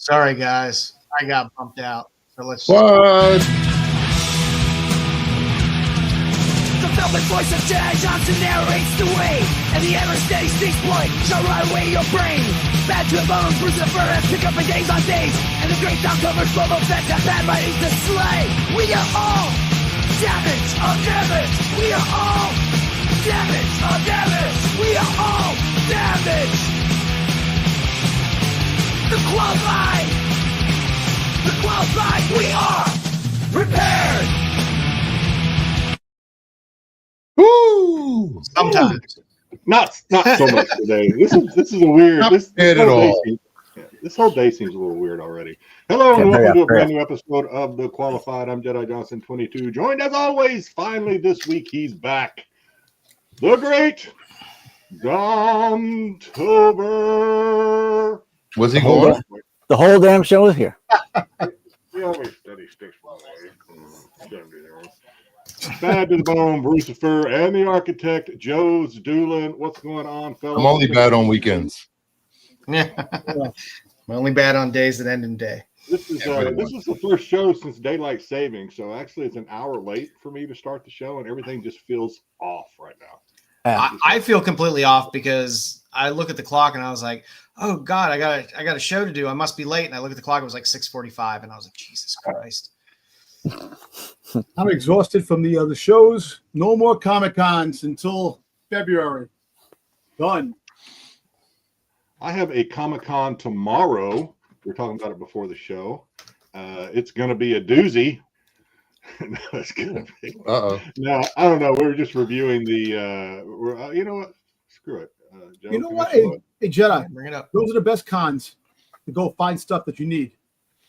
Sorry, guys. I got bumped out. So let's. What? The velvet voice of Jedi Johnson narrates the way, and the ever-steady Styx boy shall ride away your brain. Bad to the bones, bruise the fur, and pick up in days on days. And the great down covers Boba Fett got bad writings to slay. We are all damage of damage. We are all damage of damage. We are all damage. The qualified. The qualified. We are prepared. Woo! Sometimes. Not so much today. This is a weird. Not This bad whole at day all. this whole day seems a little weird already. Hello and welcome to a brand new episode of The Qualified. I'm Jedi Johnson 22. Joined as always, finally this week he's back. The great Domtober. Was he gone? The whole damn show is here. We always study Styx by the way. Bad to the bone, Brucifer, and the architect, joesduelin. What's going on, fellas? I'm only bad on weekends. Yeah. I'm only bad on days that end in day. This is the first show since daylight saving, so actually it's an hour late for me to start the show, and everything just feels off right now. I feel completely off because I look at the clock and I was like, "Oh God, I got a show to do. I must be late." And I look at the clock; it was like 6:45, and I was like, "Jesus Christ!" I'm exhausted from the shows. No more Comic Cons until February. Done. I have a Comic Con tomorrow. We are talking about it before the show. It's going to be a doozy. No, it's going to be. No, I don't know. We were just reviewing the. You know what? Screw it. Joe, You know what? Hey, Jedi, Bring it up. those are the best cons to go find stuff that you need.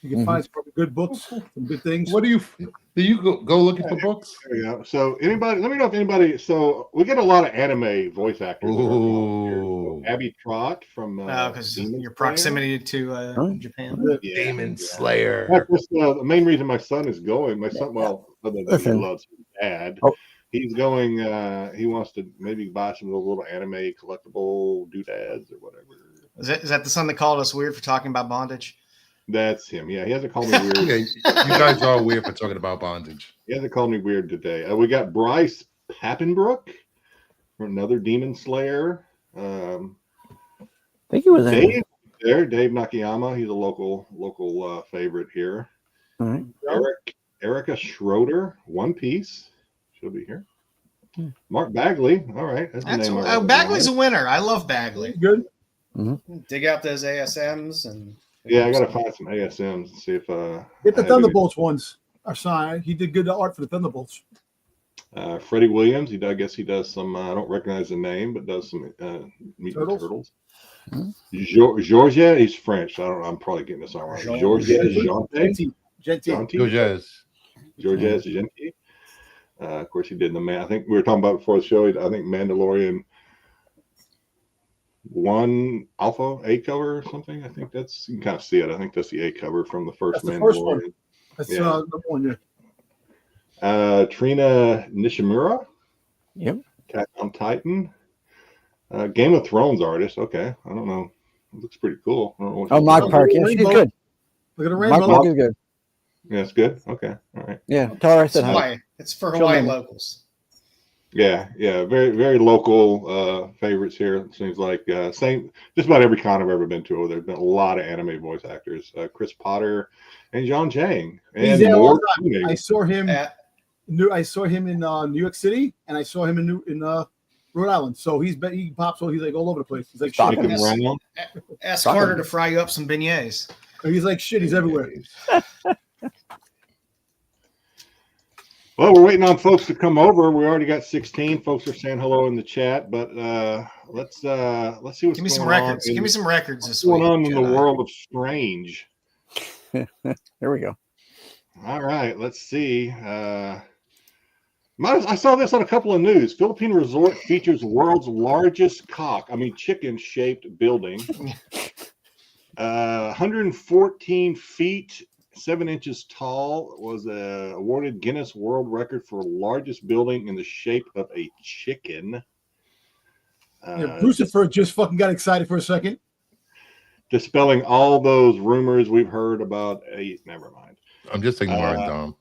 You can find some good books, some good things. What do you go looking for books? There we go. So anybody, let me know if anybody. So we get a lot of anime voice actors. Ooh. Abby Trott from. Because your proximity to Japan. Yeah. Demon Slayer. That's the main reason my son is going. My son, well, other than he loves his dad, he's going. He wants to maybe buy some of those little anime collectible doodads or whatever. Is that the son that called us weird for talking about bondage? That's him. Yeah, he hasn't called me weird. Yeah, you guys are weird for talking about bondage. He hasn't called me weird today. We got Bryce Pappenbrook for another Demon Slayer. I think he was Dave there. Dave Nakayama. He's a local favorite here. All right. Erica Schroeder, One Piece. She'll be here. Mark Bagley. All right. That's the name. Bagley's a winner. I love Bagley. Good. Dig out those ASMs and. Yeah, I gotta find some ASMs and see if Get the Thunderbolts ones. He did good art for the Thunderbolts. Freddie Williams. I guess he does some. I don't recognize the name, but does some Mutant Turtles. Georgia, he's French. I'm probably getting this all right. Georgia Gentil. Of course, he did I think we were talking about before the show. I think Mandalorian 1 Alpha A cover or something. I think you can kind of see it. I think that's the A cover from the first Mandalorian. First one. That's number one. Yeah. Trina Nishimura. Yep. Cat on Titan. Game of Thrones artist. Okay, I don't know. It looks pretty cool. I don't know Mark Park. Yeah, she's good. Look at the Mark rainbow. Park is good. Yeah, it's good. Okay, all right. Yeah, tell her I said hi. It's for Hawaii locals. Yeah, very, very local favorites here. It seems like same. Just about every con I've ever been to. There's been a lot of anime voice actors. Chris Potter and John Chang. And more. I saw him. I saw him in New York City, and I saw him in Rhode Island. So he pops. He's like all over the place. He's like shit. Ask Carter to fry you up some beignets. He's like shit. He's everywhere. Well, we're waiting on folks to come over. We already got 16 folks are saying hello in the chat, but let's see what's going on. Give me some records. Give me some records this week. What's going on in the world of Strange? There we go. All right, let's see. I saw this on a couple of news. Philippine resort features world's largest chicken-shaped building. 114 feet. 7 inches tall, was awarded Guinness World Record for largest building in the shape of a chicken. Brucifer just fucking got excited for a second. dispelling all those rumors we've heard about. Never mind. I'm just ignoring Dom.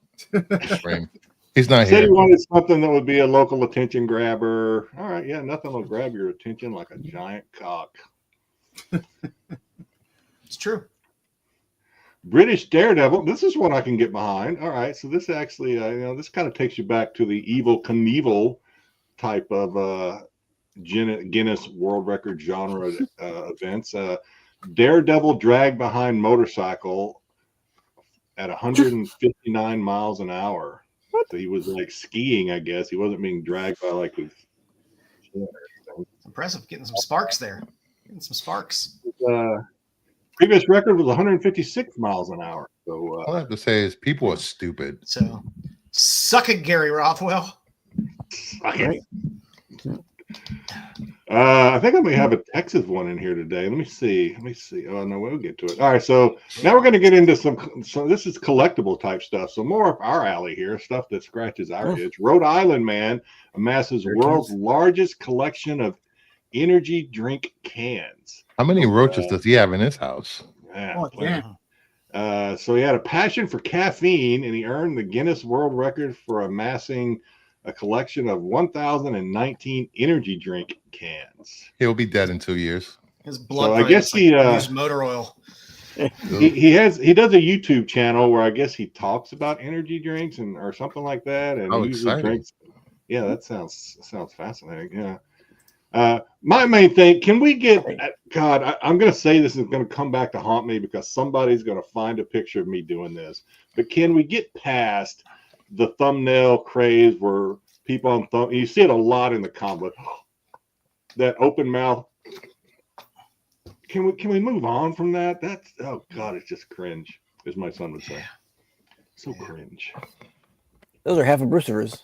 He's not Said here. he wanted something that would be a local attention grabber. All right, yeah, nothing will grab your attention like a giant cock. It's true. British Daredevil. This is what I can get behind. All right, so this actually, this kind of takes you back to the Evil Knievel type of Guinness World Record genre events. Daredevil dragged behind motorcycle at 159 miles an hour. So he was like skiing, I guess. He wasn't being dragged by like his. It's impressive, getting some sparks there. Getting some sparks. Previous record was 156 miles an hour. So all I have to say is people are stupid. So suck it, Gary Rothwell. Suck it. I think I may have a Texas one in here today. Let me see. Oh no, we'll get to it. All right, so now we're going to get into so this is collectible type stuff. So more up our alley here, stuff that scratches our itch. Rhode Island man amasses world's largest collection of energy drink cans. How many roaches does he have in his house? So he had a passion for caffeine, and he earned the Guinness World Record for amassing a collection of 1,019 energy drink cans. He'll be dead in 2 years. His blood. So I guess he used motor oil. he does a YouTube channel where I guess he talks about energy drinks or something like that, and he usually drinks. Yeah, that sounds fascinating. Yeah. My main thing, can we get? God, I'm going to say this is going to come back to haunt me because somebody's going to find a picture of me doing this. But can we get past the thumbnail craze where people on you see it a lot in the comic, that open mouth? Can we move on from that? That's, oh God, it's just cringe, as my son would say. So cringe. Those are half of Brewster's.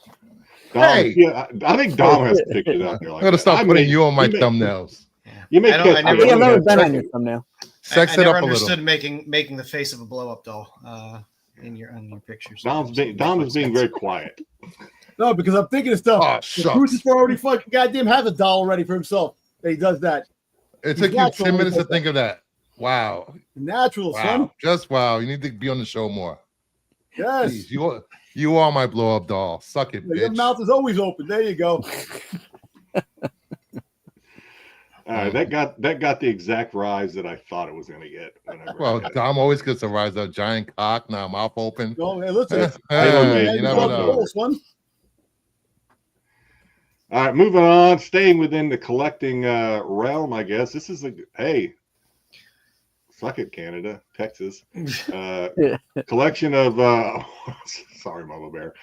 Hey, yeah, I think Dom has pictures out there. Like I'm gonna stop putting you on my thumbnails. You make I I've never been on your thumbnail. Sex it I never up a understood little. making the face of a blow up doll on your pictures. Dom is being very quiet. No, because I'm thinking of stuff. Oh, shucks. Bruce already fucking goddamn has a doll already for himself. That he does that. It took you 10 minutes to think of that. Wow. Natural, son. Just wow. You need to be on the show more. Yes. Jeez, you are my blow up doll. Suck it, bitch. Your mouth is always open. There you go. All right, that got the exact rise that I thought it was going to get. Well, Dom always gets a rise. A giant cock, now mouth open. No, hey, listen. Hey, you never know. All right, moving on. Staying within the collecting realm, I guess. This is suck it, Canada, Texas. Collection of sorry, Mama Bear.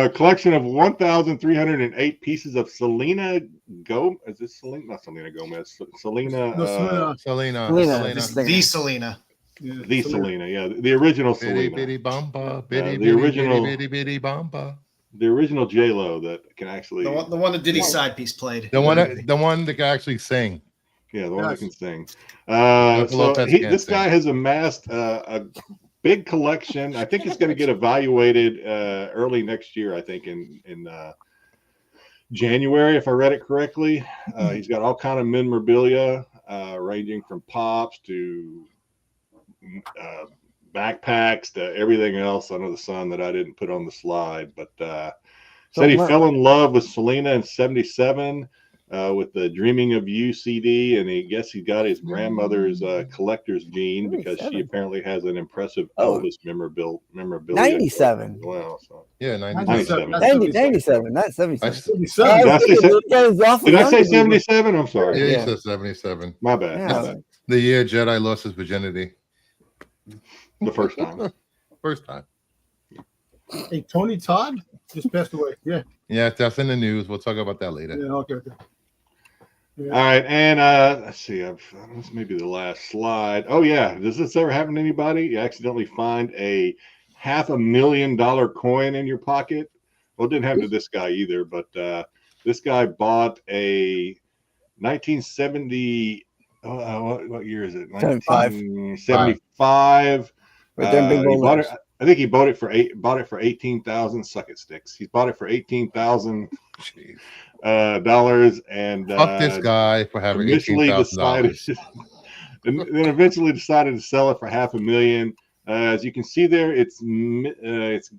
Collection of 1,308 pieces of Selena Gomez. Is this Selena? Not Selena Gomez. Selena. Selena. The Selena. The Selena. Yeah, the original Selena. Bitty bamba. The original. Bitty bamba. The original J-Lo that can actually. The one that Diddy's side piece played. The one that can actually sing. Yeah, the one that can sing. This guy has amassed a big collection. I think it's going to get evaluated early next year. I think in January, if I read it correctly. He's got all kind of memorabilia, ranging from pops to backpacks to everything else under the sun that I didn't put on the slide. But said he fell in love with Selena in '77. With the Dreaming of You CD, and he got his grandmother's collector's gene because she apparently has an impressive Elvis memorabilia. 97. Well, so. Yeah, 97, not 77. Did I say 77? I'm sorry. Yeah, he said 77. My bad. Yeah. The year Jedi lost his virginity. The first time. First time. Hey, Tony Todd just passed away. Yeah. Yeah, that's in the news. We'll talk about that later. Yeah, okay. Yeah. All right, and let's see. This may be the last slide. Oh yeah, does this ever happen to anybody? You accidentally find a $500,000 coin in your pocket? Well, it didn't happen to this guy either, but this guy bought a 1970. What year is it? 1975. Right there, big bought it, I think he bought it for $18,000. Suck it, Styx. He bought it for $18,000 dollars, and fuck this guy for having $18,000. and then eventually decided to sell it for $500,000. As you can see there, it's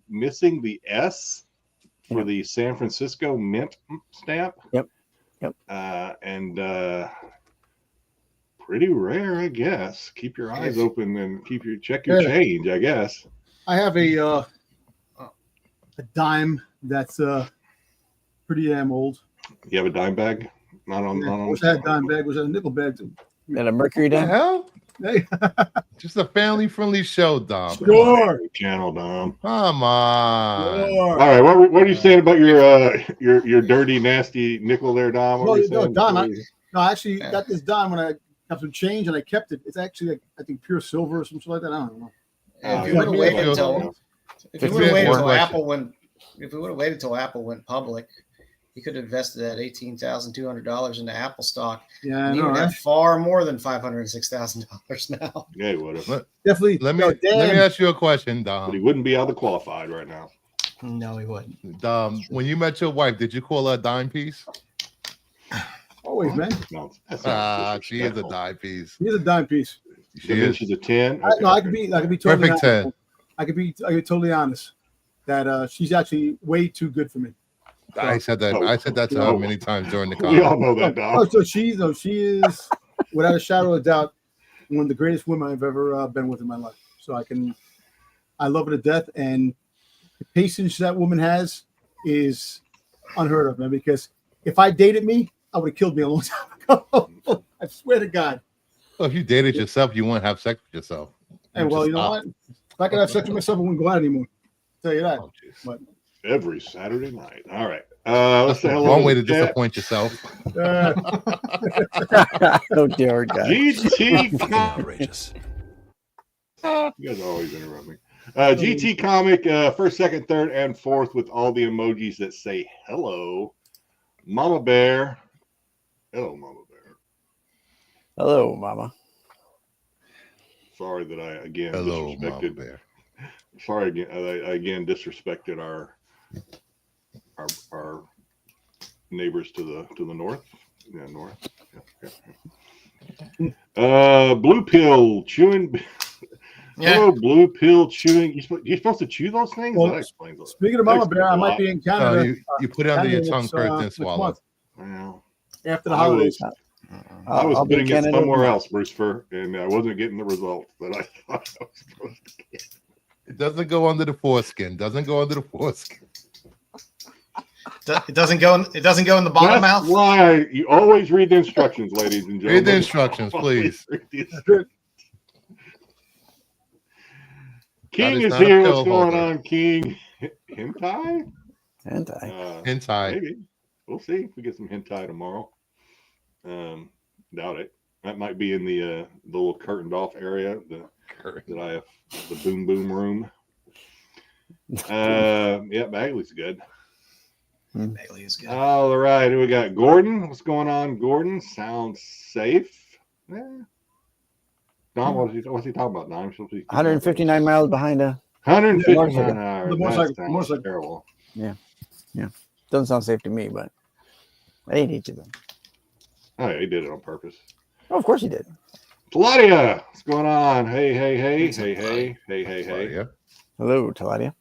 missing the S for the San Francisco Mint stamp. Yep. And pretty rare, I guess. Keep your eyes open and check your change, I guess. I have a dime that's pretty damn old. You have a dime bag? Not on. Wish I had a dime bag. Wish I had a nickel bag too. And a Mercury dime? Hell? Hey. Just a family-friendly show, Dom. Sure. Channel, Dom. Come on. Sure. All right, what are you saying about your dirty, nasty nickel there, Dom? No, Dom. I actually got this dime when I got some change and I kept it. It's actually like, I think pure silver or something like that. I don't know. If you would have waited until Apple went public, you could have invested that $18,200 into Apple stock. Yeah, and you would have far more than $506,000 now. Yeah, he would have. Definitely. Let me ask you a question, Dom. But he wouldn't be other qualified right now. No, he wouldn't. Dom, when you met your wife, did you call her a dime piece? Always, man. No, she is a dime piece. She's a dime piece. She's a 10. I could be totally perfect honest. 10. I could be totally honest that she's actually way too good for me. I said that. I said that to her many times during the We all conference. know that, Dom. Oh, so she is, without a shadow of a doubt, one of the greatest women I've ever been with in my life. So I love her to death, and the patience that woman has is unheard of, man. Because if I dated me, I would have killed me a long time ago. I swear to God. Well, if you dated yourself, you wouldn't have sex with yourself. And well, you know what? If I could have sex with myself, I wouldn't go out anymore. I'll tell you that. Oh, but Every Saturday night. All right. Let's say hello. One way to disappoint yourself. Oh dear God. GT Outrageous. You guys always interrupt me. GT Comic, first, second, third, and fourth with all the emojis that say hello. Mama Bear. Hello, Mama Bear. Hello, Mama. Sorry that I again Hello, Mama disrespected. Bear. Sorry again. I again disrespected our neighbors to the north. Yeah, north. Yeah. Blue pill chewing. Yeah. Hello, blue pill chewing. You're supposed to chew those things? Well, That explains it. speaking of Mama Bear, I might be in Canada. You put it under your Canada tongue next, first, then next swallow. month, Well, after the holidays. I was I'll be in putting it Canada somewhere tomorrow. else, Brucefer, and I wasn't getting the results that I thought I was supposed to get. It doesn't go under the foreskin. Doesn't go under the foreskin. It doesn't go in the bottom That's mouth. why you always read the instructions, ladies and gentlemen. Read the instructions, please. Read the instructions. King is not a here. pill What's going holder. on, King? Hentai? Hentai. Hentai. Maybe. We'll see if we get some hentai tomorrow. Doubt it. That might be in the little curtained off area that I have, the boom boom room. Yeah, Bagley's good. Bailey is good. All right, who we got? Gordon. What's going on, Gordon? Sounds safe. Don, what's he talking about? Don? 159 miles behind a 159 hours. The motorcycle. Terrible. doesn't sound safe to me, but I ain't each of them. Oh, yeah, he did it on purpose. Oh, of course he did. Taladia, what's going on? Hey. Hello, Taladia.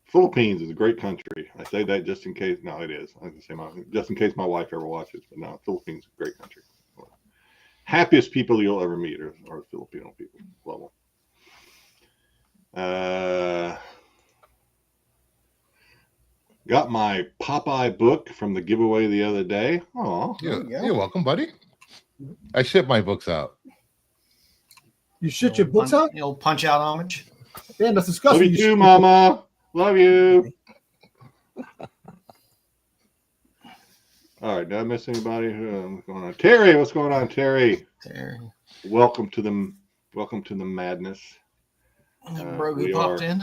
Philippines is a great country. I say that just in case. No, it is. I can say just in case my wife ever watches. But no, Philippines is a great country. Happiest people you'll ever meet are Filipino people. Love them. Got my Popeye book from the giveaway the other day. Oh, You're welcome, buddy. I ship my books out. You shit your books out? You'll punch out homage. Damn, that's love disgusting. you too, Mama. Love you. All right, did I miss anybody? What's going on? Terry, what's going on, Terry? There. Welcome to the madness. Brogu popped in.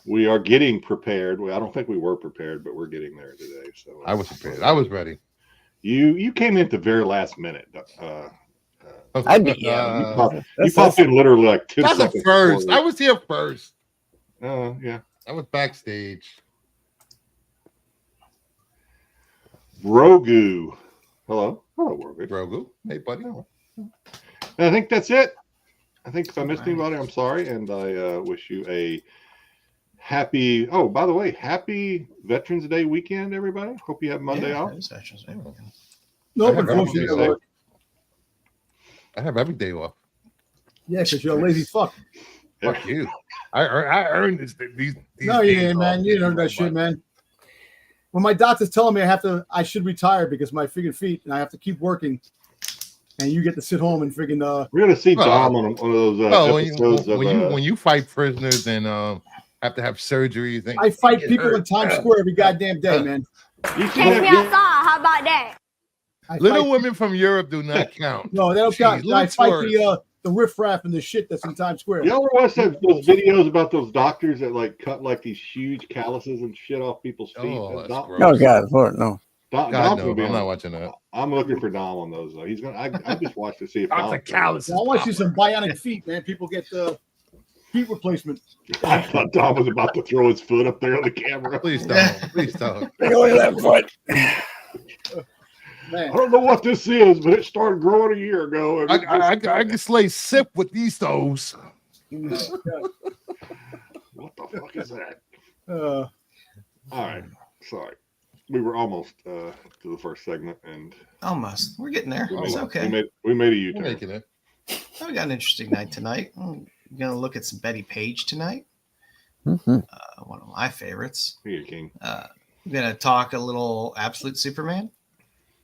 We are getting prepared. Well, I don't think we were prepared, but we're getting there today. So I was prepared. I was ready. You came in at the very last minute. I'd be You popped in literally like 10 That's seconds. a first. before I was here first. yeah. I was backstage. Grogu. Hello, Warwick. Grogu. Hey, buddy. And I think that's it. I think if I missed anybody, I'm sorry, and I wish you a happy. Oh, by the way, happy Veterans Day weekend, everybody. Hope you have Monday off. It is Veterans Day weekend. No, I have unfortunately, every day. I have every day off. yeah, because you're a lazy fuck. Fuck you. I earned these No, you days ain't, man. off. You don't know that shit, man. When my doctor's telling me I should retire because my friggin' feet, and I have to keep working, and you get to sit home and friggin' We're gonna see Dom on one of those episodes when you fight prisoners and have to have surgeries. And I fight people in Times Square every goddamn day, man. You see Take me that? outside. How about that? I Little fight- women from Europe do not count. No, they don't Jeez, count. little I fight tourists. the riffraff and the shit that's in Times Square. You ever watch those videos about those doctors that like cut like these huge calluses and shit off people's feet? Oh, that's Dom- gross. Oh God, Lord, no. Dom's God, gonna no, be I'm on- not watching that. I'm looking for Dom on those though. He's gonna. I just watched to see if Lots Dom. of calluses. I want to see some bionic feet, man. People get feet replacement. I thought Dom was about to throw his foot up there on the camera. Please don't. Please don't. Look at that foot. I Man, don't know what this is, but it started growing a year ago. I can slay sip with these toes. What the fuck is that? uh, All right, sorry. We were almost to the first segment, and Almost. We're getting there. It's okay. we made a We're U-turn. making it. Oh, we got an interesting night tonight. We're gonna look at some Bettie Page tonight. Mhm. One of my favorites. Here, King. We're gonna talk a little Absolute Superman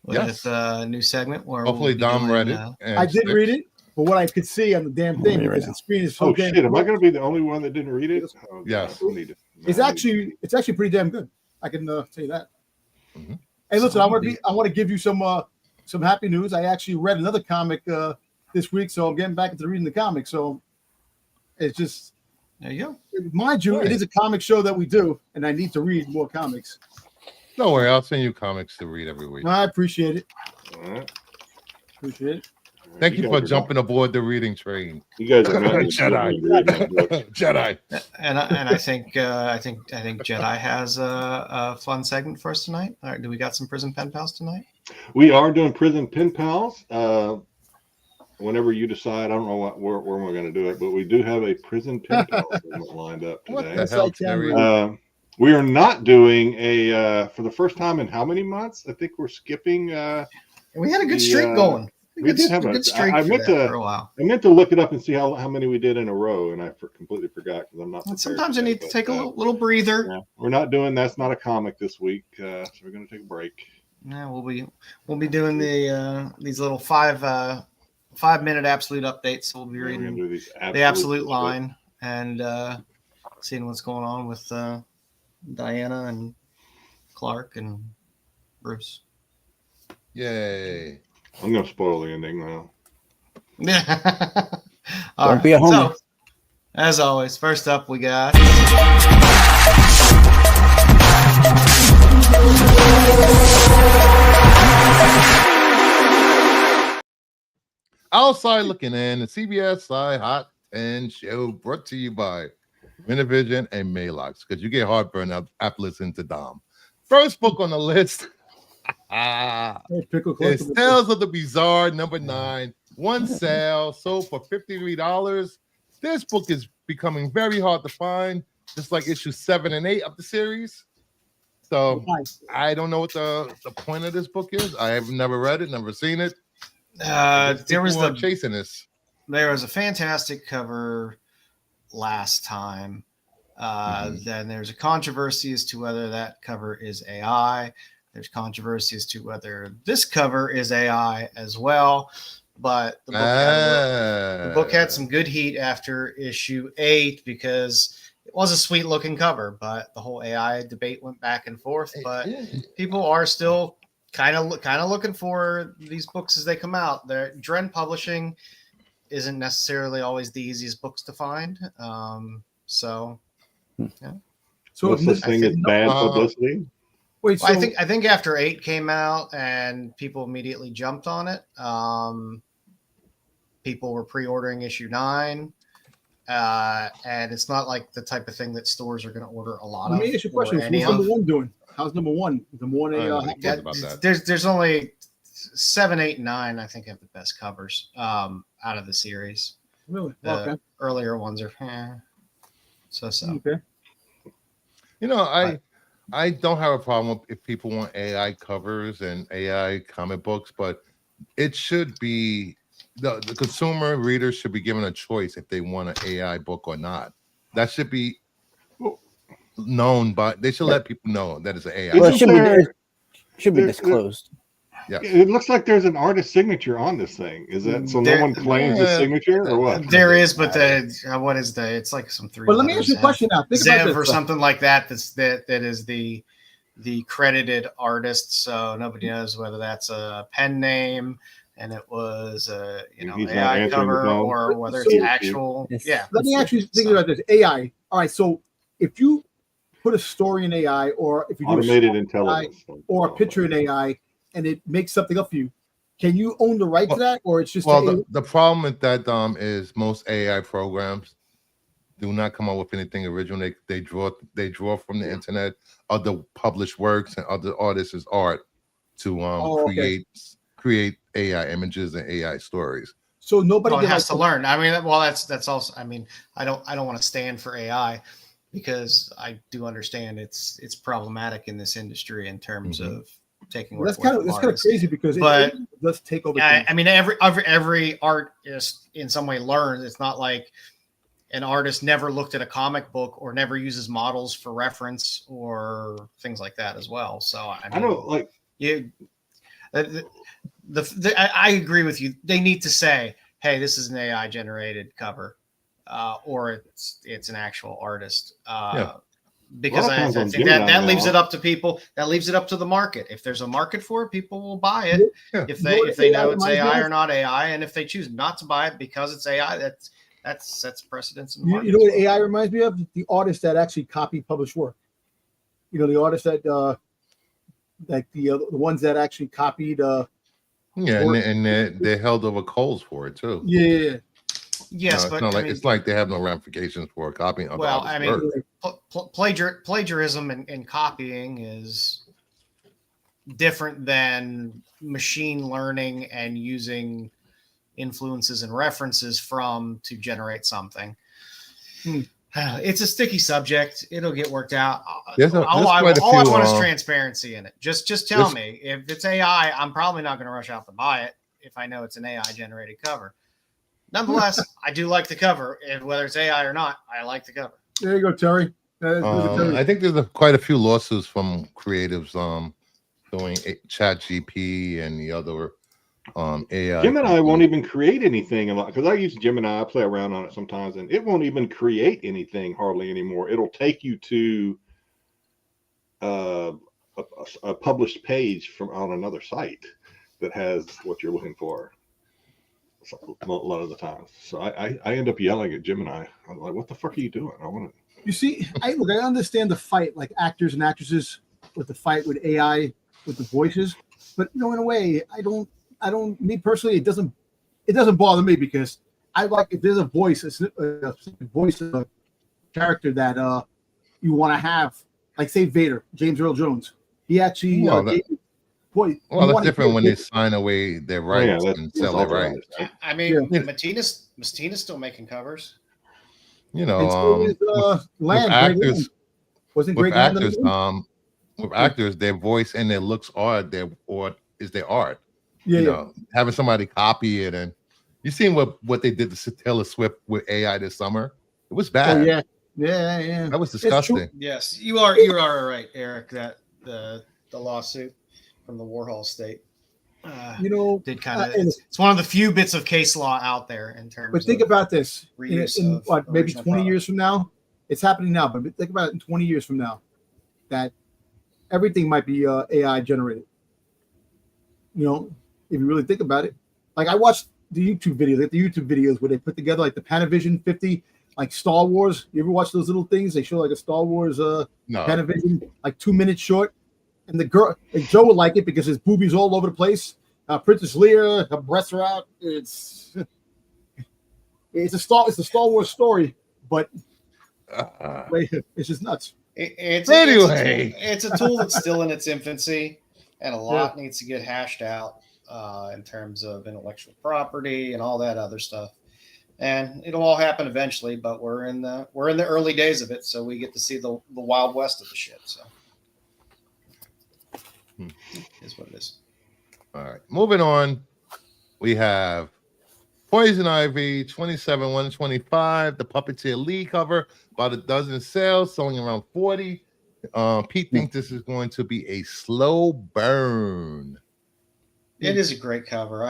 with Yes. a new segment where Hopefully, we'll be Dom doing, read it. and I did Styx. read it, but what I could see on the damn thing Read it right because now. the screen is so Oh damn. shit! Am I going to be the only one that didn't read it? Oh, Yes. God, I need to- It's I need- actually pretty damn good. I can tell you that. Mhm. Hey, listen, I want to give you some happy news. I actually read another comic this week, so I'm getting back into reading the comic. So it's just, There you go. mind you, it Right. is a comic show that we do, and I need to read more comics. Don't worry, I'll send you comics to read every week. I appreciate it. All right. Appreciate it. Thank you guys for are jumping aboard the reading train. not- You guys are not Jedi. Jedi. And I think Jedi has a fun segment for us tonight. All right, do we got some prison pen pals tonight? We are doing prison pen pals. Whenever you decide, I don't know where we're going to do it, but we do have a prison pen pal segment lined up What today. the Yes, hell, I can Terry? read. We are not doing for the first time in how many months? I think we're skipping. We had a good streak The, going. we did have a- good streak I for meant that to- for a while. I meant to look it up and see how many we did in a row, and I completely forgot because I'm not. And prepared sometimes I today, need to but, take a little breather. Yeah, we're not doing That's Not a Comic this week, so we're going to take a break. Yeah, we'll be doing these little 5-minute absolute updates. So we'll be We're going to reading do these the absolute line and seeing what's going on with Diana and Clark and Bruce. Yay. I'm going to spoil the ending now. Yeah. Don't be a homer. So, as always, first up we got Outside looking in, the CBSI Hot 10 show brought to you by Minivision and Malox, because you get heartburn after listening to Dom. First book on the list Hey, Pickle is Collectible. Tales of the Bizarre #9. One sale, sold for $53. This book is becoming very hard to find, just like issues 7 and 8 of the series. So Nice. I don't know what the point of this book is. I have never read it, never seen it. there was People are chasing this. there was a fantastic cover last time. Then there's a controversy as to whether that cover is AI. There's controversy as to whether this cover is AI as well. But the book had some good heat after issue 8 because it was a sweet looking cover, but the whole AI debate went back and forth. But people are still kind of looking for these books as they come out. Dren Publishing isn't necessarily always the easiest books to find. So No such thing as bad publicity. Wait, so I think after 8 came out and people immediately jumped on it. People were pre-ordering issue 9. And it's not like the type of thing that stores are going to order a lot let of. me ask you a question. or any What's number of. one doing? How's number one? Number one I a don't think about that. There's only 7, 8, and 9, I think, have the best covers out of the series. Really? The Okay. earlier ones are so. Okay. You know, I don't have a problem if people want AI covers and AI comic books, but it should be the consumer readers should be given a choice if they want an AI book or not. That should be known, but they should let people know that it's an AI. Well, Isn't it should be disclosed. Yeah. It looks like there's an artist signature on this thing. Is that so? No one claims the signature or what? There is, but what is it's like some 3. But let me ask you a question now. Think about Zev this, or something like that. That is the credited artist. So nobody knows whether that's a pen name and it was a He's not AI answering the cover phone. or whether So- it's actual. Yeah. Let me actually think about this. AI. All right. So if you put a story in AI, or if you do Automated a intelligence, or a picture in AI, and it makes something up for you, can you own the right to that, or it's just the problem with that is most AI programs do not come up with anything original. They draw from the internet, other published works and other artists' art to create AI images and AI stories. So nobody has to learn. I mean, well, that's also. I mean, I don't want to stand for AI because I do understand it's problematic in this industry in terms of taking work. That's kind of crazy because it does take over. I mean, every artist in some way learns. It's not like an artist never looked at a comic book or never uses models for reference or things like that as well. So I know, like you. I agree with you. They need to say, "Hey, this is an AI generated cover," or it's an actual artist. Because I think that leaves it up to people. That leaves it up to the market. If there's a market for it, people will buy it. Yeah. If they know it's AI or not AI, and if they choose not to buy it because it's AI, that sets precedence in the market. You know what AI reminds me of? The artists that actually copy published work. You know, the artists that like the ones that actually copied. And they're held over coals for it too. Yeah. Yes, but it's like they have no ramifications for copying. Well, I mean, plagiarism and copying is different than machine learning and using influences and references to generate something. It's a sticky subject. It'll get worked out. All I want is transparency in it. Just tell me if it's AI. I'm probably not going to rush out to buy it if I know it's an AI generated cover. Nonetheless, I do like the cover, and whether it's AI or not, I like the cover. There you go, Terry. I think there's quite a few lawsuits from creatives doing ChatGPT and the other AI. Gemini won't even create anything because I use Gemini. I play around on it sometimes, and it won't even create anything hardly anymore. It'll take you to a published page on another site that has what you're looking for. A lot of the times, so I end up yelling at Gemini. I'm like, "What the fuck are you doing? I want to." You see, I understand the fight, like actors and actresses with the fight with AI with the voices, but in a way, I don't. Me personally, it doesn't bother me because I like if there's a voice, a voice of a character that you want to have, like say Vader, James Earl Jones. He actually. That's different when they sign away their rights and sell their rights. I mean, Matina's still making covers. With actors, their voice and their looks are their art. Having somebody copy it, and you seen what they did to Taylor Swift with AI this summer. It was bad. Yeah. That was disgusting. Yes, you are right, Eric. That the lawsuit from the Warhol state, did kind of. It's one of the few bits of case law out there in terms. But think about this: in what, maybe 20 years from now, it's happening now. But think about it in 20 years from now, that everything might be AI generated. If you really think about it, like I watched the YouTube videos where they put together like the Panavision 50, like Star Wars. You ever watch those little things? They show like a Star Wars Panavision, like 2 minutes short. And the girl, and Joe would like it because his boobies all over the place. Princess Leia, her breasts are out. It's a Star Wars story, but it's just nuts. It's a tool that's still in its infancy, and a lot needs to get hashed out. in terms of intellectual property and all that other stuff. And it'll all happen eventually, but we're in the early days of it, so we get to see the wild west of the shit. So is what it is. All right, moving on. We have Poison Ivy 27/125, the Puppeteer Lee cover, about a dozen sales, selling around 40. Pete thinks this is going to be a slow burn. It is a great cover.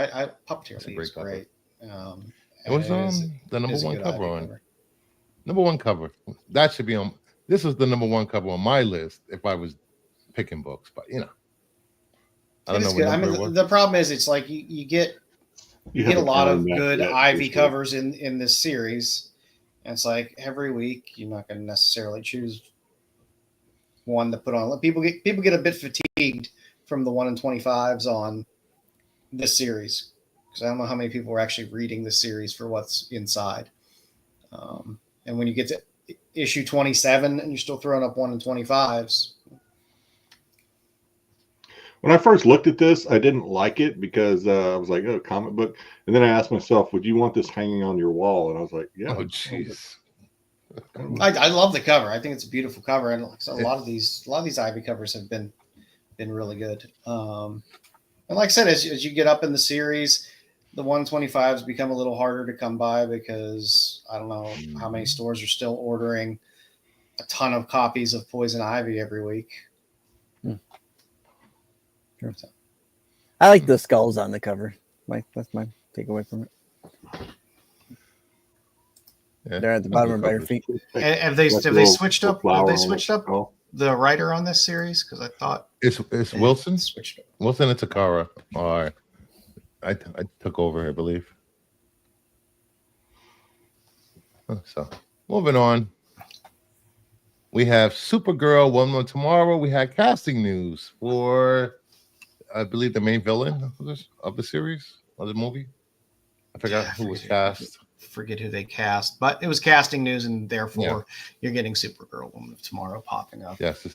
Puppeteer Lee is great. It was the number one cover on number one cover. That should be on. This was the number one cover on my list if I was picking books, but you know, I don't know. Good. I mean, the problem is it's like you get a lot of good Ivy covers in this series, and it's like every week you're not going to necessarily choose one to put on. People get a bit fatigued from the 1 in 25s on this series, because I don't know how many people are actually reading the series for what's inside. And when you get to issue 27 and you're still throwing up 1 in 25s. When I first looked at this, I didn't like it because I was like, oh, comic book. And then I asked myself, would you want this hanging on your wall? And I was like, yeah. Oh, jeez. I love the cover. I think it's a beautiful cover. And a lot of these Ivy covers have been really good. And like I said, as you get up in the series, the 125s become a little harder to come by because I don't know how many stores are still ordering a ton of copies of Poison Ivy every week. Sure. So. I like the skulls on the cover. That's my takeaway from it. Yeah, they're at the bottom of your feet. Have they switched up? Have they switched up the writer on this series? Because I thought it's Wilson. Switched up. Wilson and Takara. All right. I took over, I believe. So moving on, we have Supergirl. One more tomorrow. We had casting news for, I believe, the main villain of the series of the movie. I forgot who was cast. Forget who they cast, but it was casting news, and therefore you're getting Supergirl Woman of Tomorrow popping up. Yes, this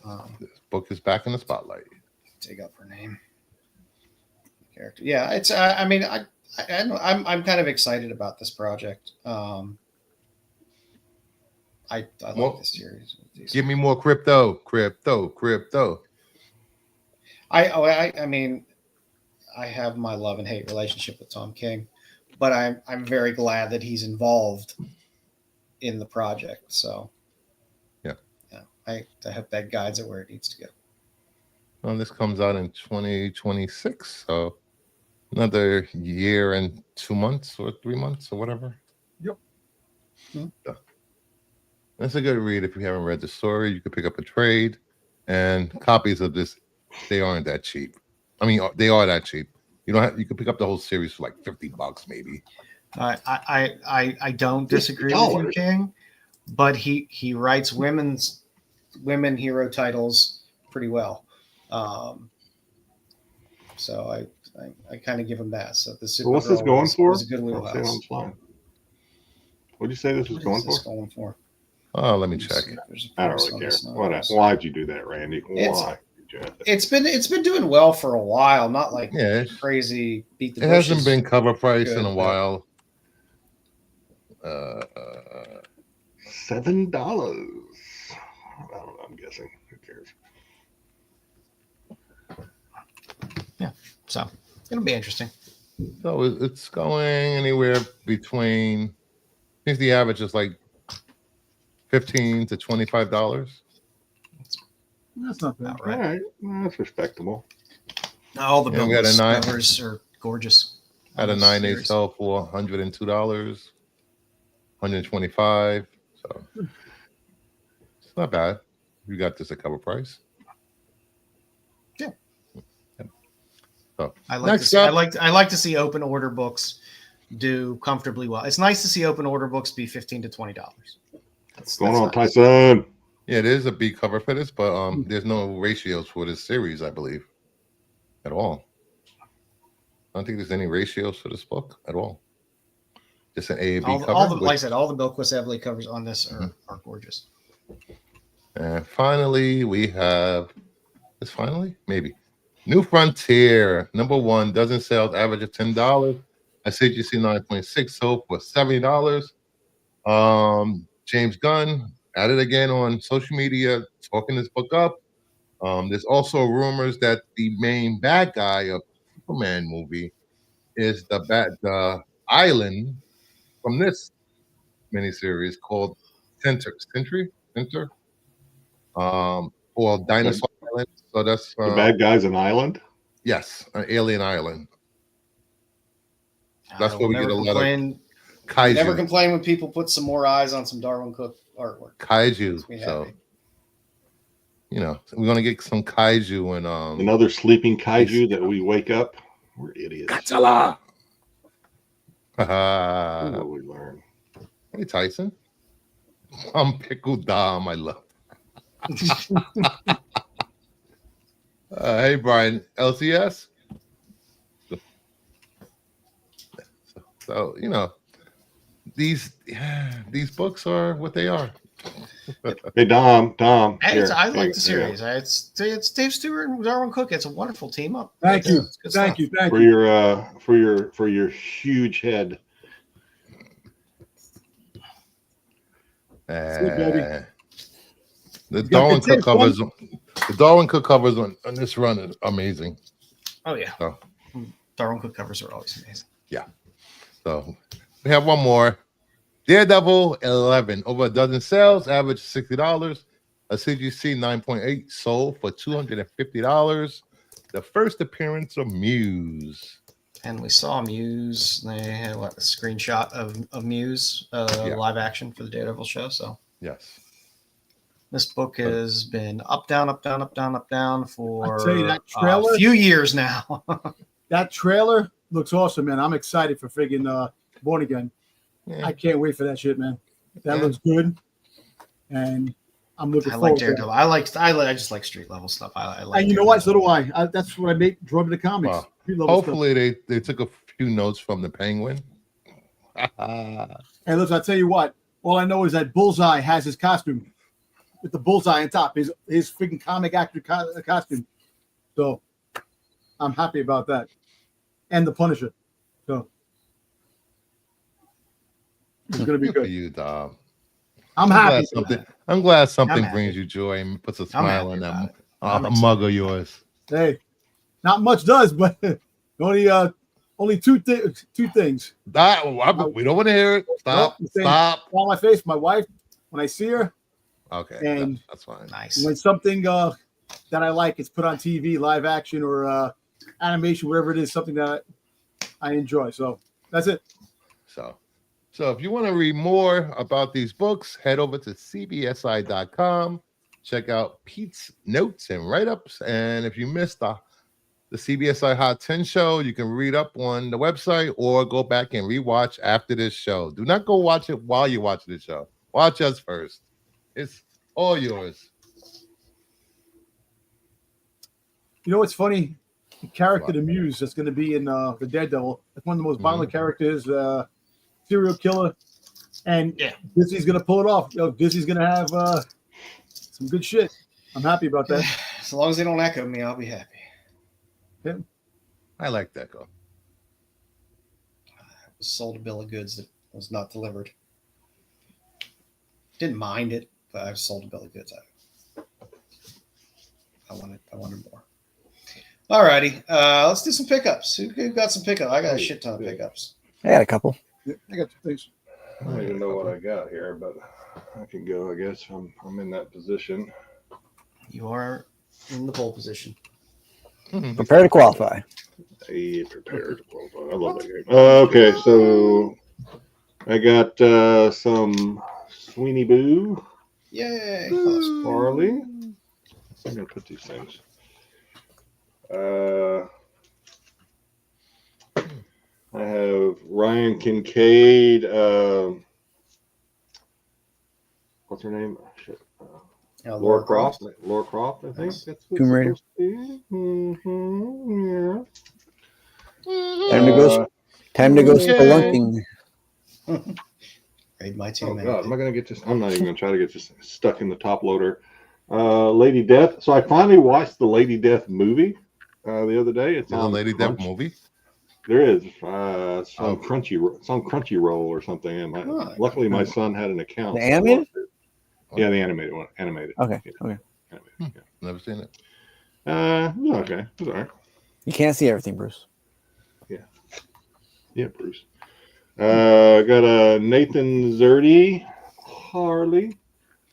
book is back in the spotlight. Take up her name. Character. Yeah, it's. I mean, I'm kind of excited about this project. I like this series. Give me more crypto. I mean, I have my love and hate relationship with Tom King, but I'm very glad that he's involved in the project. So, I hope that guides it where it needs to go. Well, this comes out in 2026, so another year and 2 months or 3 months or whatever. Yep. So, that's a good read. If you haven't read the story, you could pick up a trade, and copies of this, they aren't that cheap. I mean, they are that cheap. You could pick up the whole series for like $50 maybe. I don't disagree with you, King, but he writes women hero titles pretty well. So I kind of give him that. So the Supergirl what's this going for? Was a good wheelhouse. What did you say this was going for? Oh, let me check. I don't really care. Why'd you do that, Randy? Why? It's been doing well for a while. Not like crazy beat the bushes. It hasn't been cover price in a while. $7. I don't know, I'm guessing. Who cares? Yeah, so it'll be interesting. So it's going anywhere between, I think the average is like $15 to $25. That's not bad. All right, that's respectable. All the Billboard covers are gorgeous. Had a 9/8 sell for $102, $125. So it's not bad. You got this at cover price. Yeah. So I like to see open order books do comfortably well. It's nice to see open order books be $15 to $20. What's going on, Tyson? Yeah, it is a big cover for this, but there's no ratios for this series, I believe, at all. I don't think there's any ratios for this book at all. Just an A and B cover. Like I said, all the Bilquist Evely covers on this are gorgeous. And finally, we have maybe New Frontier, #1, dozen sales, average of $10. I CGC 9.6, sold for $70. James Gunn at it again on social media, talking this book up. There's also rumors that the main bad guy of the Superman movie is the island from this miniseries called Center, or Dinosaur Island. So that's The bad guy's an island. yes, an alien island. That's I where will we get never a lot of complain. kaiju. Never complain when people put some more eyes on some Darwin Cook artwork. Kaiju. Makes me So happy. we're gonna get some kaiju and Another sleeping kaiju that we wake up. We're idiots. Godzilla. What we learn. Hey Tyson. I'm Pickle Dom. I love. Hey Brian, LCS. So these books are what they are. Hey Dom. I like the series. It's Dave Stewart and Darwin Cook. It's a wonderful team up. Thank you. It's good Thank stuff. you. Thank For you. your huge head. The got Darwin the Cook covers. The Darwin Cook covers on this run is amazing. Oh yeah. So, Darwin Cook covers are always amazing. so we have one more. Daredevil 11, over a dozen sales, average $60. A CGC 9.8, sold for $250. The first appearance of Muse. And we saw Muse. They had a screenshot of Muse live action for the Daredevil show. So Yes. this book has been up, down, up, down, up, down, up, down for I tell you, that trailer, a few years now. that trailer looks awesome, man. I'm excited for friggin' Born Again. Yeah. I can't wait for that shit, man. That Yeah. looks good, and I'm looking I forward like to Daredevil. I just like street level stuff. I like. And you know what? So do I. That's what I drove to the comics. Wow. Street-level stuff. Hopefully they took a few notes from the Penguin. Hey, listen, I'll tell you what. All I know is that Bullseye has his costume with the bullseye on top. His freaking comic actor costume. So I'm happy about that. And the Punisher. So it's gonna be Good for good. you, Dom. I'm happy. for that. I'm glad something happy. brings you joy and puts a I'm smile happy on about that it. mug of yours. Hey, not much does, but only two things. We don't want to hear it. Stop. Nope, I'm saying- Stop. On my face, my wife, when I see her, Okay. And- that's fine. Nice. when something that I like is put on TV, live action or animation, whatever it is, something that I enjoy. So that's it. So if you want to read more about these books, head over to CBSI.com. Check out Pete's notes and write-ups. And if you missed the CBSI Hot 10 show, you can read up on the website or go back and rewatch after this show. Do not go watch it while you're watching the show. Watch us first. It's all yours. You know what's funny? The character, the Muse, that's going to be in the Daredevil. That's one of the most violent characters, serial killer. And Yeah. Disney's going to pull it off. Disney's going to have some good shit. I'm happy about that. As long as they don't echo me, I'll be happy. I like that go. Sold a bill of goods that was not delivered. Didn't mind it, but I sold a bill of goods. I wanted more. Alrighty, let's do some pickups. Who got some pickups? I got a shit ton of pickups. I got a couple. Yeah, I got two things. I don't even know what I got here, but I can go. I guess I'm in that position. You are in the pole position. Prepare to qualify. Hey, prepared. I love that game. Okay, so I got some Sweeney Boo. Yay! Farley. I'm gonna put these things. I have Ryan Kincaid. What's her name? Shit. Laura Croft. Laura Croft, I think. Nice. That's what Tomb it's Raider. supposed to be. Yeah. Time to go spelunking. Raid my team. Oh God, am I gonna get this? I'm not even gonna try to get this stuck in the top loader. Lady Death. So I finally watched the Lady Death movie. the other day. It's There's a on Lady Death movie. There is. It's on Crunchyroll or something. And luckily, my son had an account. The animated? Yeah, the animated one. Animated. Okay. Yeah. Okay. Animated, Never seen it. yeah. Okay. It was all right. You can't see everything, Bruce. Yeah, Bruce. Got a Nathan Zerdy Harley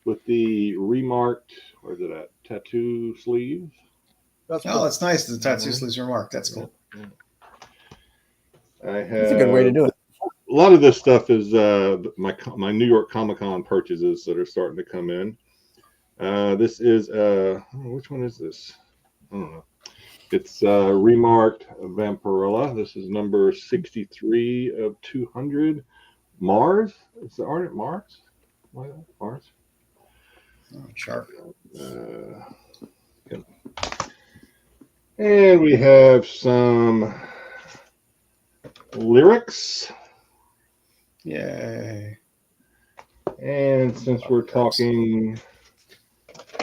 with the remarked, where's it at? Tattoo sleeve. That's Oh, that's nice. The tattoo sleeves are marked. That's cool. I have. That's a good way to do it. A lot of this stuff is my New York Comic Con purchases that are starting to come in. This is which one is this? I don't know. It's remarked Vampirella. This is number 63 of 200. Mars. It's the art at Mars. Mars. Oh, sharp. Yeah. And we have some lyrics. Yay. And since we're talking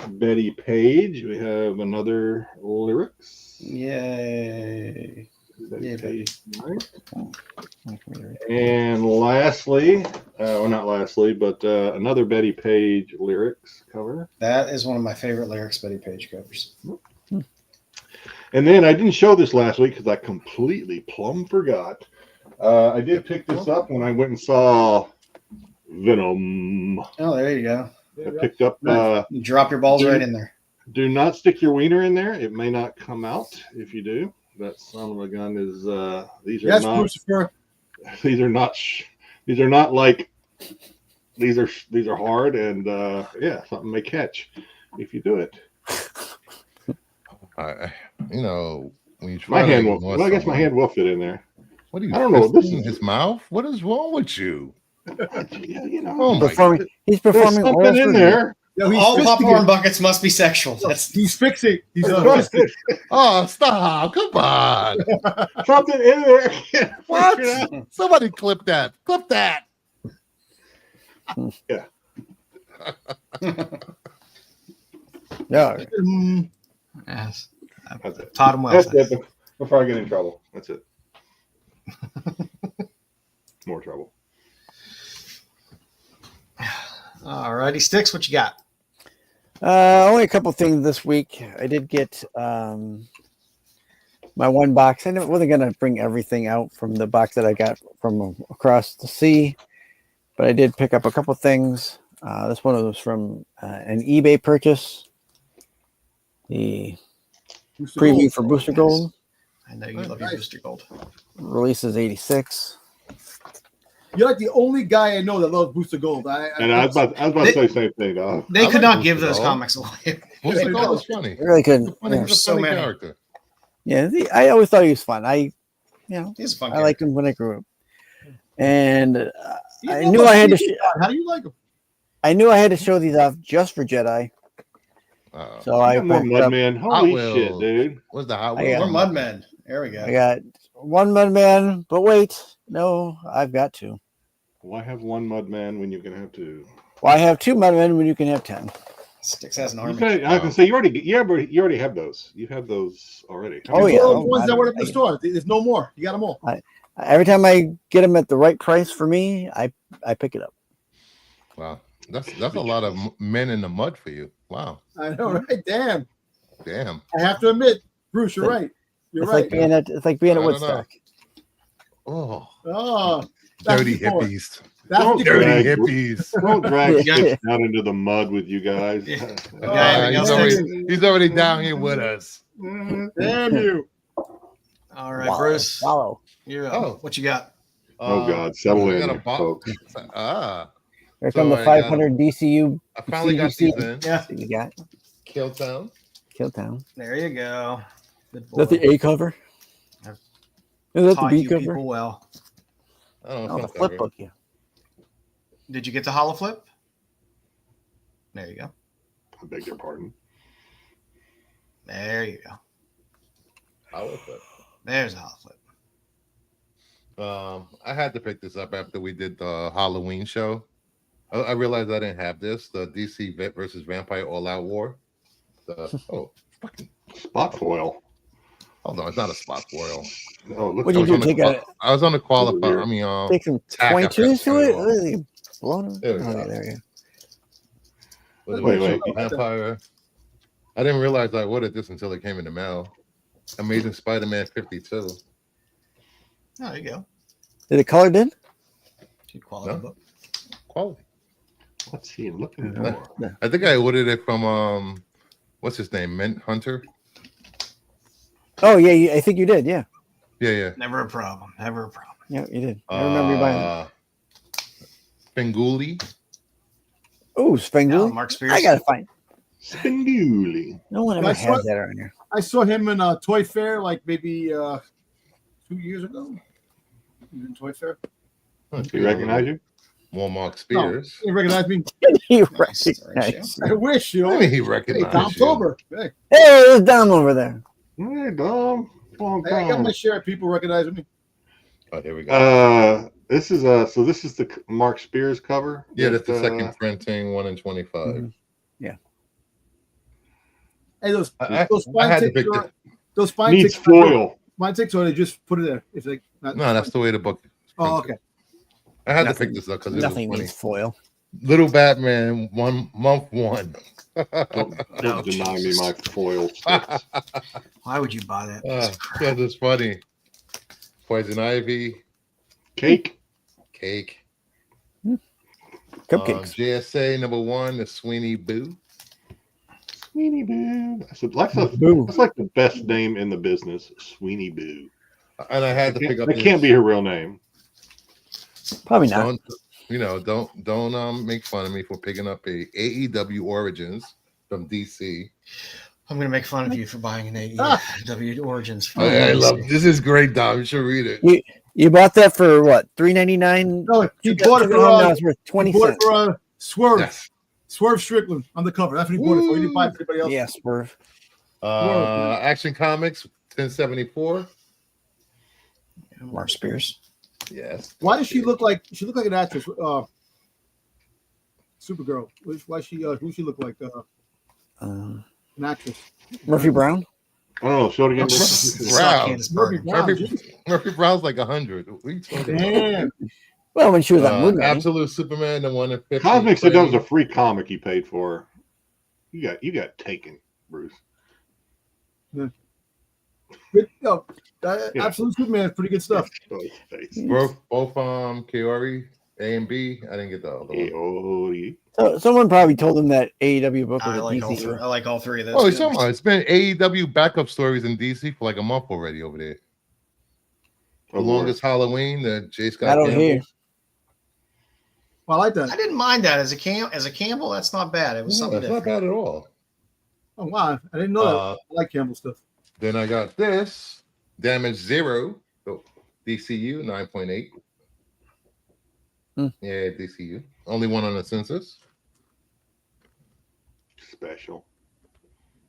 Bettie Page, we have another lyrics. Yay. Bettie Yeah, Page. And lastly, well, not lastly, but another Bettie Page lyrics cover. That is one of my favorite lyrics Bettie Page covers. And then I didn't show this last week because I completely plumb forgot. I did pick this up when I went and saw Venom. Oh, there you go. I picked up. You drop your balls right in there. Do not stick your wiener in there. It may not come out if you do. That son of a gun is. These are not. Lucifer. These are not. These are not like. These are hard and yeah, something may catch if you do it. You know, when you My try hand will. Well, I guess my hand will fit in there. What do you? I don't know. This in is his mouth. What is wrong with you? Yeah, you know. Oh my God. He's There's performing something in there. No, All fisting popcorn it. buckets must be sexual. That's He's fixing. He's Oh, stop! Come on! Something in there. I can't What? figure it out. Somebody clip that! Clip that! Yeah. Yeah. yes. That's it. Taught him well. That's it. Before I get in trouble. That's it. More trouble. Alrighty, Styx, what you got? Only a couple things this week. I did get my one box. I wasn't gonna bring everything out from the box that I got from across the sea, but I did pick up a couple things. This one was from an eBay purchase. The preview for Booster Gold I know you love your Booster Gold. releases 86. You're like the only guy I know that loves Booster Gold. I was about to say the same thing, dog. They I could like not give Booster those Gold. comics away. Booster Gold is funny. I really couldn't. Funny, Yeah, he's a so funny many. character. yeah I always thought he was fun. He's a fun I liked him when I grew up, and You I know knew what I had to. Stevie How do you like him? I knew I had to show these off just for Jedi, so I Got more picked up. Mudman. Hot Holy Wheels. shit, dude. What's the Hot I Wheels? got- More Mudmen. There we go. I got one Mudman, but wait, no, I've got two. Why have one Mudman when you can have two? Well, I have two Mudmen when you can have 10. Styx has an You army. say, I can say you already have those. You have those already. Oh, yeah. All the Oh, ones that I- were at the I- store. There's no more. You got them all. Every time I get them at the right price for me, I pick it up. Wow, that's a lot of men in the mud for you. Wow, I know, right? Damn. damn. I have to admit, Bruce, you're right. You're It's right. like being at I don't know. Woodstock. Oh, Oh, that's dirty before. hippies. That's Don't before. Dirty drag- hippies. Don't drag Yeah. Styx down into the mud with you guys. Yeah. Ah, Yeah, he's already down here with us. Damn you. All right, Wallow, Bruce. Wallow. You're up. Oh. What you got? Oh, God, settle I in, got a you box. folks. Here So come the I got 500 DCU. I finally got CBC. these in. Yeah. You got Killtown. Killtown. There you go. Good Is that the A cover? I've Is that the Taught B you cover? people well. I don't know. Oh, the front flip cover. book, yeah. Did you get the hollow flip? There you go. I beg your pardon. There you go. I will flip. There's a hollow flip. I had to pick this up after we did the Halloween show. I realized I didn't have this. The DC Vet versus Vampire All Out War. Fucking Spot foil. Hold on, it's not a spot foil. Oh, look. What do you do? I was on the qualifier. Here. I mean, Take some tack 22s to it. after What is he, blown? There we Oh, go. yeah, there we go. Wait. Vampire. I didn't realize I ordered this until it came in the mail. Amazing Spider-Man 52. Oh, there you go. Did it colored in? Good quality No. book. Quality. What's he looking for? I think I ordered it from what's his name? Mint Hunter. Oh yeah, I think you did. Yeah, Yeah. Never a problem. Never a problem. yeah, you did. I remember you buying it. Spenguli. Oh, Spengler. Mark Spears. I gotta find. Spenguli. No one ever That's has what- that around here. I saw him in a toy fair like maybe 2 years ago. He was in toy fair. Oh, Do you recognize you? More Mark Spears. He recognized me. He Nice. recognized. I wish, you know. I mean, he Hey, recognized Tom you. Tober. Hey, Hey, there's Dom over there. Hey, Dom. Long I got time. my share of people recognizing me. Oh, here we go. This is the Mark Spears cover. Yeah, that's the second printing, 1 in 25. Mhm. Hey, those I those had spine to ticks pick are the, those spine Needs ticks. foil. Spine ticks, or they just put it there. It's like not, no, that's the way the book is. Oh, printed. okay. I had Nothing- to pick this up because it was Nothing funny. needs foil. Little Batman, month one. Don't deny me my foil sticks. Why would you buy that? piece of crap? Because it's funny. Poison Ivy, Cake. Cake. Cupcakes. JSA #1, the Sweeney Boo. Sweeney Boo. That's like Boo. the best name in the business. Sweeney Boo. And I had to pick up. That can't be her real name. Probably not. Don't make fun of me for picking up a AEW Origins from DC. I'm gonna make fun of you for buying an AEW Origins. from I love DC. this. Is great, Dom. You should read it. You bought that for what? $3.99. No, he Took bought it it for home, now it's worth 20 he bought it cents. for Swerve. Yes. Swerve Strickland on the cover. That's what he bought it for. He didn't buy it for anybody else. Yeah, Swerve. Action Comics 1074. Mark Spears. Yes. Why does she look like an actress? Supergirl. Why she who she look like an actress? Murphy Brown. I don't know. Show it again. It's Brown. not Candace Bergen. Murphy Brown's like 100. What are you talking about? Damn. Well, when she was on Moon Knight. Absolute Superman, the 1 in 50. Cosmic said that was a free comic he paid for. You got taken, Bruce. But, no, Absolute Superman is pretty good stuff. Both Kaori, A and B. I didn't get the other one. So someone probably told him that AEW book was I a like all DC. three. I like all three of those. Oh, it's been AEW backup stories in DC for like a month already over there. The longest Halloween, the J. Scott I don't Campbell. hear. Well, I like that. I didn't mind that as a Campbell. That's not bad. It was No, something that's not different. bad at all. Oh wow, I didn't know that. I like Campbell stuff. Then I got this Damage Zero, so DCU 9.8. Yeah, DCU. Only one on the census. Special.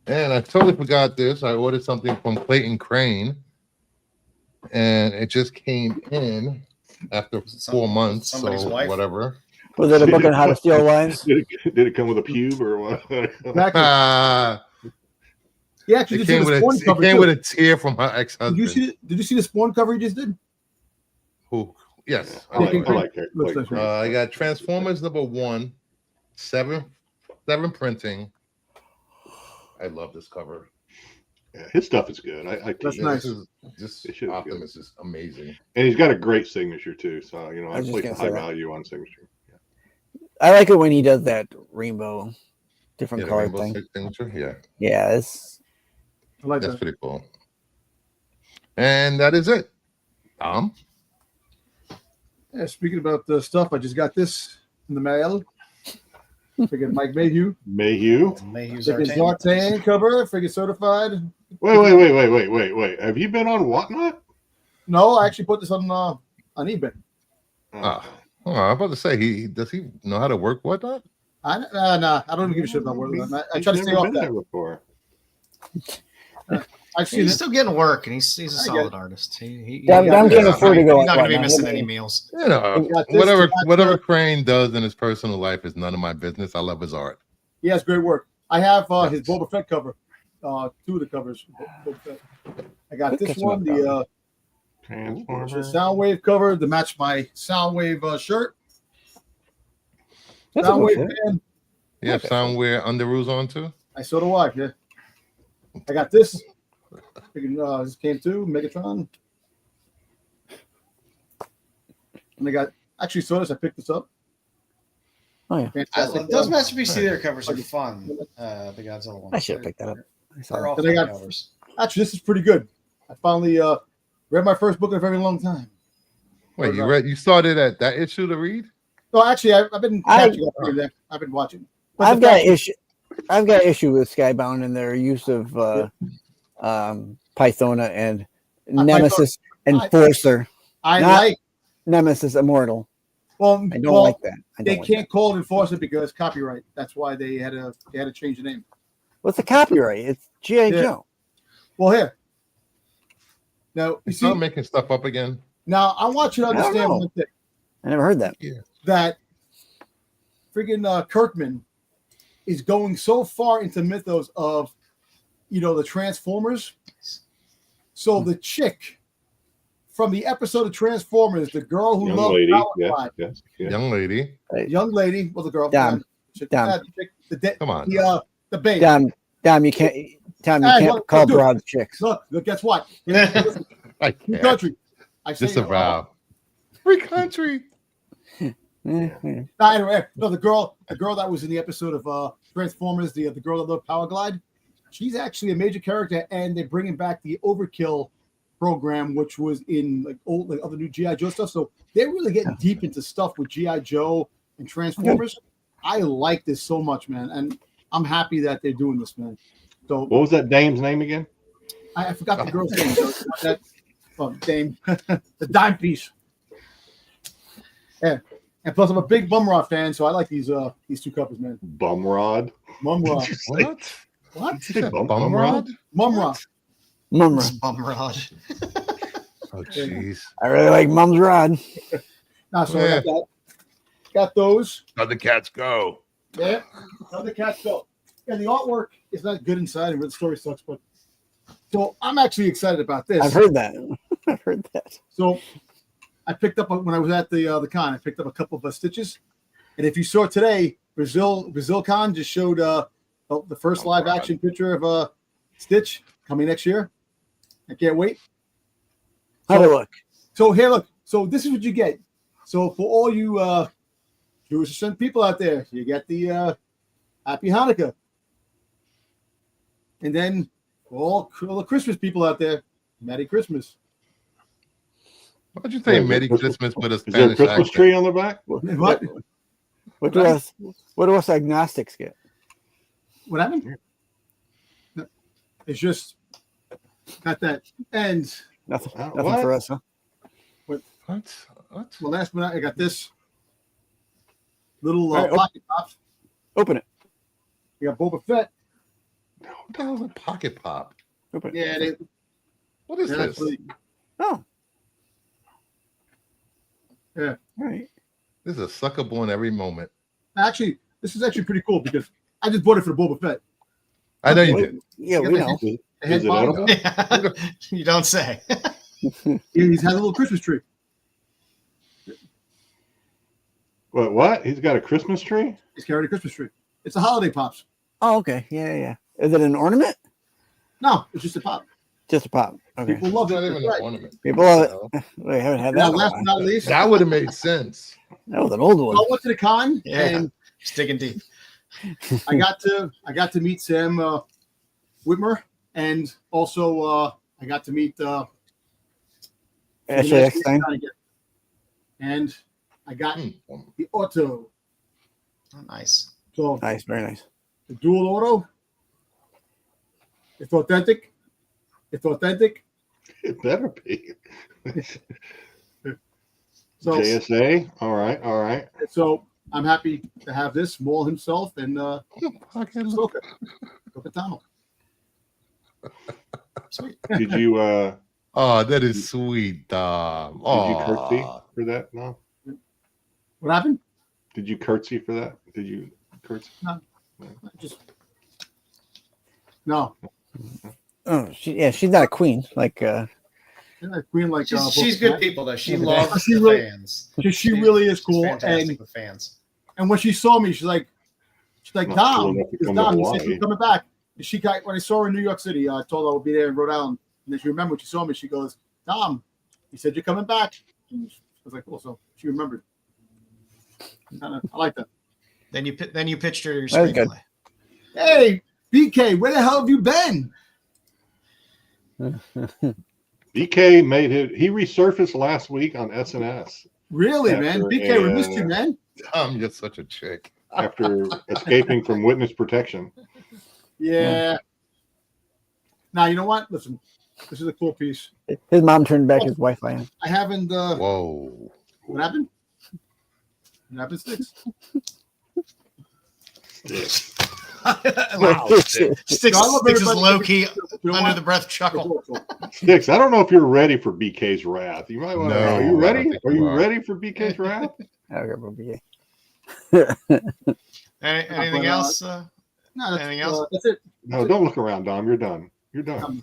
And I totally forgot this. I ordered something from Clayton Crane, and it just came in after 4 months, somebody's so wife? whatever. Was it a book on how to steal lines? Did it come with a pube or what? He actually It just did came, a with Spawn a, it cover came too. with a tear from her ex-husband. Did you see the Spawn cover he just did? Who? Yes. I like it. Looks like I got Transformers #1, 7 printing. I love this cover. Yeah, his stuff is good. I That's teach. nice. This It should be Optimus is amazing. And he's got a great signature too. So I I was just place gonna a say high that. value on signature. I like it when he does that rainbow, different Yeah, the color rainbow thing. signature. Yeah, Yeah, it's I like that's that. pretty cool. And that is it. Tom? Yeah, speaking about the stuff, I just got this in the mail. Figured Mike Mayhew. Mayhew. Mayhew's Figured Entertainment. Zartan cover. Figured certified. Wait. Have you been on Whatnot? No, I actually put this on eBay. I'm about to say, does he know how to work whatnot? I don't even give a shit about word. I try to He's stay never off been that. there before. I've seen He's it. still getting work, and he's a I get solid it. artist. He Dom can't afford to go He's not going to be on missing Whatnot. any meals. You know, We got this, we got whatever that. Crane does in his personal life is none of my business. I love his art. He has great work. I have his Boba Fett cover. two of the covers. I got Good this catching one, up, the Transformer. Soundwave cover to match my Soundwave shirt. That's a cool Soundwave shirt. fan. You have Soundwear underoos on too? I so do I. Yeah. I got this. This came too, Megatron. And I got actually saw this. I picked this up. Oh yeah, Fantastic. Those Masterpiece Theater covers are fun. The Godzilla ones. I should have picked that up. I saw They're that. all Then fun I got- covers. Actually, this is pretty good. I finally read my first book in a very long time. Wait, you started at that issue to read? No, actually, I've been catching up here. There. I've been watching. But I've the got fact- issue. I've got issue with Skybound and their use of Pythona and Nemesis Enforcer. I not- like. Nemesis Immortal. Well, I don't like that. I They don't like can't that. call it Enforcer because copyright. That's why they had to change the name. What's the copyright? It's G.I. Yeah. Joe. Well, here. Now you You see. start making stuff up again. Now I want you to I don't understand know. one thing. I never heard that. That friggin' Kirkman is going so far into mythos of, the Transformers. So the chick from the episode of Transformers, the girl who Young loved lady. Power Yes, Glide, yes, yes. Young lady. young lady, well, the girl, Damn. chick, Damn. the Come on. the babe. Damn, you can't. Tom, you Hey, can't look, call dude. broads chicks. Look, guess what? I New can't. country. I say Disavow. Free country. Anyway, No, the girl that was in the episode of Transformers, the girl that loved Power Glide, she's actually a major character, and they're bringing back the Overkill program, which was in other new GI Joe stuff. So they're really getting deep into stuff with GI Joe and Transformers. I like this so much, man, and I'm happy that they're doing this, man. So What was that dame's name again? I forgot the girl's name. Dame, the dime piece. Yeah. And plus, I'm a big Bumrod fan, so I like these two covers, man. Bumrod. Mumrod. What? What? You said Bum- Bumrod? Mumrod. Mumra. Bumrod. Oh, jeez. I really like Mum's Rod. Nah, so I got that. Got those. Let the cats go. Yeah. How the cats go. And the artwork is not good inside, and the story sucks, but so I'm actually excited about this. I've heard that. I've heard that. So I picked up when I was at the con. I picked up a couple of stitches, and if you saw today, Brazil Con just showed the first live action picture of Stitch coming next year. I can't wait. How'd it look? So here, look. So this is what you get. So for all you Jewish descent people out there, you get the Happy Hanukkah, and then for all the Christmas people out there, Merry Christmas. Why'd you say Yeah, Merry Christmas- Christmas with a Is there a Spanish Christmas accent? tree on the back? What? What do us agnostics get? What happened? No, it's just got that. And Nothing. What? Nothing for us, huh? What? well, last but not, I got this little All right, pocket pops. Open it. We got Boba Fett. What the hell is a pocket pop? Open it. Yeah, What is they're this? actually, Oh. Yeah. All right. This is a sucker born every moment. actually, this is actually pretty cool because I just bought it for the Boba Fett. I know you did. Yeah, we know. The Is head it bottom. edible? You don't say. He's had a little Christmas tree. What? He's got a Christmas tree? He's carrying a Christmas tree. It's a holiday pops. Oh, okay. Yeah. Is it an ornament? No, it's just a pop. Just a pop. Okay. People love It's it. not even That's an right. ornament. People love it. We haven't had that. Now, in a last while. but not least, That would have made sense. That was an old one. I went to the con Yeah. and Just digging deep. I got to meet Sam Whitmer, and also I got to meet Ashley Eckstein. and I got Hmm. the auto. Oh, nice. So Nice, very nice. the dual auto. It's authentic. It's authentic. It better be. So JSA. All right. All right. so I'm happy to have this Maul himself and Pocket Soka Tano. Sweet. Did you Oh, that is sweet. did you curtsy for that? No. What happened? Did you curtsy for that? Did you curtsy? Just no. Oh, she's not a queen. Like, Isn't that queen like She's good people though. She Yeah, loves she the really- fans. She really is She's cool. fantastic And with fans. when she saw me, she's like Not cool Dom, enough to it's come to Dom. You said Hawaii. she was coming back. And she got when I saw her in New York City, I told her I would be there in Rhode Island. And then she remembered when she saw me, she goes, Dom, he said you're coming back. And I was like, cool. So she remembered. I like that. Then you pitched her your That was good. screenplay. Hey, BK, where the hell have you been? BK he resurfaced last week on SNS Really, After man? BK, we missed you, man. I'm just such a chick. after escaping from witness protection. Yeah. Now you know what? Listen, this is a cool piece. his mom turned back his Wi-Fi on. I haven't. Whoa. What happened? What happened, Styx? Wow. Sticks No, I love is everybody- low key You know under what? the breath chuckle. Sticks, I don't know if you're ready for BK's wrath. You might want to. No, Are you I don't ready? think Are you you are. ready for BK's wrath? Okay. Anything but, else? No, that's, Anything else? That's it. No, don't look around, Dom. You're done. You're done.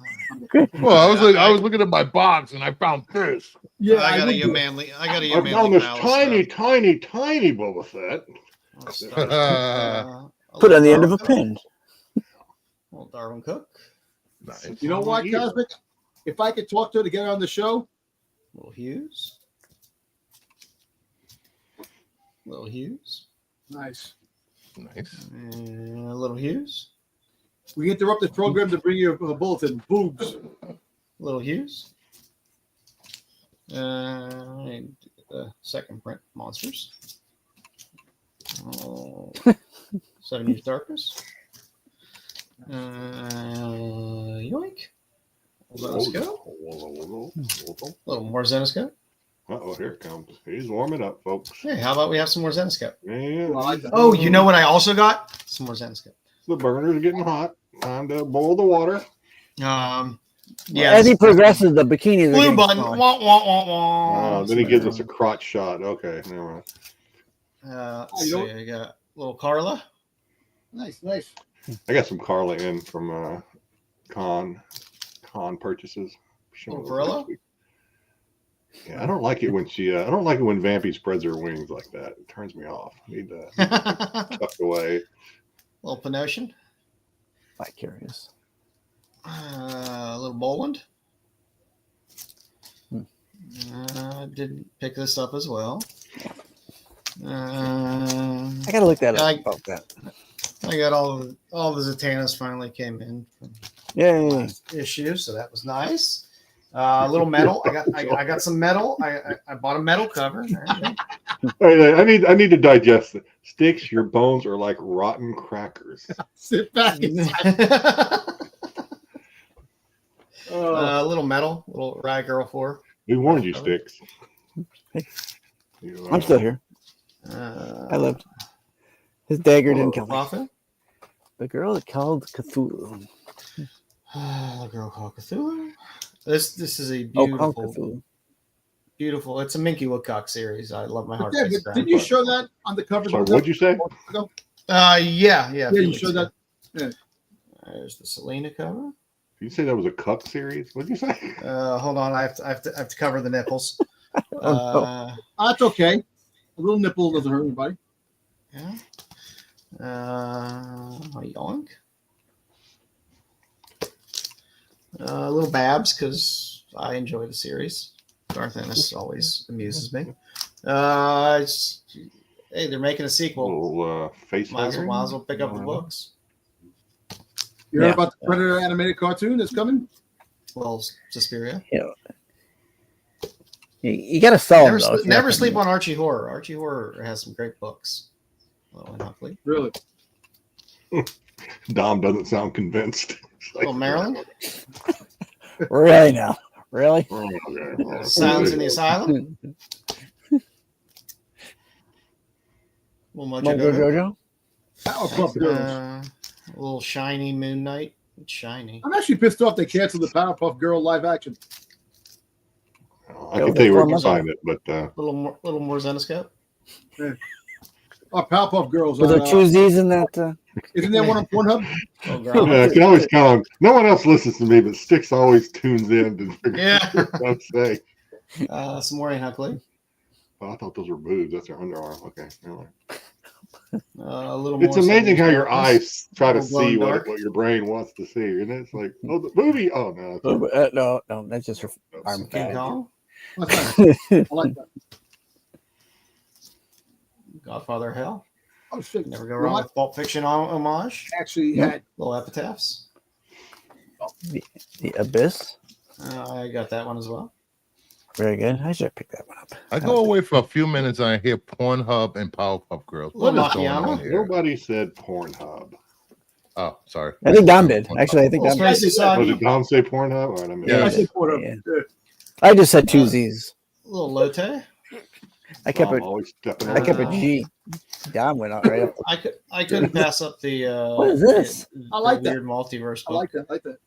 Well, I was looking at my box and I found this. Yeah, I got a would you do. manly. I got a you I manly. found this pal tiny, stuff. tiny Boba Fett. Put on the end of a pin. Little Darwin Cook. Nice. You know what, Cosmic? If I could talk to her to get her on the show, Little Hughes. Little Hughes. nice. Nice. Little Hughes. We interrupt the program to bring you a bulletin. Boobs. Little Hughes. And the second print monsters. Oh, 7 Years Darkness. Yoink. Zenoscope. A little more Zenoscope. Uh-oh, here it comes. He's warming up, folks. Hey, how about we have some more Zenoscope? Yeah, Well, I like that. Oh, you know what I also got? Some more Zenoscope. the burners are getting hot. Time to boil the water. Yeah. As he progresses, the bikinis are Blue getting button. smaller. Wah, wah, wah, wah. Then he gives us a crotch shot. Okay, never mind. Let's you see. know- I got little Carla. Nice, nice. I got some Carla in from con purchases. Little Varela. Yeah, I don't like it when I don't like it when Vampy spreads her wings like that. It turns me off. Need to tucked away. Little Pinotion. Vicarious. Little Boland. Hmm. Did pick this up as well. I gotta look that up about that. I got all the Zatannas finally came in from Yay! last issue, so that was nice. A little metal. I got some metal. I bought a metal cover. There you go. Hey, I need to digest it. Sticks, your bones are like rotten crackers. Sit back. A little metal. Little Rag Girl 4. We warned you, Sticks. I'm still here. I lived. His dagger didn't kill me. Prophet. The girl that called Cthulhu. The Girl Called Cthulhu. This is a Oh, called beautiful, Cthulhu. beautiful. It's a Minky Woodcock series. I love my heart. Yeah, but did you show that on the cover? Sorry, what'd you say? Yeah. Yeah, a you few weeks showed ago. that. There's the Selena cover. Did you say that was a cuck series? What'd you say? Hold on, I have to cover the nipples. Oh, That's okay. A little nipple doesn't hurt anybody. Yeah. Yoink. A little Babs because I enjoy the series. Darth Ennis always amuses me. Hey, they're making a sequel. Little face Might as hugger? well pick up the books. You heard Yeah. about the Predator animated cartoon that's coming? Well, Suspiria. you gotta sell them, though. Never sleep on Archie Horror. Archie Horror has some great books. Well, and hopefully. Really? Dom doesn't sound convinced. It's like, Little Maryland. Really now? Really? oh, okay. Sounds in the Asylum. Little Mojo Mojo Jojo. Jojo? Powerpuff Girls. A little shiny Moon Knight. It's shiny. I'm actually pissed off they canceled the Powerpuff Girl live action. I can tell you where you can find it, but Little more Zenoscope. Oh, Powerpuff Girls. Were there two Z's in that? Isn't there one on Pornhub? Oh, girl. I can always count on. No one else listens to me, but Styx always tunes in to figure Yeah. out what I'm saying. Some more Huckley. Oh, I thought those were boobs. That's their underarm. Okay. Never mind. A little more. It's amazing how your darkness. eyes try to Little glow in see dark. what your brain wants to see. And it's like, oh, the movie. Oh, no. No, that's just her arm King fat. Kong. That's nice. I like that. Godfather of Hell. Oh shit! Never go wrong with Pulp Fiction homage. Actually, Yeah. had Little epitaphs. The Abyss. I got that one as well. Very good. I should pick that one up. I go away for a few minutes and I hear Pornhub and Powerpuff Girls. What Little is going on Macchiato. here? Nobody said Pornhub. Oh, sorry. I think Dom did. Actually, I think Little Dom did. Spicy Oh, Soggy. did Dom say Pornhub? All right, I'm Yeah. I said Pornhub. Yeah. Yeah. I just said two Z's. Little Lotte. I kept Dom it. always stepping I kept on. a G. Dom went out right up. I couldn't pass up the. What is this? the I like that. weird multiverse I book. like that. I like that.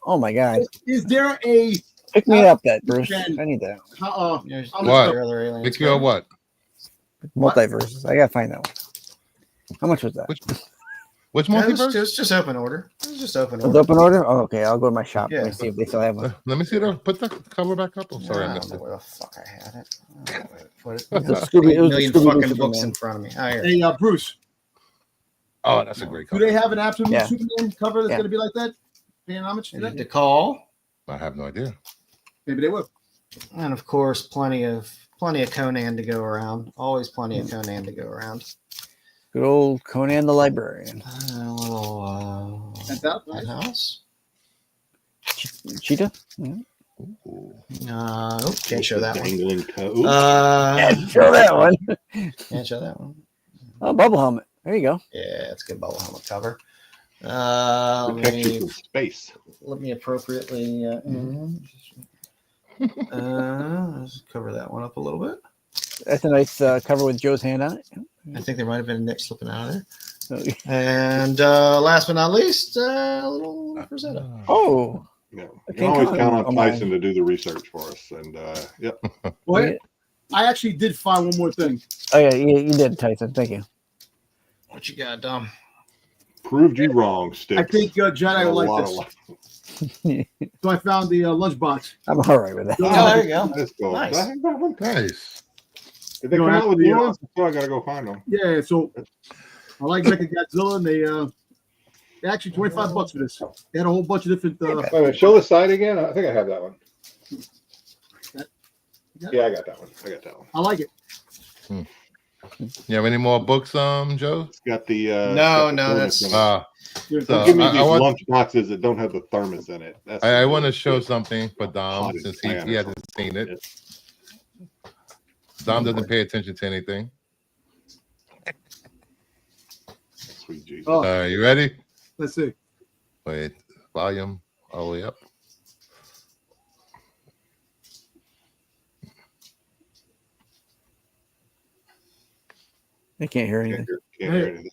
Oh my god! Is there a Pick me up, that Bruce. Jen. I need that There's What? your other aliens. Pick you up what? multiverses. I gotta find that one. How much was that? Which Yeah, multiverse? just open order. It's just open It's order. open order. Oh, okay. I'll go to my shop. Yeah. Let me see if they still have one. Let me see the put the cover back up. I'm sorry, I I don't missed know it. where the fuck I had it. I don't know where to put it. It was There's a Scooby- it was a 8 million Scooby-Doo fucking books Superman. in front of me. Oh, here. hey Bruce? Oh, that's a great Do cover. they have an absolute Yeah. Superman cover that's Yeah. going to be like that? Paying homage to I need that? to call, I have no idea. Maybe they will. and of course, plenty of Conan to go around. Always plenty of Conan to go around. Good old Conan the Librarian. A little That's out. Nice. house. Cheetah. Yeah. Ooh. Can't show that one. Dangling toe. Show that one. Can't show that one. Oh, bubble helmet. There you go. Yeah, it's a good bubble helmet cover. Protect you from space. Let me appropriately let's cover that one up a little bit. That's a nice cover with Joe's hand on it. I think there might have been a nip slipping out of there. Oh, And last but not least, a little Rosetta. Oh, Yeah. You Okay, can always come count on. on Tyson to do the research for us. And yep. Well, Yeah. I actually did find one more thing. oh yeah, you did, Tyson. Thank you. What you got, Dom? Proved you wrong, Styx. I think Jedi A will like lot this. of luck. So I found the lunchbox. I'm all right with that. Oh, there you go. Let's go. Nice. Nice. Did they You come don't out have with to be, new ones? So I gotta go find them. Yeah, so I like Mecha Godzilla, and they actually $25 for this. They had a whole bunch of different. Wait a minute, show the side again. I think I have that one. Yeah, I got that one. I got that one. I like it. You have any more books, Joe? It's got the No, got the no, thermos that's- in it. Yeah. So Give me I these want- lunch boxes that don't have the thermos in it. That's I want to show something for Dom Potted since plant he or hasn't seen it. Yeah. Dom doesn't pay attention to anything. Sweet Jesus. Oh. You ready? Let's see. Wait, volume all the way up. I can't hear anything. Can't hear anything.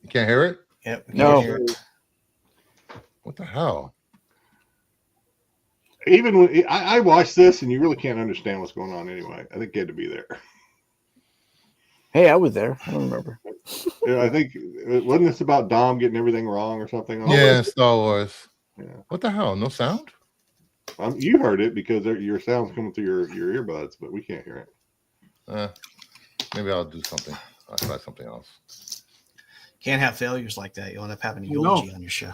You can't hear it? Yep. No. What the hell? Even when I watched this, and you really can't understand what's going on anyway. I think you had to be there. Hey, I was there. I don't remember. Yeah, I think wasn't this about Dom getting everything wrong or something? Yeah, Star Wars. Yeah. What the hell? No sound? You heard it because your sound's coming through your earbuds, but we can't hear it. Maybe I'll do something. I'll try something else. Can't have failures like that. You'll end up having a Oh, no. eulogy on your show.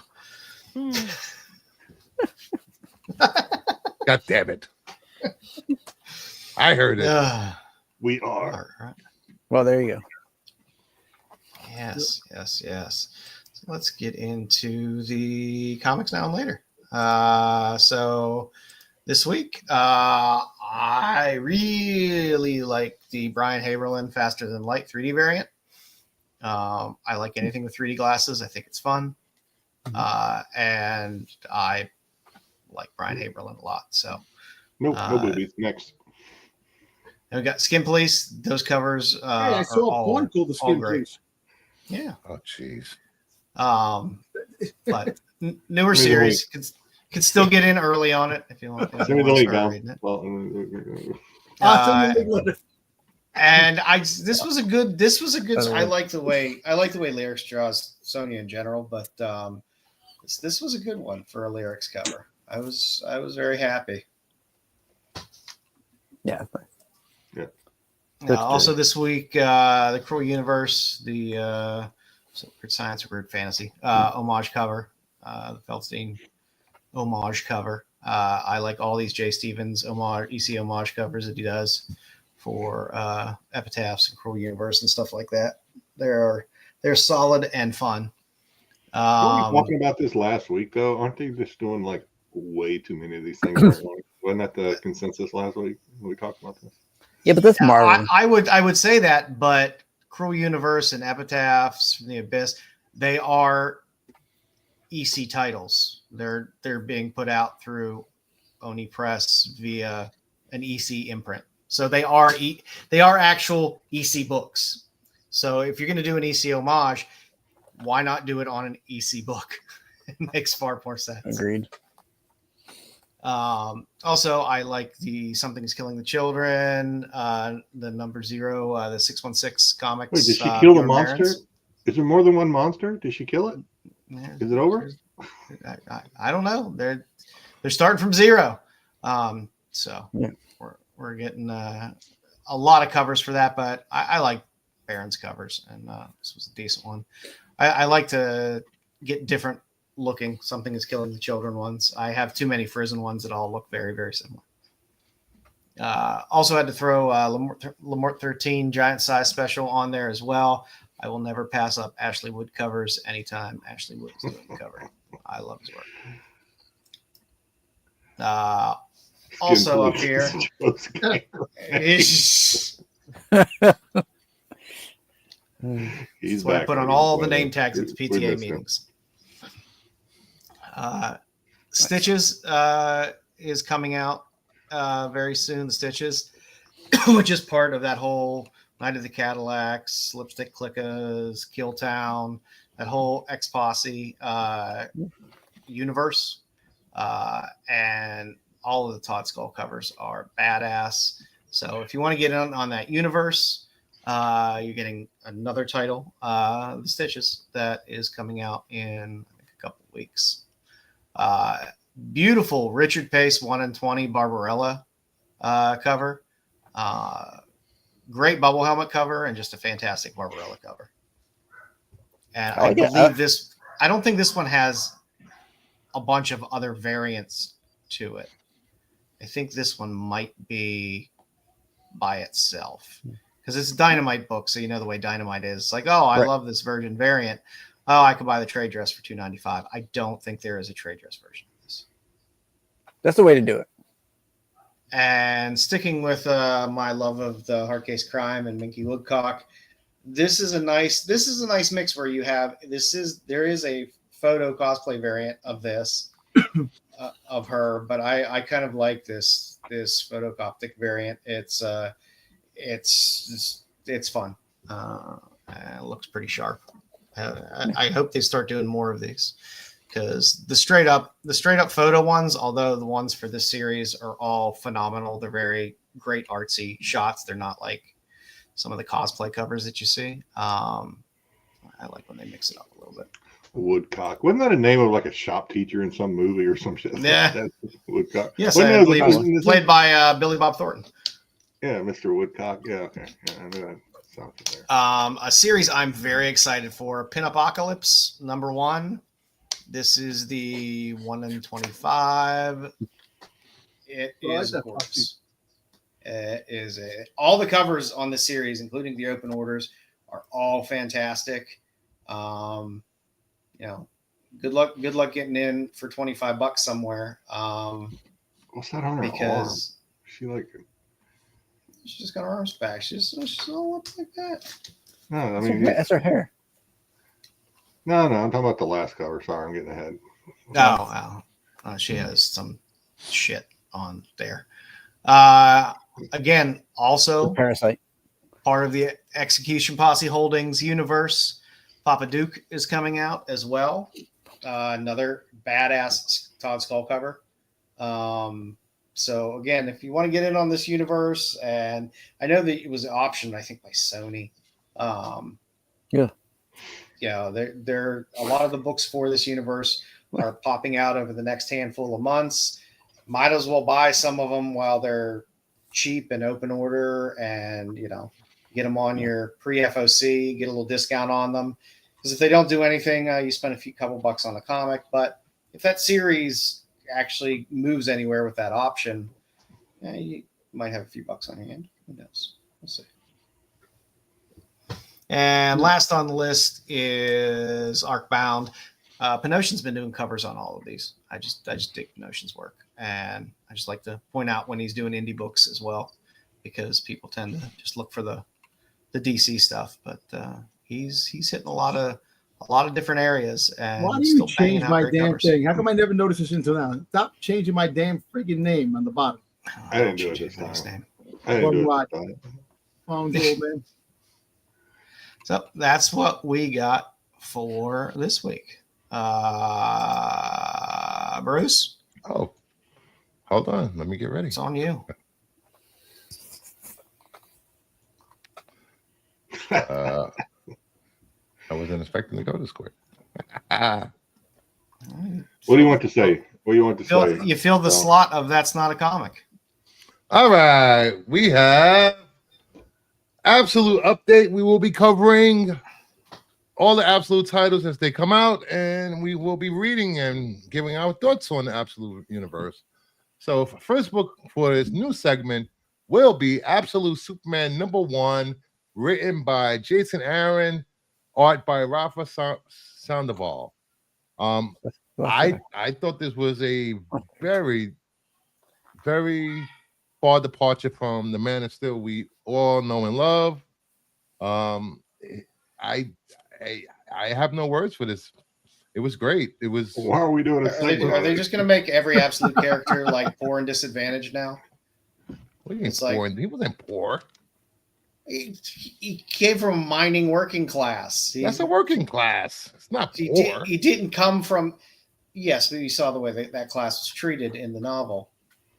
God damn it. I heard it. We are. Right. Well, there you go. Yes. So let's get into the comics now and later. So this week, I really like the Brian Haberlin Faster Than Light 3D variant. I like anything with 3D glasses. I think it's fun. And I like Brian Haberlin a lot. So Nope, no boobies. Next. and we got Skin Police. Those covers Hey, I are saw a all, porn called The all Skin great. Police. Yeah. Oh, jeez. But newer Give me the series could still get in early on it if you want. If Send you me the want to link, start Dom. reading it. Well, I'll send you a link later. And this was a good. I like the way Lyrics draws Sonya in general, but this was a good one for a Lyrics cover. I was very happy. Yeah. Also this week, the Cruel Universe, the Weird Science, Weird Fantasy homage cover, the Feldstein homage cover. I like all these Jay Stevens EC homage covers that he does for Epitaphs and Cruel Universe and stuff like that. They're solid and fun. We were talking about this last week, though. Aren't they just doing like way too many of these things? Wasn't that the consensus last week when we talked about this? Yeah, but that's Marvel. I would say that, but Cruel Universe and Epitaphs from the Abyss, they are EC titles. They're being put out through Oni Press via an EC imprint. So they are actual EC books. So if you're going to do an EC homage, why not do it on an EC book? It makes far more sense. Agreed. Also, I like the Something's Killing the Children, the number 0, the 616 comics. Wait, did she kill the monster? Is there more than one monster? Did she kill it? Yeah. Is it over? I don't know. They're starting from 0. So yeah. We're getting a lot of covers for that, but I like Baron's covers, and this was a decent one. I like to get different looking Something Is Killing the Children ones. I have too many Frizzen ones that all look very, very similar. Also had to throw Lamort 13 giant size special on there as well. I will never pass up Ashley Wood covers anytime Ashley Wood is doing a cover. I love his work. Also up here. He's what back. I put on all the name tags at the PTA meetings. Stitches is coming out very soon. The Stitches, which is part of that whole Night of the Cadillacs, Lipstick Clickas, Kill Town, that whole X Posse universe, and all of the Todd Skull covers are badass. So if you want to get in on that universe, you're getting another title, The Stitches, that is coming out in a couple of weeks. Beautiful Richard Pace 1 in 20 Barbarella cover. Great bubble helmet cover and just a fantastic Barbarella cover. And I believe this, I don't think this one has a bunch of other variants to it. I think this one might be by itself because it's a Dynamite book. So you know the way Dynamite is. It's like, oh, I love this Virgin variant. Oh, I could buy the trade dress for $2.95. I don't think there is a trade dress version of this. That's the way to do it. And sticking with my love of the Hardcase Crime and Minky Woodcock, this is a nice mix where you have there is a photo cosplay variant of this of her, but I kind of like this photocoptic variant. It's fun. It looks pretty sharp. I hope they start doing more of these because the straight up photo ones, although the ones for this series are all phenomenal, they're very great artsy shots. They're not like some of the cosplay covers that you see. I like when they mix it up a little bit. Woodcock. Wasn't that a name of like a shop teacher in some movie or some shit? Yeah. Woodcock. Yes, I believe it was played by Billy Bob Thornton. Yeah, Mr. Woodcock. Yeah, okay. Yeah, I knew that. There. A series I'm very excited for, Pin-Apocalypse #1. This is the 1 in 25. It is, of course. All the covers on this series, including the open orders, are all fantastic. Good luck getting in for $25 somewhere. What's that on her arm? She like it. She's just got her arms back. She's all up like that. No, I mean that's her hair. No, I'm talking about the last cover. Sorry, I'm getting ahead. She has some shit on there. Again, also Parasite, part of the Execution Posse Holdings universe. Papa Duke is coming out as well. Another badass Todd Skull cover. So again, if you want to get in on this universe, and I know that it was optioned, I think by Sony. Yeah. There a lot of the books for this universe are popping out over the next handful of months. Might as well buy some of them while they're cheap and open order, and get them on your pre-FOC, get a little discount on them. Because if they don't do anything, you spend a couple bucks on a comic. But if that series actually moves anywhere with that option, you might have a few bucks on hand. Who knows? We'll see. And last on the list is Arcbound. Pinotion's been doing covers on all of these. I just dig Pinotion's work, and I just like to point out when he's doing indie books as well, because people tend to just look for the DC stuff, but he's hitting a lot of different areas. And why do you change my damn thing? How come I never noticed this until now? Stop changing my damn freaking name on the bottom. I didn't do it this time. I didn't do it. Man. So that's what we got for this week. Bruce? Oh, hold on. Let me get ready. It's on you. I wasn't expecting to go this quick. What do you want to say? What do you want to say? You fill the slot of That's Not a Comic. All right. We have Absolute Update. We will be covering all the Absolute titles as they come out, and we will be reading and giving our thoughts on the Absolute universe. So first book for this new segment will be Absolute Superman #1, written by Jason Aaron, art by Rafa Sandoval. I thought this was a very, very far departure from the Man of Steel we all know and love. I have no words for this. It was great. It was. Why are we doing a segment? Are they just going to make every Absolute character like poor and disadvantaged now? What do you mean poor? He wasn't poor. He came from a mining working class. That's a working class. It's not poor. He didn't come from. Yes, but you saw the way that class was treated in the novel.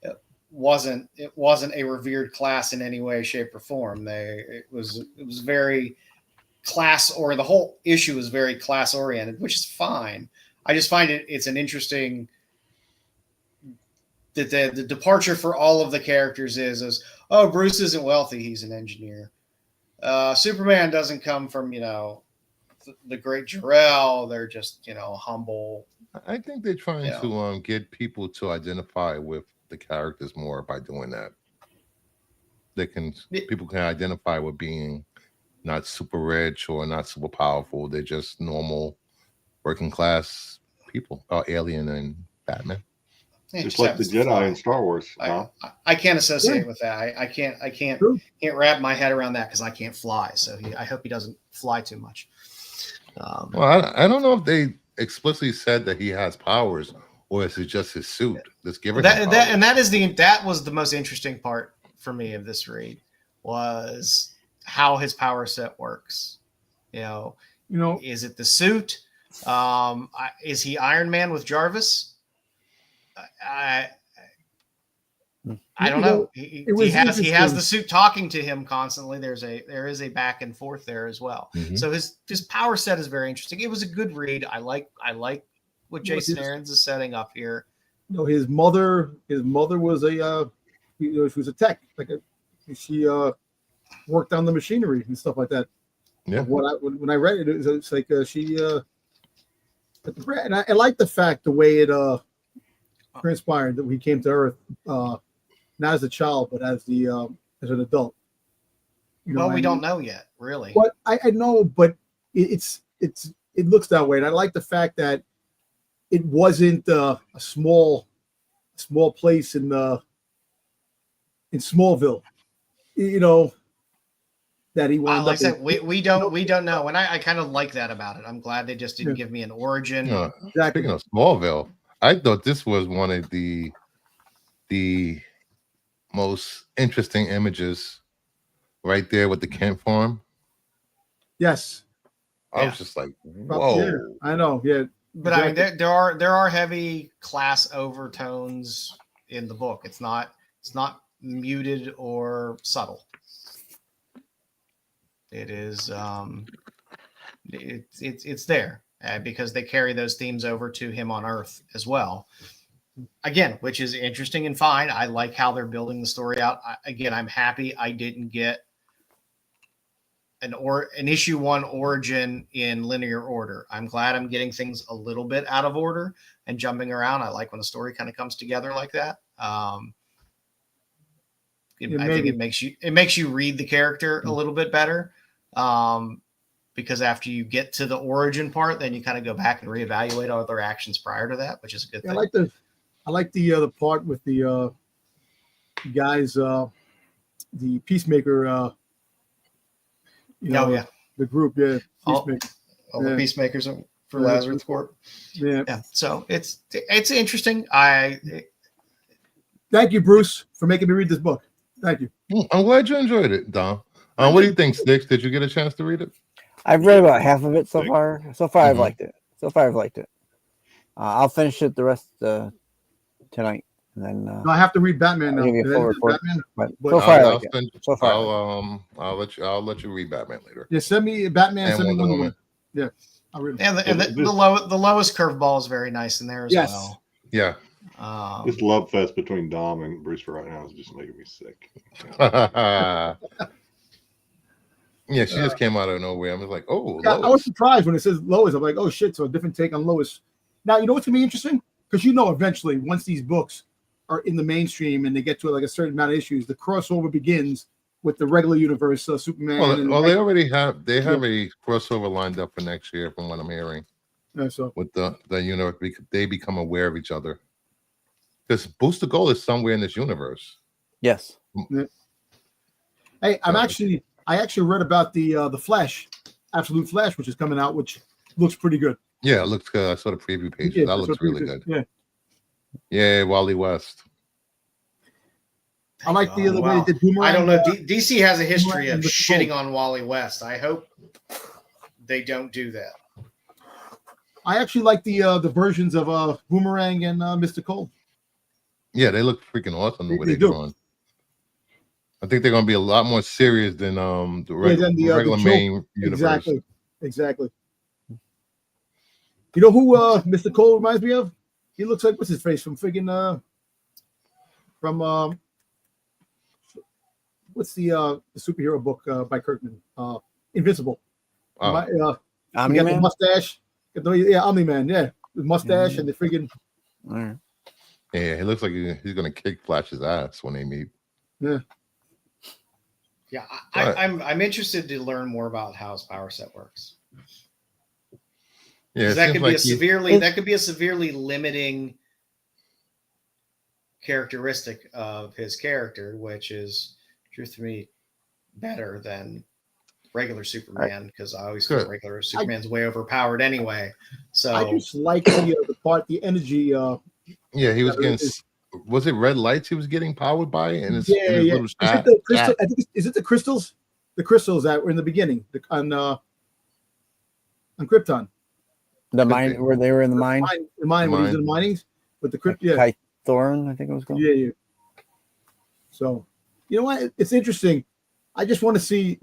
It wasn't a revered class in any way, shape, or form. It was very class, or the whole issue was very class oriented, which is fine. I just find it's an interesting that the departure for all of the characters is Bruce isn't wealthy, he's an engineer. Superman doesn't come from the great Jor-El. They're just humble. I think they're trying to get people to identify with the characters more by doing that. People can identify with being not super rich or not super powerful. They're just normal working class people, Alien and Batman. Just like the Jedi in Star Wars. I can't associate with that. I can't wrap my head around that because I can't fly. So I hope he doesn't fly too much. Well, I don't know if they explicitly said that he has powers, or is it just his suit that's giving him powers? That was the most interesting part for me of this read, was how his power set works. Is it the suit? Is he Iron Man with Jarvis? I don't know. He has the suit talking to him constantly. There is a back and forth there as well. Mm-hmm. So his power set is very interesting. It was a good read. I like what Jason Aaron's is setting up here. His mother was she was a tech. She worked on the machinery and stuff like that. Yeah. When I read it, it's like she. And I like the fact the way it transpired that he came to Earth, not as a child but as an adult. We don't know yet, really. But I know, but it looks that way, and I like the fact that it wasn't a small place in Smallville. That he wound like I said, we don't know, and I kind of like that about it. I'm glad they just didn't give me an origin. Exactly. Speaking of Smallville, I thought this was one of the most interesting images, right there with the Kent farm. Yes, I was just like, whoa! Yeah, I know, yeah. But exactly. I mean, there are heavy class overtones in the book. It's not muted or subtle. It is it's there because they carry those themes over to him on Earth as well. Again, which is interesting and fine. I like how they're building the story out. I'm happy I didn't get an issue 1 origin in linear order. I'm glad I'm getting things a little bit out of order and jumping around. I like when the story kind of comes together like that. I think it makes you read the character a little bit better. Because after you get to the origin part, then you kind of go back and reevaluate all their actions prior to that, which is a good thing. I like the part with the guys, the Peacemaker. The group, Peacemaker. All the Peacemakers for Yeah. Lazarus Court. Yeah. So it's interesting. Thank you, Bruce, for making me read this book. Thank you. I'm glad you enjoyed it, Dom. What do you think, Styx? Did you get a chance to read it? I've read about half of it so far. I've liked it. I'll finish it the rest tonight, and then No, I have to read Batman now. I'll give you a Did I full read report. Batman? But But- so far, I I'll like it. send- So far, I'll let you read Batman later. Yeah, send me Batman. And Send me Wonder Wonder Woman. Woman. Yeah, I'll read it. and the lowest curveball is very nice in there as Yes. well. Yeah. This love fest between Dom and Bruce for right now is just making me sick. Yeah, she just came out of nowhere. I was like, oh, Yeah, I Lois. was surprised when it says Lois. I'm like, oh shit, so a different take on Lois. Now, you know what's gonna be interesting? Because eventually, once these books are in the mainstream and they get to like a certain amount of issues, the crossover begins with the regular universe, Superman. Well, they already have a crossover lined up for next year, from what I'm hearing. So With the universe, they become aware of each other. Because Booster Gold is somewhere in this universe. yes. hey, I actually read about the Flash, Absolute Flash, which is coming out, which looks pretty good. Yeah, it looks good. I saw the preview page. Yeah, That that's looks what really it is. good. Yeah. Yeah, Wally West. I like the other way they did Boomerang. I don't know. DC has a history Boomerang of and Mr. shitting Gold. on Wally West. I hope they don't do that. I actually like the versions of Boomerang and Mr. Cole. Yeah, they look freaking awesome the way They they're do. drawn. I think they're going to be a lot more serious than the than the regular joke. main universe. Exactly. You know who Mr. Cole reminds me of? He looks like what's his face from friggin' what's the superhero book by Kirkman? Invincible. Oh. He got the Omni-Man? mustache. Omni-Man. Yeah, the mustache and the friggin' All right. Yeah, he looks like he's going to kick Flash's ass when they meet. Yeah, Right. I'm interested to learn more about how his power set works. Yeah, it That seems could like be a severely limiting characteristic of his character, which is truthfully better than regular Superman, because I always feel Good. regular Superman's way overpowered anyway. So I just like the energy. yeah, he was Yeah, getting. it Was it red lights he was getting powered by? In his, Yeah. in his little Is it the crystal? I think is it the crystals? The crystals that were in the beginning on Krypton. The mine where they were in the mine. The mine when he was in the minings with the crypt. Yeah. Kai Thorn, I think it was called. Yeah. So, you know what? It's interesting. I just want to see,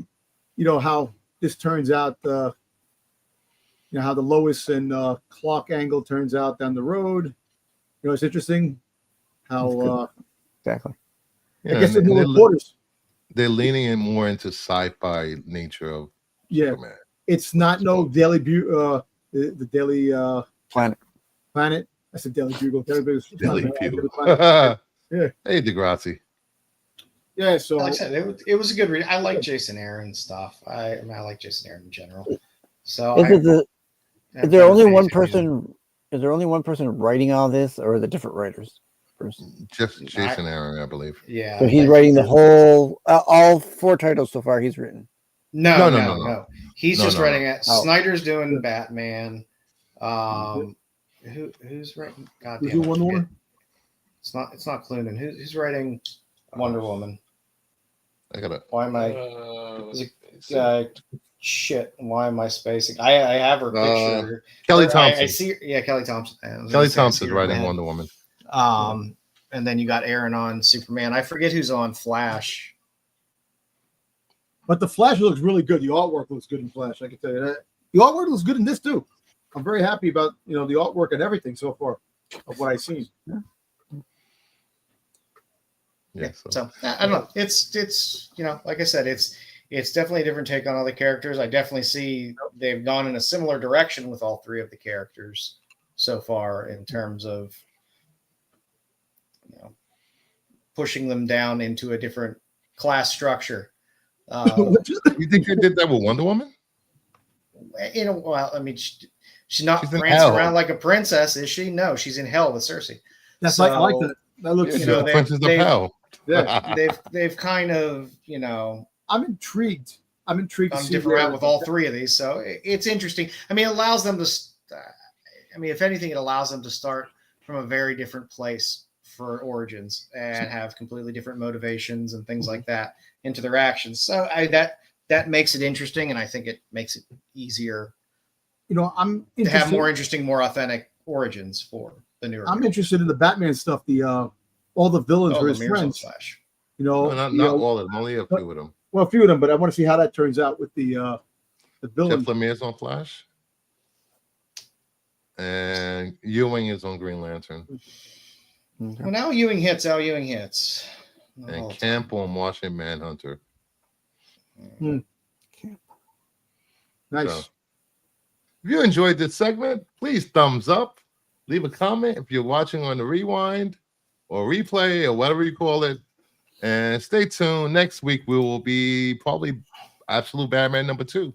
how this turns out. How the Lois and Clark angle turns out down the road. It's interesting how. Exactly. Yeah, I guess and the they're, reporters. they're leaning in more into sci-fi nature of Yeah, Superman. it's not no Daily the Daily Planet. Planet. I said Daily Bugle. Daily Bugle. Daily Bugle. Yeah. Hey, Degrassi. Yeah. So like I said, it was a good read. I like Jason Aaron stuff. I like Jason Aaron in general. So Is there only one person? Is there only one person writing all this, or are there different writers? Just Jason Aaron, I believe. Yeah. So he's writing the whole, all 4 titles so far. He's written. No. He's just No. writing it. Oh. Snyder's doing Batman. Who's writing? God Who's damn doing Wonder Woman? It's not Cloonan. Who's writing Wonder Woman? I gotta. Why am I? Shit. Why am I spacing? I have her picture. Kelly Or Thompson. I see. Yeah, Kelly Thompson. Kelly Thompson's writing Wonder Woman. and then you got Aaron on Superman. I forget who's on Flash. But the Flash looks really good. The artwork looks good in Flash. I can tell you that. The artwork looks good in this too. I'm very happy about the artwork and everything so far of what I've seen. Yeah. So I don't know. It's like I said, it's definitely a different take on all the characters. I definitely see they've gone in a similar direction with all three of the characters so far in terms of pushing them down into a different class structure. You think they did that with Wonder Woman? Well, I mean, she's not She's prancing around like a princess, is she? No, she's in hell with Cersei. That's I like that. That looks. The Princess of Hell. Yeah. they've kind of I'm intrigued. on different route with all three of these, so it's interesting. I mean, it allows them to. If anything, it allows them to start from a very different place for Origins and have completely different motivations and things like that into their actions. So that makes it interesting, and I think it makes it easier. I'm to have more interesting, more authentic origins for the newer. I'm interested in the Batman stuff. All the villains were his friends. Flash. Not all of them, only a few of them. Well, a few of them, but I want to see how that turns out with the villains. Jeff Lemire's on Flash, and Ewing is on Green Lantern. Well, now Ewing hits. And Camp on Martian Manhunter. Nice. So, if you enjoyed this segment, please thumbs up. Leave a comment if you're watching on the rewind or replay or whatever you call it. And stay tuned. Next week we will be probably Absolute Batman #2.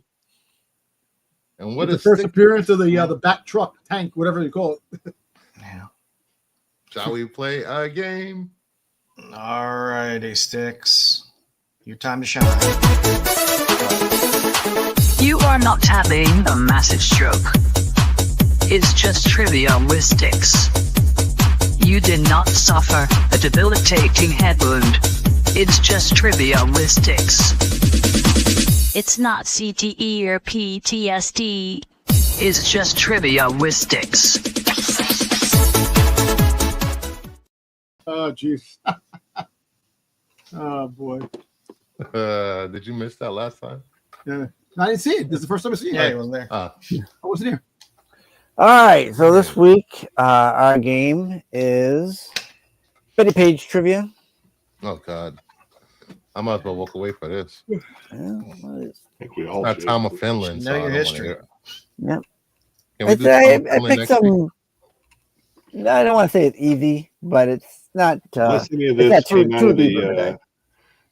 And what is is the first appearance of the back truck tank, whatever you call it? Yeah. Shall we play a game? All righty, Styx. Your time to shine. You are not having a massive stroke. It's just trivia with Styx. You did not suffer a debilitating head wound. It's just trivia with Styx. It's not CTE or PTSD. It's just trivia with Styx. Oh, jeez. Oh, boy. Did you miss that last time? Yeah. I didn't see it. This is the first time I see it. Yeah, he wasn't there. I wasn't here. All right. So this week, our game is Bettie Page trivia. Oh, God. I might as well walk away for this. I think we all Not should. Tom of Finland. Know your history. Yep. Can we do I Tom of Finland picked next some. week? I don't want to say it's easy, but it's not. Unless any of it's this not too came out of deep of a day.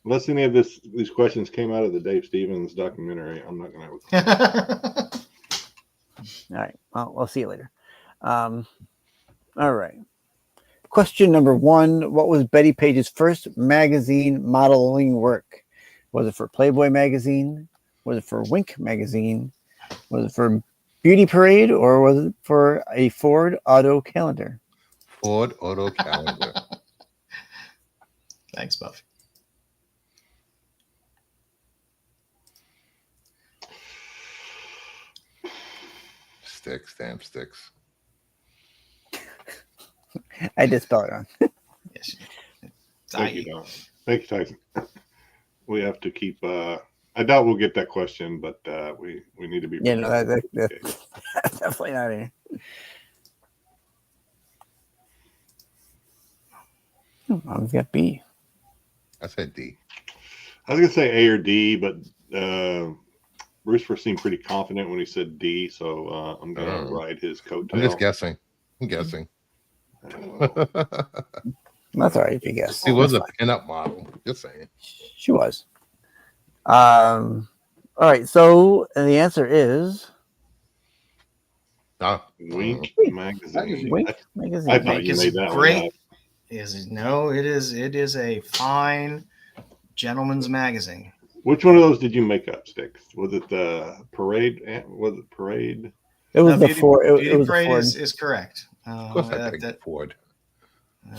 unless any of these questions came out of the Dave Stevens documentary, I'm not going to. All right. Well, we'll see you later. All right. Question number 1. What was Bettie Page's first magazine modeling work? Was it for Playboy magazine? Was it for Wink magazine? Was it for Beauty Parade? Or was it for a Ford Auto Calendar? Ford Auto Calendar. Thanks, Buff. Styx, damn Styx. I did spell it wrong. Yes. Thank you, Don. Thank you, Tyson. We have to keep. I doubt we'll get that question, but we need to be. Yeah, no, that's definitely not here. I've got B. I said D. I was gonna say A or D, but Bruce seemed pretty confident when he said D, so I'm gonna ride his coattail. I'm just guessing. I'm guessing. That's all right if you guess. She was a pinup model. Just saying. She was. All right. So the answer is Wink magazine. Wink magazine. I thought you made that great. one up. It is a fine gentleman's magazine. Which one of those did you make up, Styx? Was it the Parade? Was it Parade? It was the Beauty, Ford. It Beauty was the Parade Ford. is correct. Of course, I picked Ford.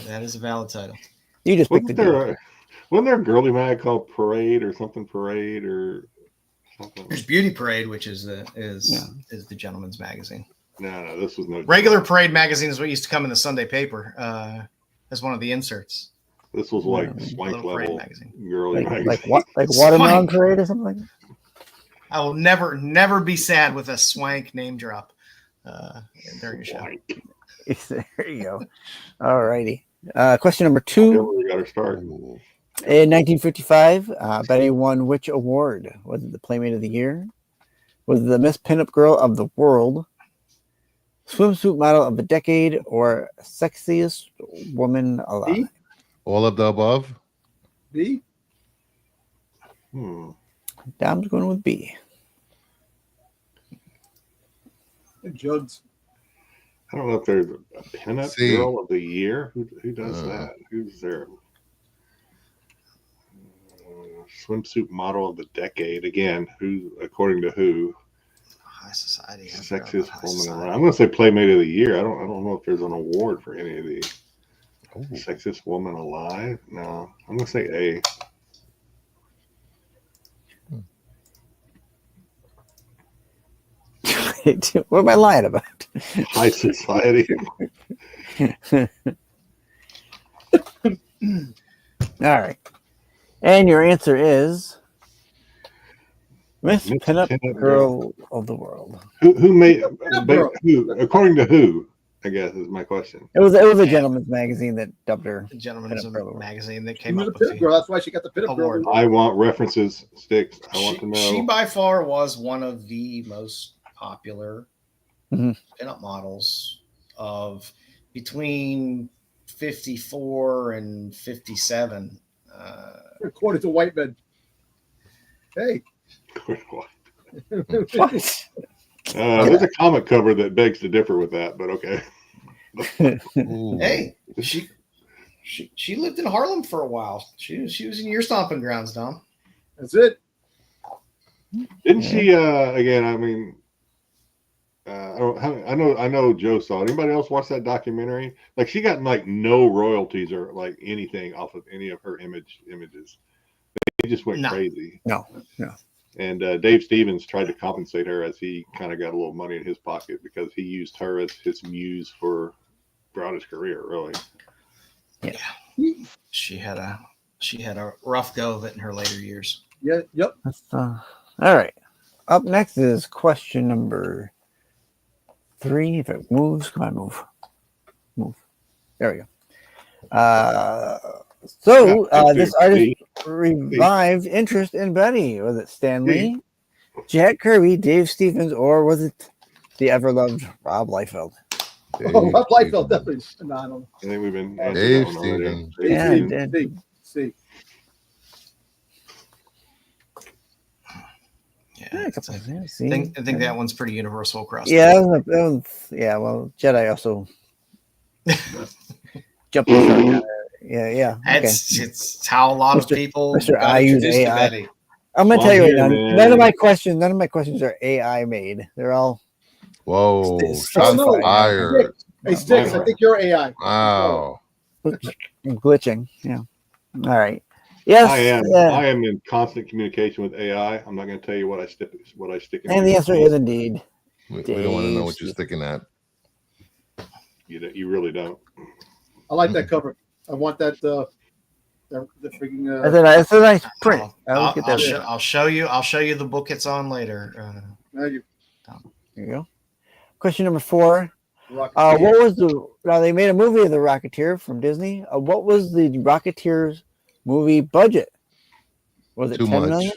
That is a valid title. You just picked Wasn't there a girly mag called Parade or something? Parade or something? There's Beauty Parade, which is the gentleman's magazine. No, this was no Regular Parade magazine is what used to come in the Sunday paper. as one of the inserts. This was like Yeah. swank Little Parade level magazine. girly Like magazine. what? Like Watermelon Swank. Parade or something like that? I will never be sad with a swank name drop during a show. Swank. There you go. All righty. Question number Yeah, 2. we got to start. In 1955, Betty won which award? Was it the Playmate of the Year? Was it the Miss Pinup Girl of the World? Swimsuit Model of the Decade? Or Sexiest Woman Alive? B? All of the above. B? Dom's going with B. Jugs. I don't know if there's a pinup C. girl of the year. Who does that? Who's there? Swimsuit model of the decade. Again, who? According to who? High Society. I forgot about Sexiest High woman Society. alive. I'm going to say Playmate of the Year. I don't know if there's an award for any of these. Sexiest woman alive? No, I'm going to say A. What am I lying about? High Society. All right. And your answer is Miss Miss Pinup Pinup Girl of the World. Who made? Girl. Who? According to who? I guess is my question. It was a gentleman's magazine that dubbed her. The Gentleman's Pinup Girl. magazine that She came was a up with pit girl. That's why she got the pit award. girl. I want references, Styx. I want to know. She by far was one of the most popular Mhm. pinup models of between 54 and 57. According to white men. Hey. What? There's a comic cover that begs to differ with that, but okay. Hey, she lived in Harlem for a while. She was in your stomping grounds, Dom. That's it. Didn't she? Again, I mean, I know Joe saw it. Anybody else watch that documentary? Like, she got like no royalties or like anything off of any of her images. They just went crazy. No. And Dave Stevens tried to compensate her as he kind of got a little money in his pocket because he used her as his muse throughout his career, really. Yeah. She had a rough go of it in her later years. Yeah. Yep. All right. Up next is question number 3. If it moves, come on, move. There we go. This artist revived interest in Betty. Was it Stan Lee, Jack Kirby, Dave Stevens, or was it the ever-loved Rob Liefeld? Rob Liefeld definitely. No, I don't know. I think we've been Dave Stevens. See. Yeah, See? I think that one's pretty universal across. Yeah, well, Jedi also jumped the shark. Yeah. Okay. It's how a lot of people Mr. got I use introduced to AI. Betty. I'm gonna tell you right now, man. none of my questions are AI made. They're all Whoa. It's Shots no. fired. Hey, Styx, I think you're AI. Wow. glitching. Yeah. All right. Yes. I am in constant communication with AI. I'm not going to tell you what I stick in. And the answer is indeed. We don't want to know what you're sticking at. You really don't. I like that cover. I want that. The freaking. It's a nice print. I'll show you the book it's on later. There you go. Question number 4. Rocketeer. What was now they made a movie of the Rocketeer from Disney. What was the Rocketeer's movie budget? Was it 10 million?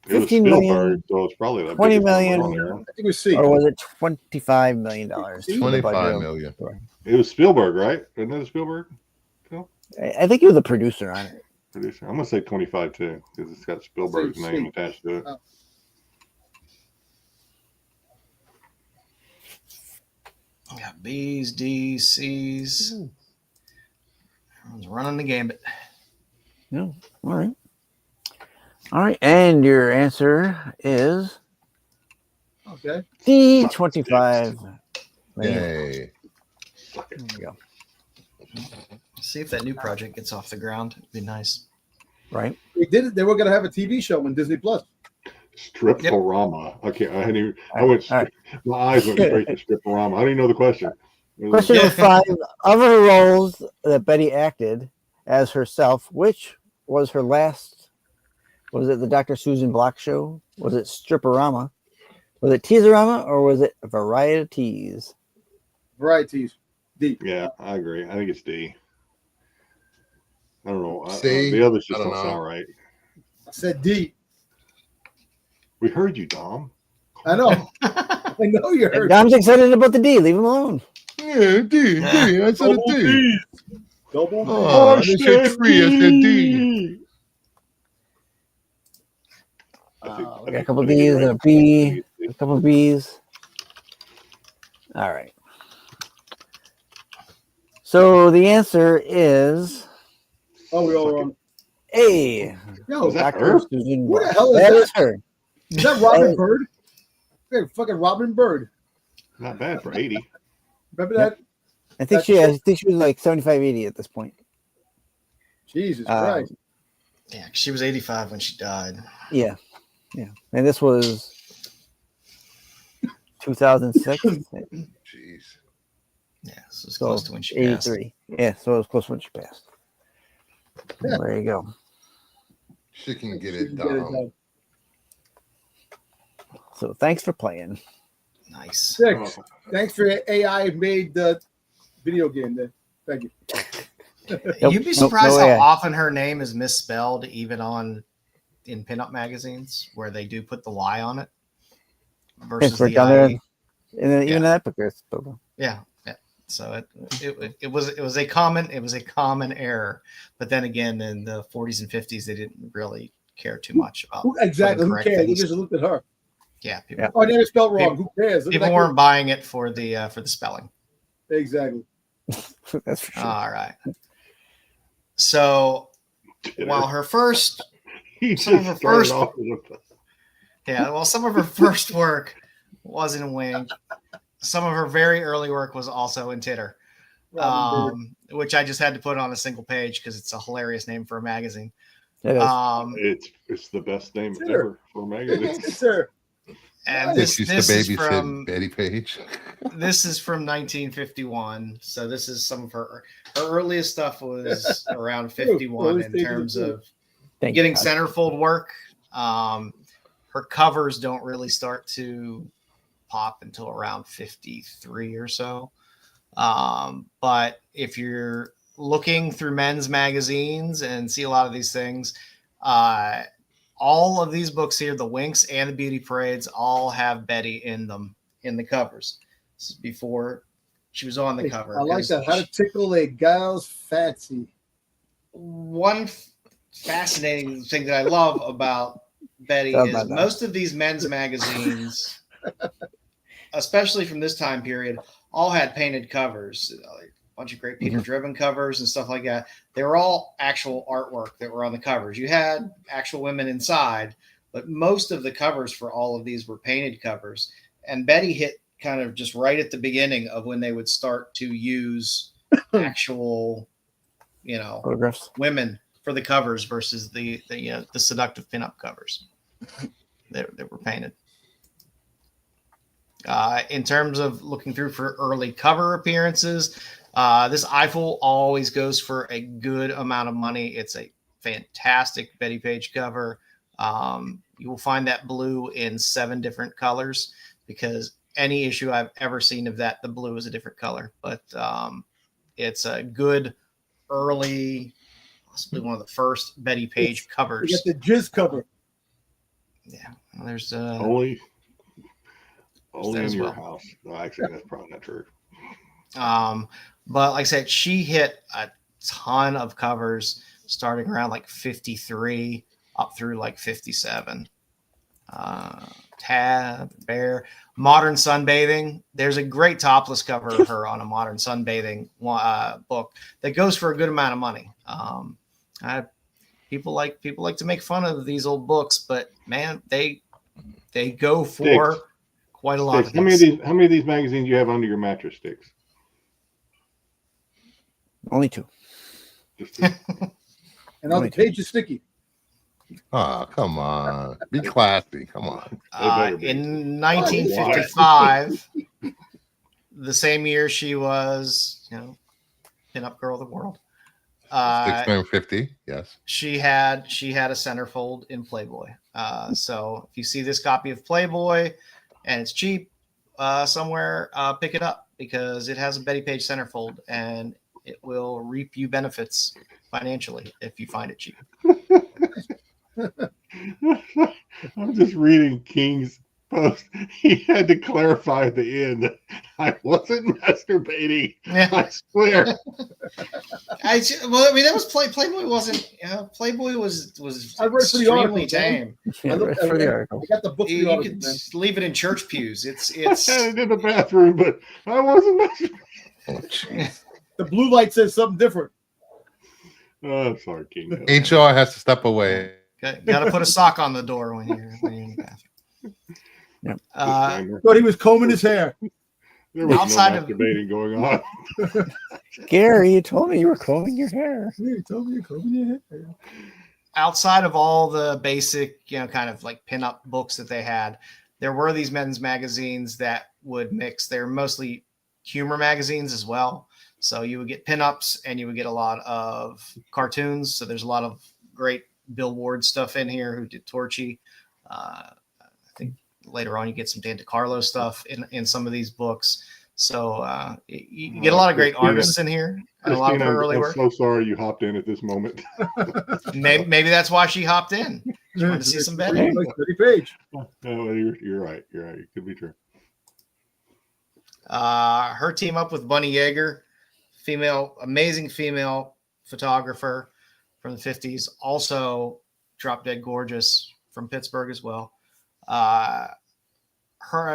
It was 15 Spielberg, million, so it's probably the 20 biggest number million, on there. I think it was C. or was it $25 million? 25 million. It was Spielberg, right? Isn't it Spielberg? I think he was a producer on it. Producer. I'm gonna say 25 too, because it's got Spielberg's Say name C. attached to it. Oh. We got B's, D's, C's. Everyone's running the gambit. No. All right. And your answer is Okay. D, 25 million. Yay. There we go. See if that new project gets off the ground. It'd be nice. Right. They did it. They were going to have a TV show on Disney Plus. Strip-orama. Okay, I went. All right. My eyes went straight to Strip-orama. How do you know the question? Question number 5. Of her roles that Betty acted as herself, which was her last? Was it the Dr. Susan Block show? Was it Stripperama? Was it Teaserama? Or was it Varieties? Varieties. D. Yeah, I agree. I think it's D. I don't know. C? The others just I don't don't know. sound right. I said D. We heard you, Dom. I know. I know you heard. Dom's excited about the D. Leave him alone. Yeah, D. I said a D. Double. Oh, I didn't say 3. I said D. We got a couple of D's and a B. A couple of B's. All right. So the answer is Oh, we all wrong. A. Yo, Is that Dr. her? Susan Who the Block. hell is That that? is her. Is that Robin Bird? Hey, fucking Robin Bird. Not bad for 80. Remember that? I think she was like 75, 80 at this point. Jesus Christ. Yeah, she was 85 when she died. Yeah. And this was 2006. Jeez. Yeah, so it's So close to when she passed. 83. Yeah, so it was close when she passed. There you go. She can get it Get it done. done. So thanks for playing. Nice. 6. Thanks for AI made the video game then. Thank you. You'd be surprised no how AI. often her name is misspelled, even in pinup magazines where they do put the Y on it versus Thanks for the down there. IE. And then even Yeah. that book is Yeah. So it was a common error, but then again, in the 40s and 50s, they didn't really care too much about Exactly. Who correct cares? They things. just looked at her. Yeah, Oh, I never spelled wrong. Who cares? Look at people that weren't buying it for the spelling. girl. Exactly. That's for sure. All right. So while her first He some of just her started first- off with some of her first work was in Wink. Some of her very early work was also in Titter, which I just had to put on a single page because it's a hilarious name for a magazine. It is. it's the best name Sure. ever for a magazine. Sir. And This this used to is babysit from Betty Page. this is from 1951. So this is some of her earliest stuff was around 51 in terms of Thank getting God. centerfold work. Her covers don't really start to pop until around 53 or so. But if you're looking through men's magazines and see a lot of these things, all of these books here, the Winks and the Beauty Parades, all have Betty in them in the covers. This is before she was on the cover. I like that. How to tickle a gal's fancy. One fascinating thing that I love about Betty How is about that? most of these men's magazines, especially from this time period, all had painted covers, like a bunch of great Peter Driven covers and stuff like that. They were all actual artwork that were on the covers. You had actual women inside, but most of the covers for all of these were painted covers. And Betty hit kind of just right at the beginning of when they would start to use actual, Photographs. women for the covers versus the seductive pinup covers that were painted. In terms of looking through for early cover appearances, this Eiffel always goes for a good amount of money. It's a fantastic Betty Page cover. You will find that blue in 7 different colors because any issue I've ever seen of that, the blue is a different color. But it's a good early, possibly one of the first Betty Page You covers. got the jizz cover. Yeah, there's Only in as your well. house. No, actually, that's probably not true. But like I said, she hit a ton of covers starting around like 53 up through like 57. Tab, Bear, Modern Sunbathing. There's a great topless cover of her on a Modern Sunbathing book that goes for a good amount of money. People like to make fun of these old books, but man, they go for Styx. quite a lot Styx, of these. how many of these magazines do you have under your mattress, Styx? Only 2. Just And on the page is sticky. Oh, come on. Be classy. Come on. In 1955, the same year she was, pinup girl of the world. 650, yes. She had a centerfold in Playboy. So if you see this copy of Playboy and it's cheap somewhere, pick it up because it has a Bettie Page centerfold and it will reap you benefits financially if you find it cheap. I'm just reading King's post. He had to clarify at the end. I wasn't masturbating. Yeah. I swear. That was Playboy wasn't. Playboy was I read for the extremely article, tame. Yeah, looked right for at the it. article. I got the book for the You article, could man. just leave it in church pews. It's I had it in the bathroom, but I wasn't masturbating. Oh, jeez. The blue light says something different. Oh, I'm sorry, King. HR has to step away. got to put a sock on the door when you're in the bathroom. Yep. Thought he was combing his hair. There was outside no of- masturbating going on. Gary, you told me you were combing your hair. You told me you're combing your hair. Outside of all the basic, kind of like pinup books that they had, there were these men's magazines that would mix. They're mostly humor magazines as well. So you would get pinups and you would get a lot of cartoons. So there's a lot of great Bill Ward stuff in here who did Torchy. I think later on you get some Dan DeCarlo stuff in some of these books. So you get a lot of great artists in here and a lot of Christina, her early I'm work. so sorry you hopped in at this moment. Maybe that's why she hopped in. She wanted to see some Bettie. Like Bettie Page. No, you're right. You're right. It could be true. Her team up with Bunny Yeager, amazing female photographer from the 50s, also Drop Dead Gorgeous from Pittsburgh as well.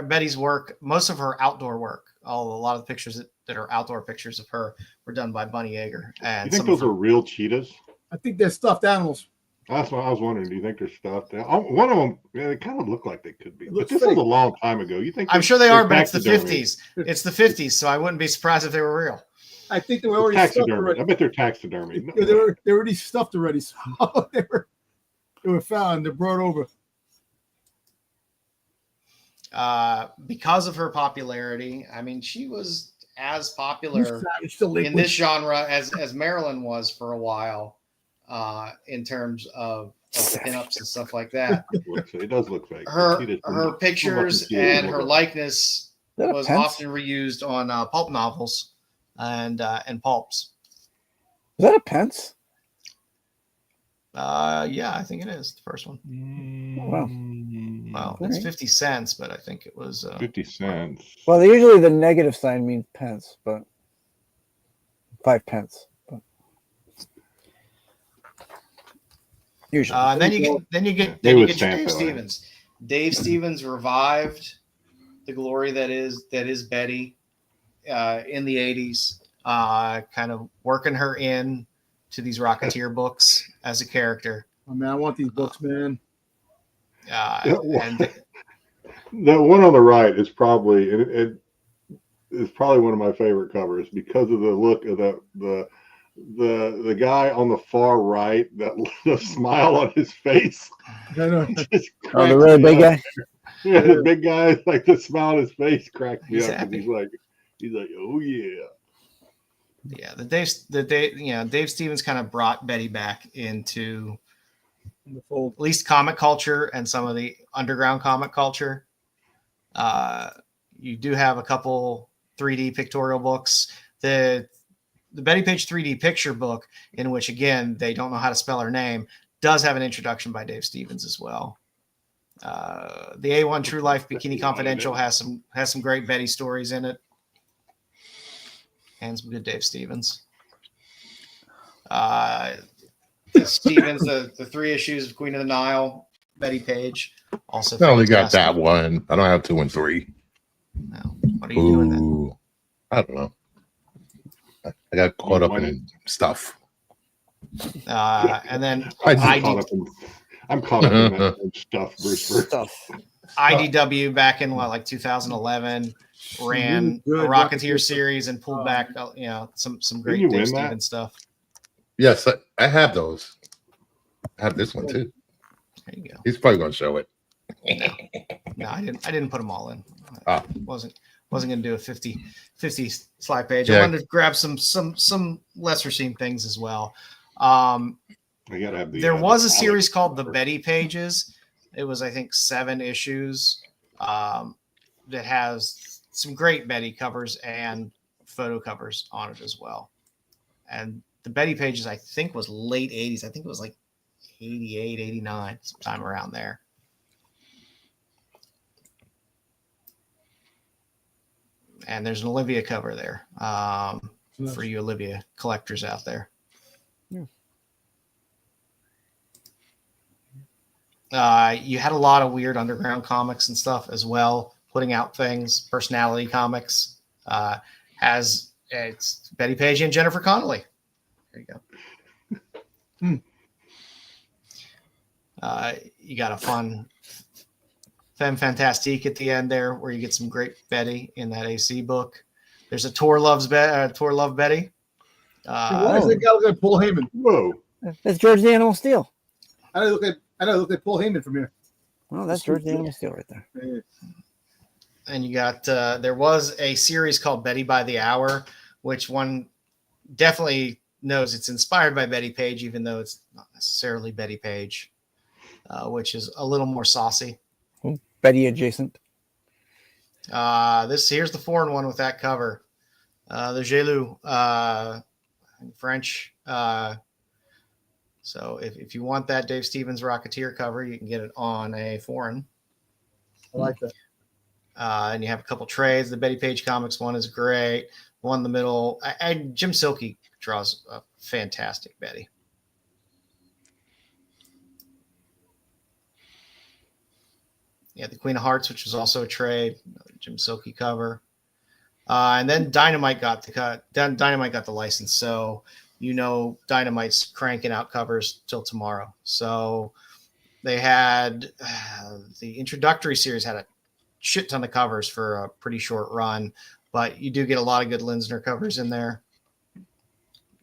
Bettie's work, most of her outdoor work, a lot of the pictures that are outdoor pictures of her were done by Bunny Yeager. And You think those are real cheetahs? I think they're stuffed animals. That's what I was wondering. Do you think they're stuffed? One of them, they kind of look like they could be. But looks this was fake. a long time ago. You think? I'm sure they are, but it's the taxidermy. 50s. It's the 50s, so I wouldn't be surprised if they were real. I think they were It's already stuffed taxidermy. already. I bet they're taxidermy. No, They're already stuffed already. So they were found. They're brought over. Because of her popularity, I mean, she was as popular It's still liquid. in this genre as Marilyn was for a while, in terms of the pinups and stuff like that. it does look fake. Her Cheetahs- pictures cheetahs and look her like- likeness Is that a was pence? often reused on pulp novels and pulps. Is that a pence? Yeah, I think it is the first one. Wow. Well, All it's right. 50 cents, but I think it was 50 cents. Well, usually the negative sign means pence, but 5 pence. But usually, and then you get Maybe with Dave Santa, Stevens. Dave Stevens revived the glory that is Bettie in the 80s, kind of working her in to these Rocketeer books as a character. Oh, man, I want these books, man. And The one on the right is probably it is probably one of my favorite covers because of the look of the guy on the far right, that the smile on his face. I know. Just oh, the cracks really me big up. guy. Yeah, the big guy, like the smile on his face cracks me He's up. 'Cause happy. He's like, oh yeah. yeah, Dave Stevens kind of brought Bettie back into In the fold. at least comic culture and some of the underground comic culture. You do have a couple 3D pictorial books. The Bettie Page 3D picture book, in which again they don't know how to spell her name, does have an introduction by Dave Stevens as well. The A1 True Life Bikini Confidential has some great Bettie stories in it, and some good Dave Stevens. Stevens, the 3 issues of Queen of the Nile, Bettie Page, also. I only got fantastic. that one. I don't have 2 and 3. No. What are you doing then? Ooh, I don't know. I got caught up in stuff. And then I'm caught up in that stuff, Bruce. Stuff. IDW back in 2011 ran Really a good Rocketeer Rocketeer series and pulled back some great you Dave win that? Stevens stuff. Yes, I have those. I have this one too. There you go. He's probably going to show it. No, I didn't put them all in. Ah. Wasn't going to do a 50 slide page. Yeah. I wanted to grab some lesser seen things as well. We gotta have the. There was a the series Alex called The cover. Bettie Pages. It was, I think, 7 issues that has some great Bettie covers and photo covers on it as well. And the Bettie Pages, I think, was late 80s. I think it was like 88, 89, sometime around there. And there's an Olivia cover there for you Olivia collectors out there. You had a lot of weird underground comics and stuff as well, putting out things. Personality Comics it's Bettie Page and Jennifer Connelly. There you go. You got a fun Femme Fantastique at the end there, where you get some great Bettie in that AC book. There's a Tor Love Bettie. Why is that guy looking at Paul Heyman? Whoa. That's George the Animal Steel. I look at Paul Heyman from here. Oh, that's George the Animal Steel right there. Yeah. And you got there was a series called Bettie by the Hour, which one definitely knows it's inspired by Bettie Page, even though it's not necessarily Bettie Page, which is a little more saucy. Bettie adjacent. Here's the foreign one with that cover. The Jelu in French. So if you want that Dave Stevens Rocketeer cover, you can get it on a foreign. I like that. And you have a couple trades. The Bettie Page Comics one is great. One in the middle. Jim Silkey draws a fantastic Bettie. Yeah, the Queen of Hearts, which was also a trade. Another Jim Silkey cover. And then Dynamite got the license. So Dynamite's cranking out covers till tomorrow. So they had the introductory series had a shit ton of covers for a pretty short run, but you do get a lot of good Linsner covers in there.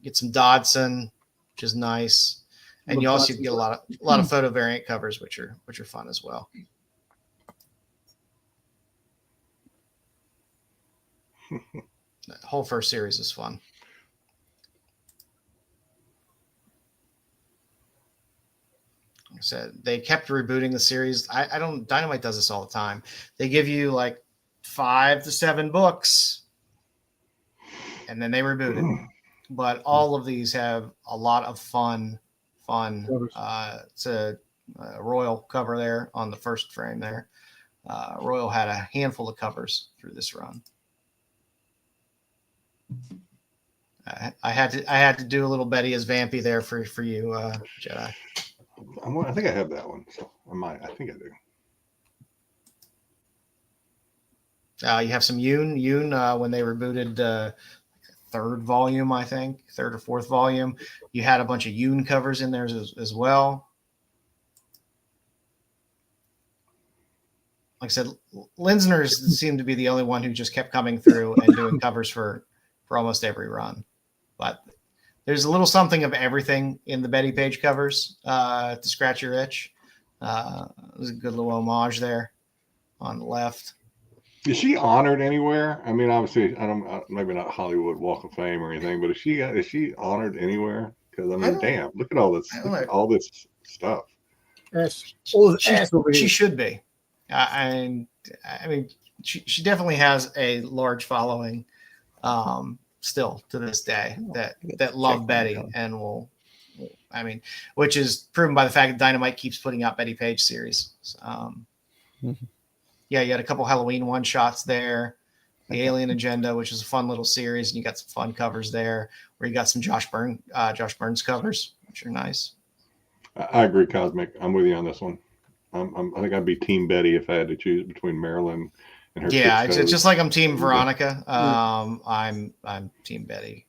Get some Dodson, which is nice, and you also get a lot of photo variant covers, which are fun as well. The whole first series is fun. Like I said, they kept rebooting the series. Dynamite does this all the time. They give you like 5 to 7 books and then they reboot it. But all of these have a lot of fun. It's a Royal cover there on the first frame there. Royal had a handful of covers through this run. I had to do a little Bettie as Vampy there for you, Jedi. I think I have that one. So I think I do. You have some Yoon when they rebooted third volume, I think, third or fourth volume. You had a bunch of Yoon covers in there as well. Like I said, Linsner seemed to be the only one who just kept coming through and doing covers for almost every run. But there's a little something of everything in the Bettie Page covers to scratch your itch. It was a good little homage there on the left. Is she honored anywhere? I mean, obviously, maybe not Hollywood Walk of Fame or anything, but is she honored anywhere? Because I mean, damn, look at all this stuff. She should be. And I mean, she definitely has a large following still to this day that love Bettie and will, I mean, which is proven by the fact that Dynamite keeps putting out Bettie Page series. Yeah, you had a couple Halloween one-shots there. The Alien Agenda, which is a fun little series, and you got some fun covers there where you got some Josh Burns covers, which are nice. I agree, Cosmic. I'm with you on this one. I think I'd be Team Bettie if I had to choose between Marilyn and her. Yeah, it's just like I'm Team Veronica. I'm Team Bettie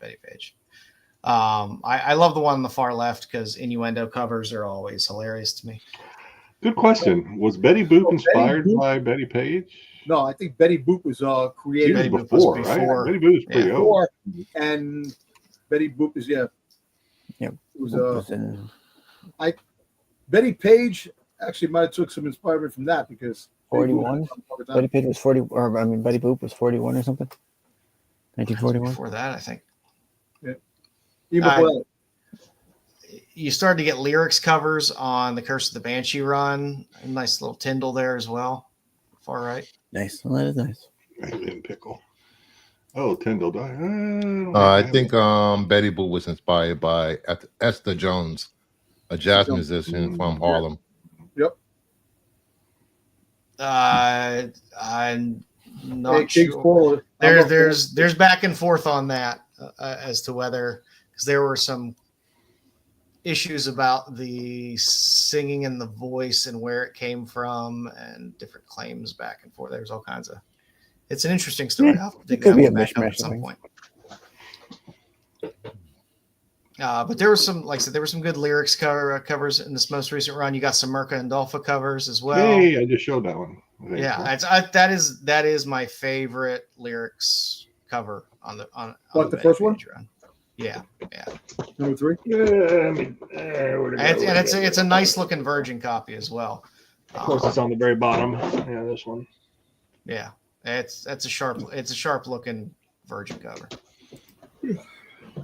Page. I love the one on the far left because innuendo covers are always hilarious to me. Good question. Was Betty Boop inspired by Bettie Page? No, I think Betty Boop was created. Betty Boop was before, right? Betty Boop was pretty old. And Betty Boop is It was Bettie Page actually might have took some inspiration from that because 41. Betty Page was 40, or I mean, Betty Boop was 41 or something. 1941. Before that, I think. Even before that. You started to get lyrics covers on the Curse of the Banshee run. A nice little Tyndall there as well. Far right. Nice. Well, that is nice. Alien Pickle. Oh, Tyndall died. I think Betty Boop was inspired by Esther Jones, a jazz musician from Harlem. Yep. I'm not Big sure. spoiler. There's back and forth on that as to whether, because there were some issues about the singing and the voice and where it came from and different claims back and forth. There's all kinds of. It's an interesting story. Yeah, I'll have to dig it could that be a one back up mishmash at some of point. But there was some, like I said, there were some good lyrics covers in this most recent run. You got some Mirka and Dolpha covers as well. Hey, I just showed that one. Yeah, that is my favorite lyrics cover on the What, the first one? run. Yeah. Number 3. And it's a nice looking Virgin copy as well. Of course, it's on the very bottom. Yeah, this one. Yeah, it's a sharp looking Virgin cover.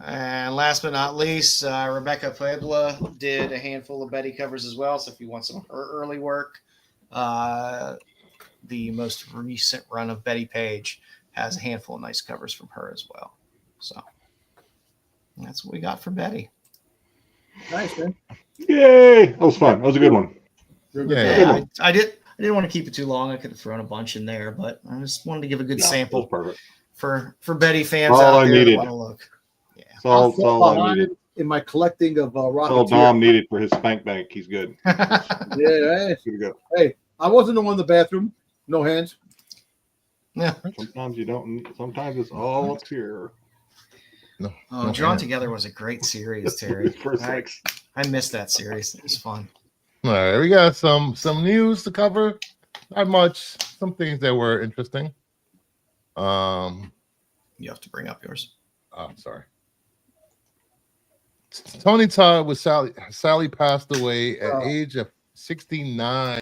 And last but not least, Rebecca Puebla did a handful of Betty covers as well. So if you want some of her early work, the most recent run of Bettie Page has a handful of nice covers from her as well. So that's what we got for Betty. Nice, man. Yay! That was fun. That was a good one. Yeah. I didn't want to keep it too long. I could have thrown a bunch in there, but I just wanted to give a good sample Perfect. for Betty fans All out I there needed. that want to look. Yeah. That's all, I'll that's all I behind needed. it in my collecting of That's all Rocketeer. Dom needed for his spank bank. He's good. Yeah, hey, Good to go. hey, I wasn't the one in the bathroom. No hands. Yeah. Sometimes you don't. Sometimes it's all up here. Oh, Drawn Together was a great series, Terry. First six. I missed that series. It was fun. All right, we got some news to cover. Not much. Some things that were interesting. You have to bring up yours. Oh, sorry. Tony Todd was Sally passed away at age of 69.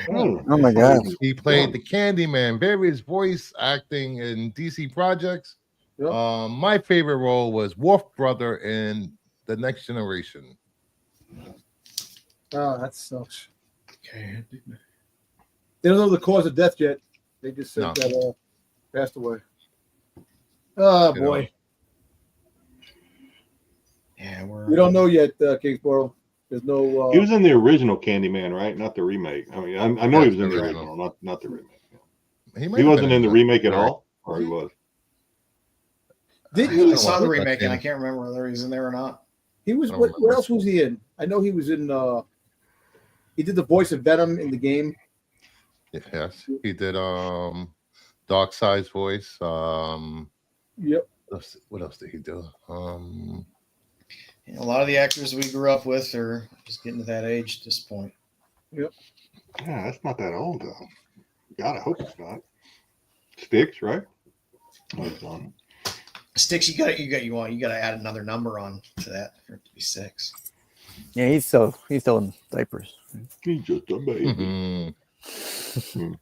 Oh my God. He played the Candyman, various voice acting in DC projects. Yep. My favorite role was Wolf Brother in The Next Generation. Oh, that sucks. Okay. They don't know the cause of death yet. They just said that passed away. Oh boy. Yeah, we don't know yet, Kingsborough. There's no. He was in the original Candyman, right? Not the remake. I mean, I know he was in the original, not the remake. He wasn't in the remake at all, or he was. I saw the remake, and I can't remember whether he was in there or not. He was. What else was he in? I know he was in. He did the voice of Venom in the game. Yes, he did. Darkseid's voice. Yep. What else did he do? A lot of the actors we grew up with are just getting to that age at this point. Yep. Yeah, that's not that old though. God, I hope it's not. Styx, right? Oh, it's on. Styx, you got to add another number on to that for it to be 6. Yeah, he's still in diapers. He's just a baby. Mm-hmm.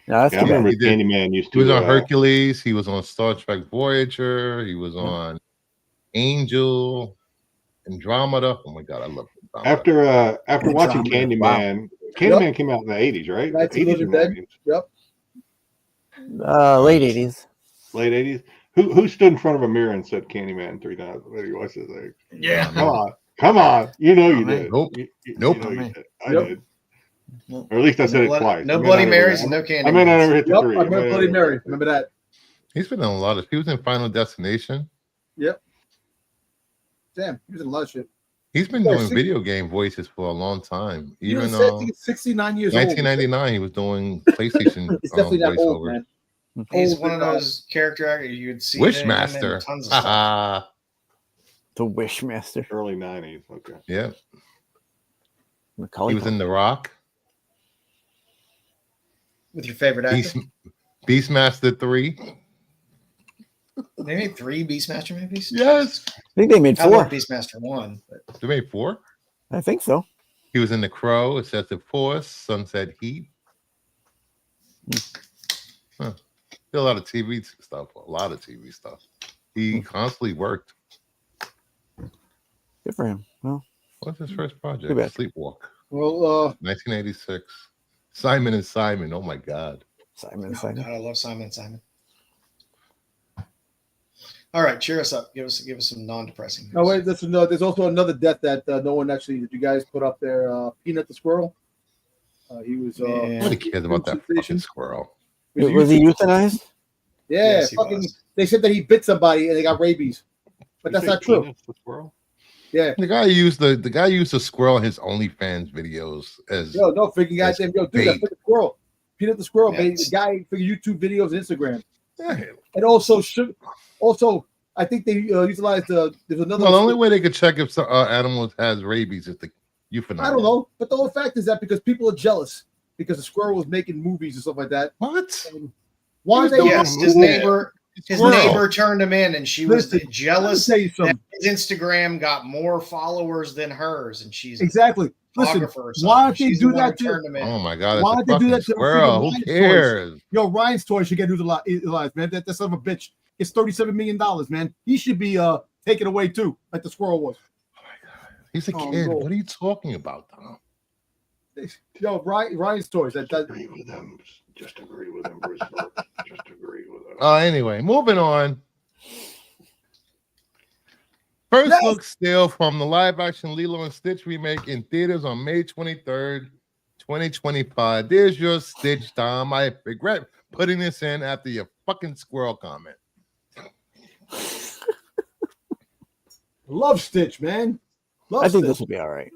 No, I remember Candyman used to. He was on Hercules. He was on Star Trek Voyager. He was on Angel, Andromeda. Oh my God, I love Andromeda. After watching Candyman, Candyman came out in the 80s, right? 80s or 90s? Yep. Late 80s. Late 80s. Who stood in front of a mirror and said Candyman 3 times? What's his name? Yeah. Come on. You know you did. Nope. Nope. You know you did. I did. Or at least I said it twice. No Bloody Marys and no Candy. I may not ever hit the 3. I remember Bloody Mary. Remember that? He's been in a lot of. He was in Final Destination. Yep. Damn, he was in a lot of shit. He's been doing video game voices for a long time. Even 69 years 1999, he was doing PlayStation He's definitely not old, voiceover. man. He's one of those character actors you'd see. Wishmaster. Tons of stuff. The Wishmaster. Early 90s. Okay. Yeah. Macaulay He was in The Rock. With your favorite actor? Beastmaster 3. They made 3 Beastmaster movies? Yes. I think they made 4. I love Beastmaster 1. But... They made 4? I think so. He was in The Crow, Excessive Force, Sunset Heat. Huh. Did a lot of TV stuff. A lot of TV stuff. He constantly worked. Good for him. Well, What's his first project? Too bad. Sleepwalk. Well, 1986. Simon and Simon. Oh my God. Simon. God, I love Simon. All right, cheer us up. Give us some non-depressing news. no, wait. There's also another death that no one actually. Did you guys put up there? Peanut the squirrel. He was. Man. Nobody cares about that fucking squirrel. Was he euthanized? Yeah, Yes, he fucking. was. They said that he bit somebody and they got rabies, but that's not true. The squirrel? Yeah. The guy used the squirrel in his OnlyFans videos as Yo, no, freaking goddamn, yo, dude, that's bait. the squirrel. Peanut the squirrel, Yeah, made the guy for YouTube videos and Instagram, Yeah. and also, I think they utilized there's another. Well, the only way they could check if some animal has rabies is to euthanize. I don't know, but the whole fact is that because people are jealous because the squirrel was making movies and stuff like that. What? And why they? Yes, his Squirrel. neighbor turned him in, and she was Listen, jealous Let me that tell you something. his Instagram got more followers than hers, and she's Exactly. Listen, photographer or something. why don't they She's do the one that who to? turned him in. Oh my God! Why That's don't a they do fucking that to squirrel. freaking Who Ryan's cares? Yo, Ryan's toy should get utilized, man. That son of a bitch. It's $37 million, man. He should be taken away too, like the squirrel was. Oh my God! He's a Oh, kid. no. What are you talking about, Tom? Yo, Ryan's toys. That Agree with them. Just agree with them, Bruce. Just agree with them. Anyway, moving on. First Yes. look still from the live-action Lilo and Stitch remake in theaters on May 23rd, 2025. There's your Stitch, Tom. I regret putting this in after your fucking squirrel comment. love Stitch, man. Love I think Stitch. this will be all right.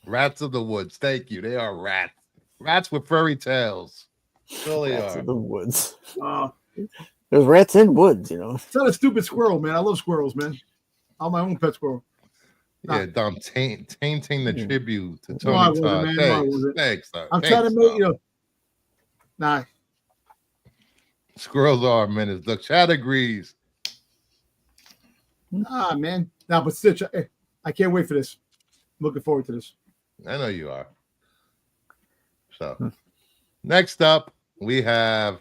Rats of the woods. Thank you. They are rats. Rats with furry tails. Really Rats are. in the woods. Uh, There's rats in woods, you know. it's not a stupid squirrel, man. I love squirrels, man. I'm my own pet squirrel. Yeah, Dom, tainting the tribute to No, I Tony wasn't, Todd. man. No, I Thanks. wasn't. Thanks, Tom. I'm Thanks, trying to make Tom. Nah. Squirrels are menace. Look, Chad agrees. Ah, man. Nah, but Stitch, I can't wait for this. I'm looking forward to this. I know you are. So, next up, we have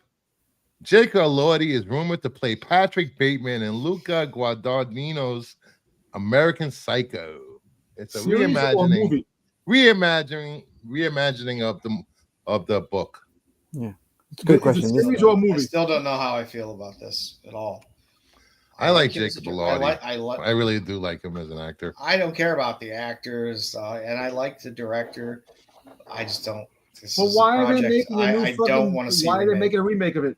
Jake Elordi is rumored to play Patrick Bateman in Luca Guadagnino's American Psycho. It's a Series or movie? reimagining of the book. Yeah, it's a good question. Is it a series or a I movie? still don't know how I feel about this at all. I like him as Jacob a- Elordi. I I really do like him as an actor. I don't care about the actors, and I like the director. I just don't. This Well, is a why are they project making a new I don't fucking? want to see. Why are they remade. making a remake of it?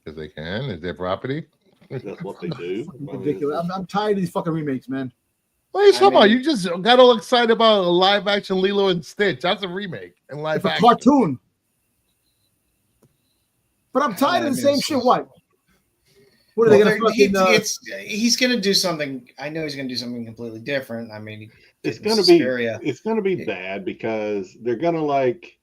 Because they can. Is their property. That's what they do. Ridiculous. I'm tired of these fucking remakes, man. What are you talking about? mean- You just got all excited about a live action Lilo and Stitch. That's a remake in live It's a action. cartoon. But I'm tired I of the mean, same it's shit. just- What? What are they Well, gonna fucking? he's going to do something. I know he's going to do something completely different. I mean, It's did gonna be Suspiria. it's gonna be bad because they're gonna like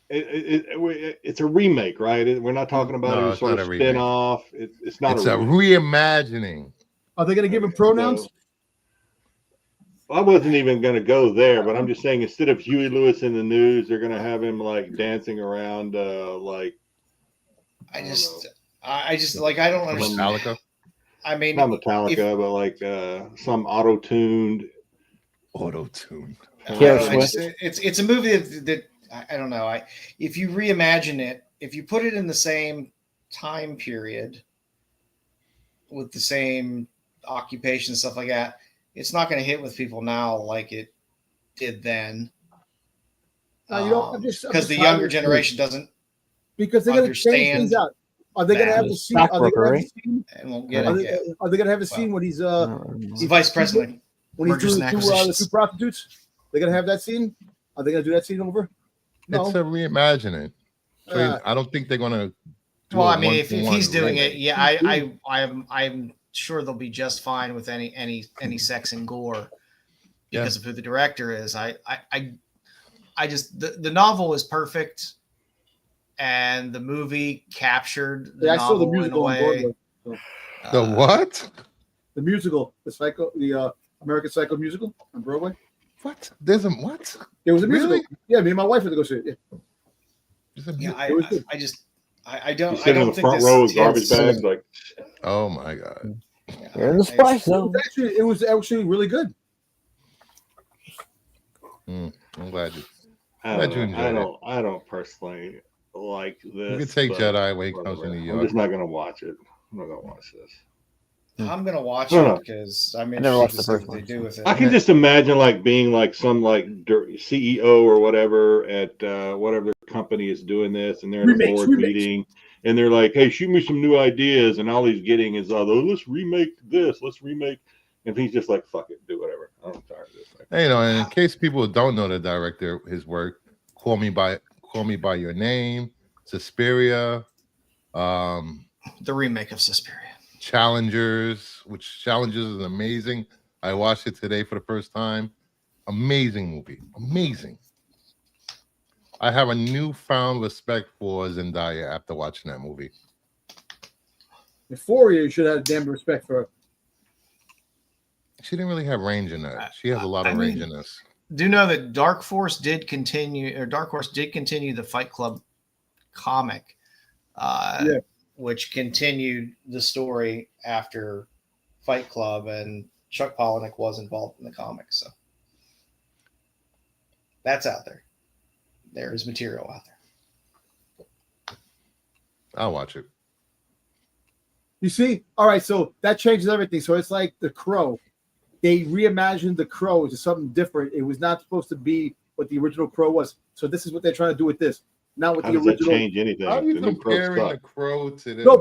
it's a remake, right? We're not talking about No, any it's sort not of a remake. spin-off. It's not It's a a remake. reimagining. Are they gonna give him pronouns? So, I wasn't even going to go there, but I'm just saying instead of Huey Lewis in the news, they're going to have him like dancing around like I don't just like I don't understand. Metallica. I mean, not Metallica, but like some auto-tuned. Auto-tune. Taylor I just- Swift. it's a movie that I don't know. If you reimagine it, if you put it in the same time period with the same occupation and stuff like that, it's not going to hit with people now like it did then. You know, I'm just Because the tired younger of- generation doesn't because they're gonna change understand things out. Are they gonna that. have the scene? Are they Stockbroker, gonna have right? the scene? and won't get Are it. they, yet. are they gonna have a scene when he's He's the vice president. when he's mergers doing and the acquisitions. two prostitutes? They're gonna have that scene. Are they gonna do that scene over? No. It's a reimagining. So Uh, I don't think they're gonna. do Well, a I mean, if one-for-one he's doing it, remake. yeah, I'm sure they'll be just fine with any sex and gore because of who the director is. I just the novel is perfect, and the movie captured the Yeah, I saw the novel in a musical on way. Broadway. The what? The musical, the American Psycho musical on Broadway. What? There's a what? It was a Really? musical. Yeah, me and my wife had to go see it. Yeah. Yeah, I You don't. sit in the front row with garbage bags, like. Oh my god. You're in the splash zone. It was actually really good. I'm glad you. I Glad you enjoyed it. I don't personally like this. You can take but Jedi when he comes to whatever. New I'm York. just not gonna watch it. I'm not gonna watch this. I'm gonna watch No. it because I'm never interested watched to the see first what they one, do so. with it. I can just imagine like being like some like CEO or whatever at whatever company is doing this, and they're at a board meeting, and they're like, "Hey, shoot me some new ideas," and all he's getting is, "Oh, let's remake this, let's remake," and he's just like, "Fuck it, do whatever." I'm tired of this. Hey, you know, and in case people don't know the director, his work, Call Me by Your Name, Suspiria, The remake of Suspiria. Challengers, which Challengers is amazing. I watched it today for the first time. Amazing movie. Amazing. I have a newfound respect for Zendaya after watching that movie. Euphoria, you should have damn respect for her. She didn't really have range in that. She has a lot of range in this. Do know that Dark Horse did continue the Fight Club comic, which continued the story after Fight Club, and Chuck Palahniuk was involved in the comic, so that's out there. There is material out there. I'll watch it. You see? All right, so that changes everything. So it's like The Crow. They reimagined The Crow into something different. It was not supposed to be what the original Crow was. So this is what they're trying to do with this. Not with How the does original. that change anything? How are you The new Crow comparing the sucked. Crow to the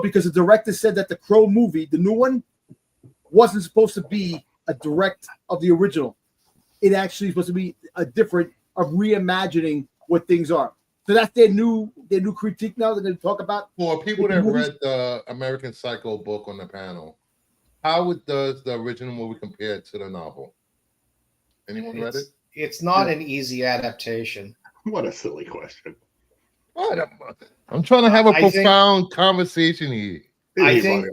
because the director said that the Crow movie, the new one, wasn't supposed to be a direct of the original. It actually supposed to be a different of reimagining what things are. So that's their new critique now that they talk about. For people that read the American Psycho book on the panel, how does the original movie compare to the novel? Anyone read it? It's not an easy adaptation. What a silly question. I'm trying to have a profound conversation here. I think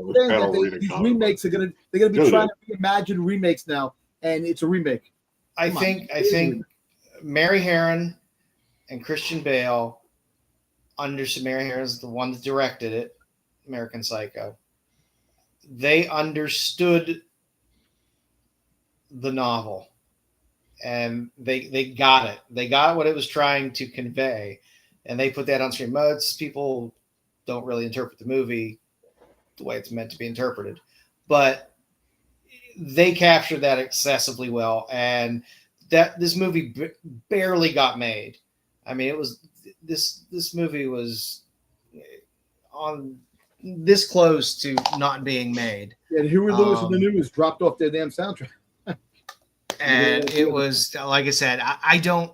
these remakes they're gonna be trying to reimagine remakes now, and it's a remake. I think Mary Harron and Christian Bale Mary Harron is the one that directed it, American Psycho. They understood the novel, and they got it. They got what it was trying to convey, and they put that on screen. Most people don't really interpret the movie the way it's meant to be interpreted, but they captured that excessively well, and that this movie barely got made. I mean, it was this movie was on this close to not being made. Yeah, Huey Lewis and the News dropped off their damn soundtrack. And it was, like I said, I don't.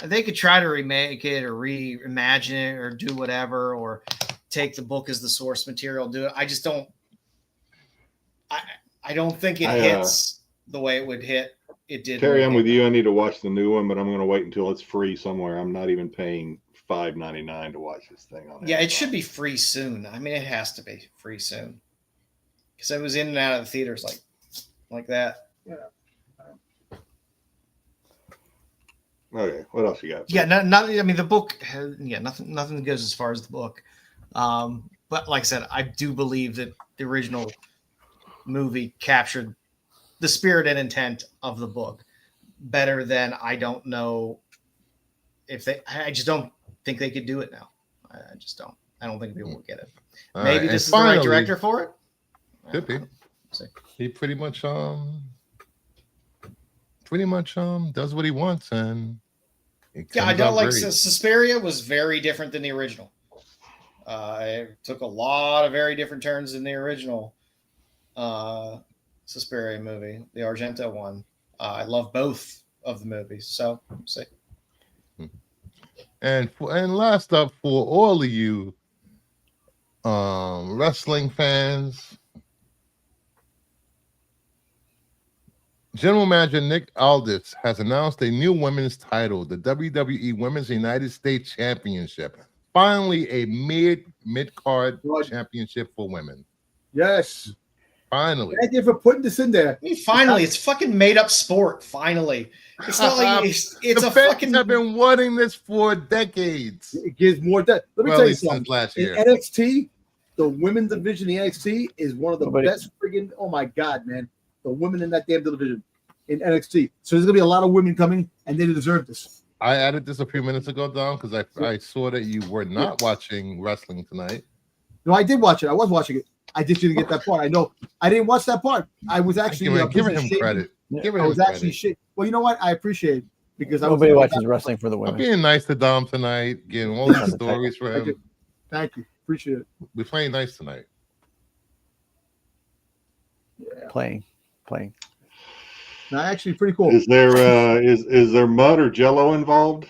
They could try to remake it or reimagine it or do whatever, or take the book as the source material. Do it. I just don't. I don't think it hits the way it would hit. It did. Terry, I'm with you. I need to watch the new one, but I'm going to wait until it's free somewhere. I'm not even paying $5.99 to watch this thing on. Yeah, it should be free soon. I mean, it has to be free soon because I was in and out of the theaters like that. Yeah. Okay, what else you got? Yeah, not. I mean, the book. Nothing goes as far as the book. But like I said, I do believe that the original movie captured the spirit and intent of the book better than I don't know if they. I just don't think they could do it now. I just don't. I don't think people will get it. Maybe this is the right director for it. Could be. He pretty much does what he wants, and I don't like Suspiria was very different than the original. It took a lot of very different turns than the original Suspiria movie, the Argento one. I love both of the movies, so we'll see. And last up, for all of you wrestling fans, General Manager Nick Aldis has announced a new women's title, the WWE Women's United States Championship. Finally, a mid-card championship for women. Yes. Finally. Thank you for putting this in there. I mean, finally, it's fucking made up sport. Finally, it's not like it's the a fans fucking. have been wanting this for decades. It gives more depth. Let me Well, tell at you least since something. last In year. NXT, the women's division in NXT is one of the Nobody- best friggin'. Oh my god, man! The women in that damn division in NXT. So there's gonna be a lot of women coming, and they deserve this. I added this a few minutes ago, Dom, because I saw that you were not watching wrestling tonight. No, I did watch it. I was watching it. I just didn't get that part. I know I didn't watch that part. I was actually Giving busy him shaving. credit. Giving I him was actually credit. Well, you know what? I appreciate it because Nobody I was watches wrestling for the I'm women. being nice to Dom tonight, getting all these stories for Thank him. you. Thank you. Appreciate it. We're playing nice tonight. Yeah. Playing. No, actually, pretty cool. Is there is there mud or jello involved?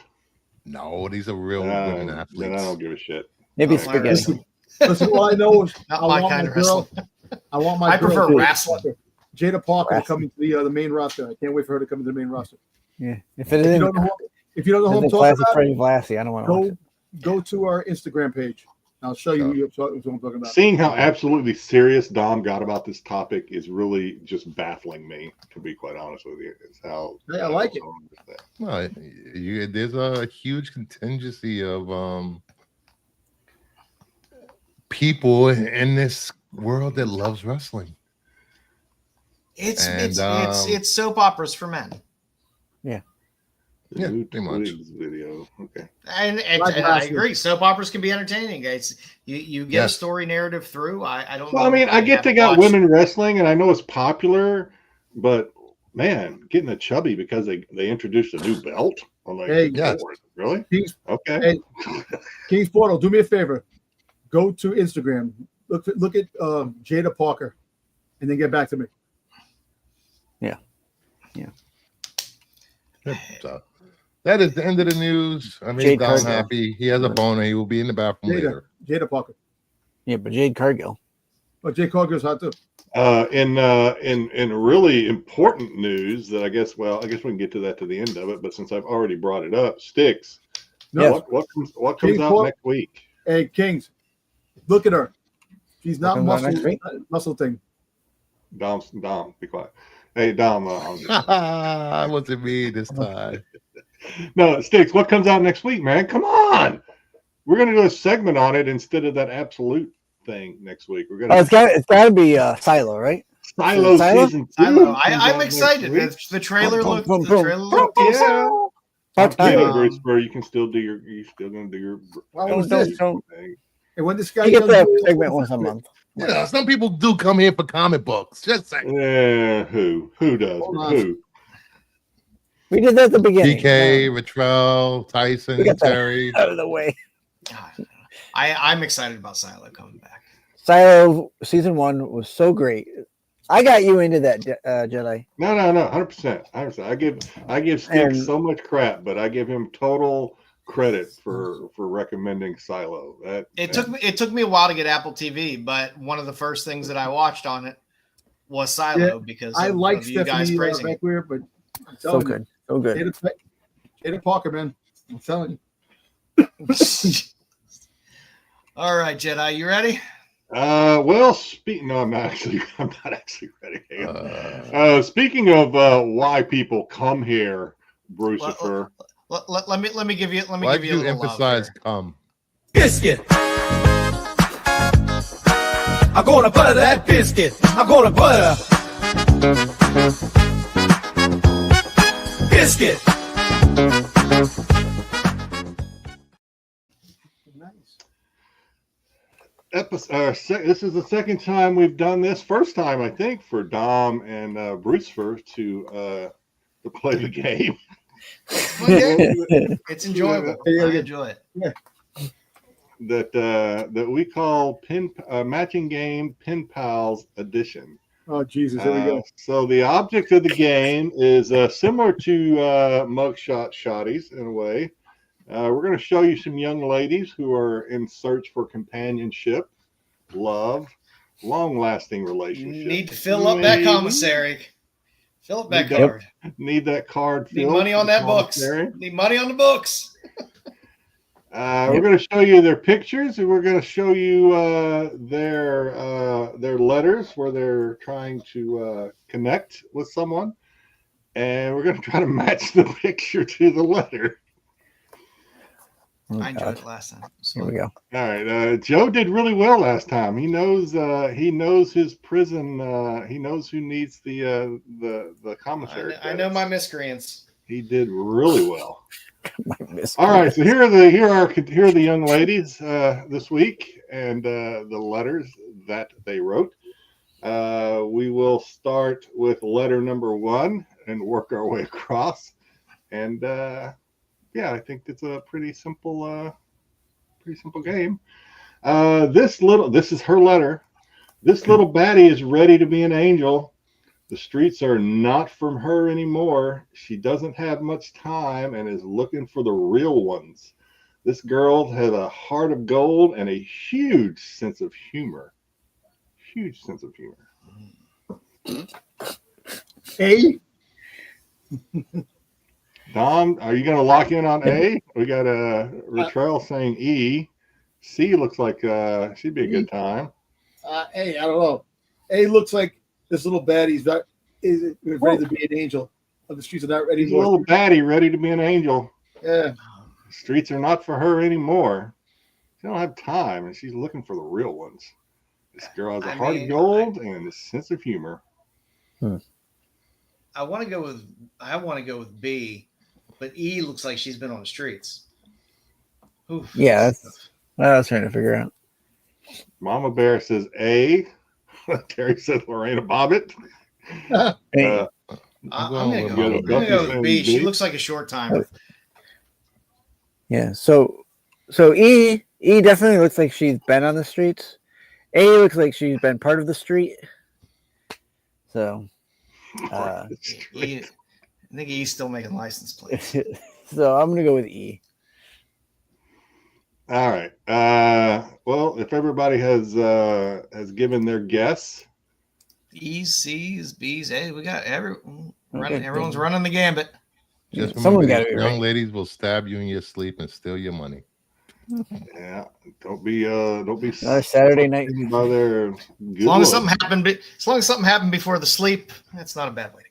No, these are real women Then I athletes. don't give a shit. Maybe All right. spaghetti. Listen, all I know is Not I my want kind my of girl. wrestling. I want my I girl, prefer Jada wrestling. Parker. Jada Parker to Wrestling. come into the main roster. I can't wait for her to come into the main roster. Yeah. If it If you isn't, don't know who I'm talking classic about, Freddie Blassie, I don't want to watch it. go to our Instagram page. I'll show you what I'm talking about. Seeing how absolutely serious Dom got about this topic is really just baffling me, to be quite honest with you. It's how Hey, I like it. No, there's a huge contingency of people in this world that loves wrestling. It's soap operas for men. The Yeah, new pretty much. Twigs video. Okay. And Like I last agree. Soap operas can be entertaining. You get a Yes. story narrative through. I don't. Well, know I mean, if I get have they got watched- women wrestling, and I know it's popular, but man, getting a chubby because they introduced a new belt. I'm like, Hey, yes. really? King's, Okay. hey, King's Portal, do me a favor. Go to Instagram. Look at Jada Parker, and then get back to me. So that is the end of the news. I made Jade Dom Cargill. happy. He has a boner. He will be in the bathroom later. Jada Parker. Yeah, but Jade Cargill. Oh, Jay Cargill's hot too. In really important news that I guess we can get to that to the end of it, but since I've already brought it up, Styx. No. What comes out next week? Hey, Kings, look at her. She's not What comes out next week? muscle thing. Dom, be quiet. Hey, Dom. What's it mean this time? No, Styx, what comes out next week, man? Come on. We're going to do a segment on it instead of that absolute thing next week. We're going Oh, to it's got to be Silo, right? Silo Silo? season 2. I know. comes I'm out excited. next week. The trailer Boom, looked. boom, The boom, trailer boom. looked Yeah. Part Yeah, time. Bruce Burr, you still going to do your Why was this? Don't- thing. And when this guy He gets does that it- segment once a month. Yeah, some people do come here for comic books. Just saying. Yeah, who does? Hold on. Who? We did that at the beginning. DK, Latrell, Tyson, We got that Terry. out of the way. God, I'm excited about Silo coming back. Silo season 1 was so great. I got you into that, Jedi. No, 100%. I give Styx And- so much crap, but I give him total credit for recommending Silo. It took me a while to get Apple TV, but one of the first things that I watched on it was Silo Yeah, because I like of you guys Stephanie praising it. Beckweir, but I'm So telling good. So good. you, Jada Parker, man. I'm telling you. All right, Jedi, you ready? Well, no, I'm not actually ready. Hang on. Speaking of why people come here, Brucifer. Let me give you. Let me Why give do you a you little emphasize love here. come? Biscuit. I'm gonna butter that biscuit. I'm gonna butter. Biscuit. This is the second time we've done this. First time, I think, for Dom and Brucifer to play the game. It's enjoyable. I enjoy it. That we call matching game Pin Pals Edition. Oh, Jesus. Here we go. So the object of the game is similar to mugshot shotties in a way. We're going to show you some young ladies who are in search for companionship, love, long-lasting relationships. Need to fill up that commissary. Fill up that card. Need that card Need filled. money on that books. commissary. Need money on the books. We're going to show you their pictures, and we're going to show you their letters where they're trying to connect with someone, and we're going to try to match the picture to the letter. Oh, I enjoyed God. it last time. Here we go. All right, Joe did really well last time. He knows his prison. He knows who needs the commissary. I know my miscreants. He did really well. All right, so here are the young ladies this week and the letters that they wrote. We will start with letter number 1 and work our way across. And I think it's a pretty simple game. This is her letter. This little Bettie is ready to be an angel. The streets are not from her anymore. She doesn't have much time and is looking for the real ones. This girl has a heart of gold and a huge sense of humor. Huge sense of humor. A. Dom, are you going to lock in on A? We got Retrell saying E. C looks like she'd be a good time. A. I don't know. A looks like this little baddie's ready to be an angel. The streets are not ready. She's a little baddie ready to be an angel. Yeah. The streets are not for her anymore. She don't have time, and she's looking for the real ones. This girl has a heart of gold and a sense of humor. I want to go with B, but E looks like she's been on the streets. Oof. Yeah, that's what I was trying to figure out. Mama Bear says A. Terry says Lorena Bobbitt. Hey. I'm gonna go with B. She looks like a short time. Yeah. So E definitely looks like she's been on the streets. A looks like she's been part of the street. So, I think E's still making license plates. so I'm gonna go with E. All right. Well, if everybody has given their guess, E's, C's, B's, A. We got Okay. everyone's running the gambit. Just Someone remember, got these it young right. ladies will stab you in your sleep and steal your money. yeah, don't be Another Saturday night. by their As long as something happened before the sleep, that's not a bad way to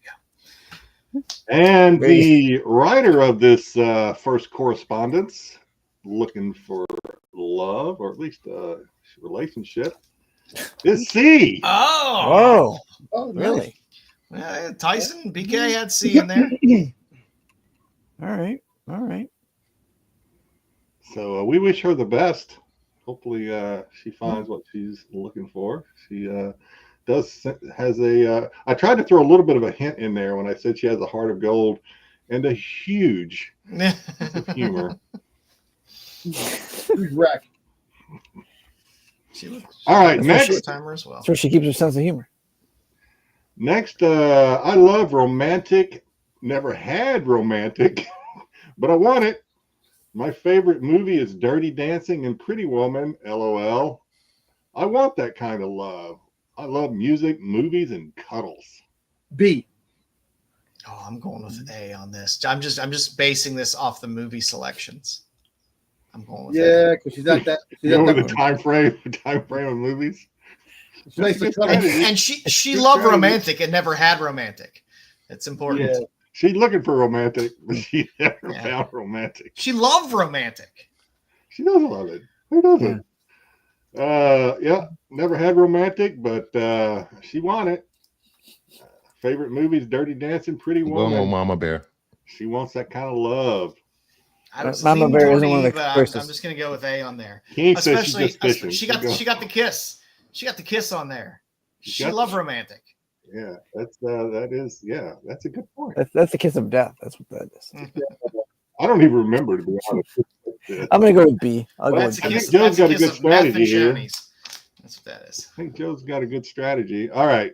go. And the writer of this first correspondence, looking for love or at least a relationship, is C. Oh, Oh, really? Tyson, BK had C in there. All right. So we wish her the best. Hopefully she finds what she's looking for. She has a I tried to throw a little bit of a hint in there when I said she has a heart of gold and a huge sense of humor. Wreck. All right, next Timer as well. So she keeps her sense of humor. Next, I love romantic. Never had romantic, but I want it. My favorite movie is Dirty Dancing and Pretty Woman. LOL. I want that kind of love. I love music, movies, and cuddles. B. Oh, I'm going with A on this. I'm just basing this off the movie selections. I'm going with A. Because she's not that. She's You know not the that time frame of movies. she's nice to cuddle. And she loved romantic and never had romantic. It's important. Yeah. She's looking for romantic, but she never found romantic. She loved romantic. She does love it. Who doesn't? Never had romantic, but she wanted it. Favorite movies: Dirty Dancing, Pretty I'm going with Woman. Mama Bear. She wants that kind of love. I was Mama leaning Bear toward isn't one of E, the but I'm choices. just going to go with A on there. King says she's Especially, just fishing. she got the kiss. She got the kiss on there. She loved romantic. Yeah, that's that's a good point. That's the kiss of death. That's what that is. I don't even remember, to be honest. I'm gonna go with B. I'll go That's with a B. kiss. Joe's That's got a good kiss of meth and strategy here. chamois. That's what that is. I think Joe's got a good strategy. All right.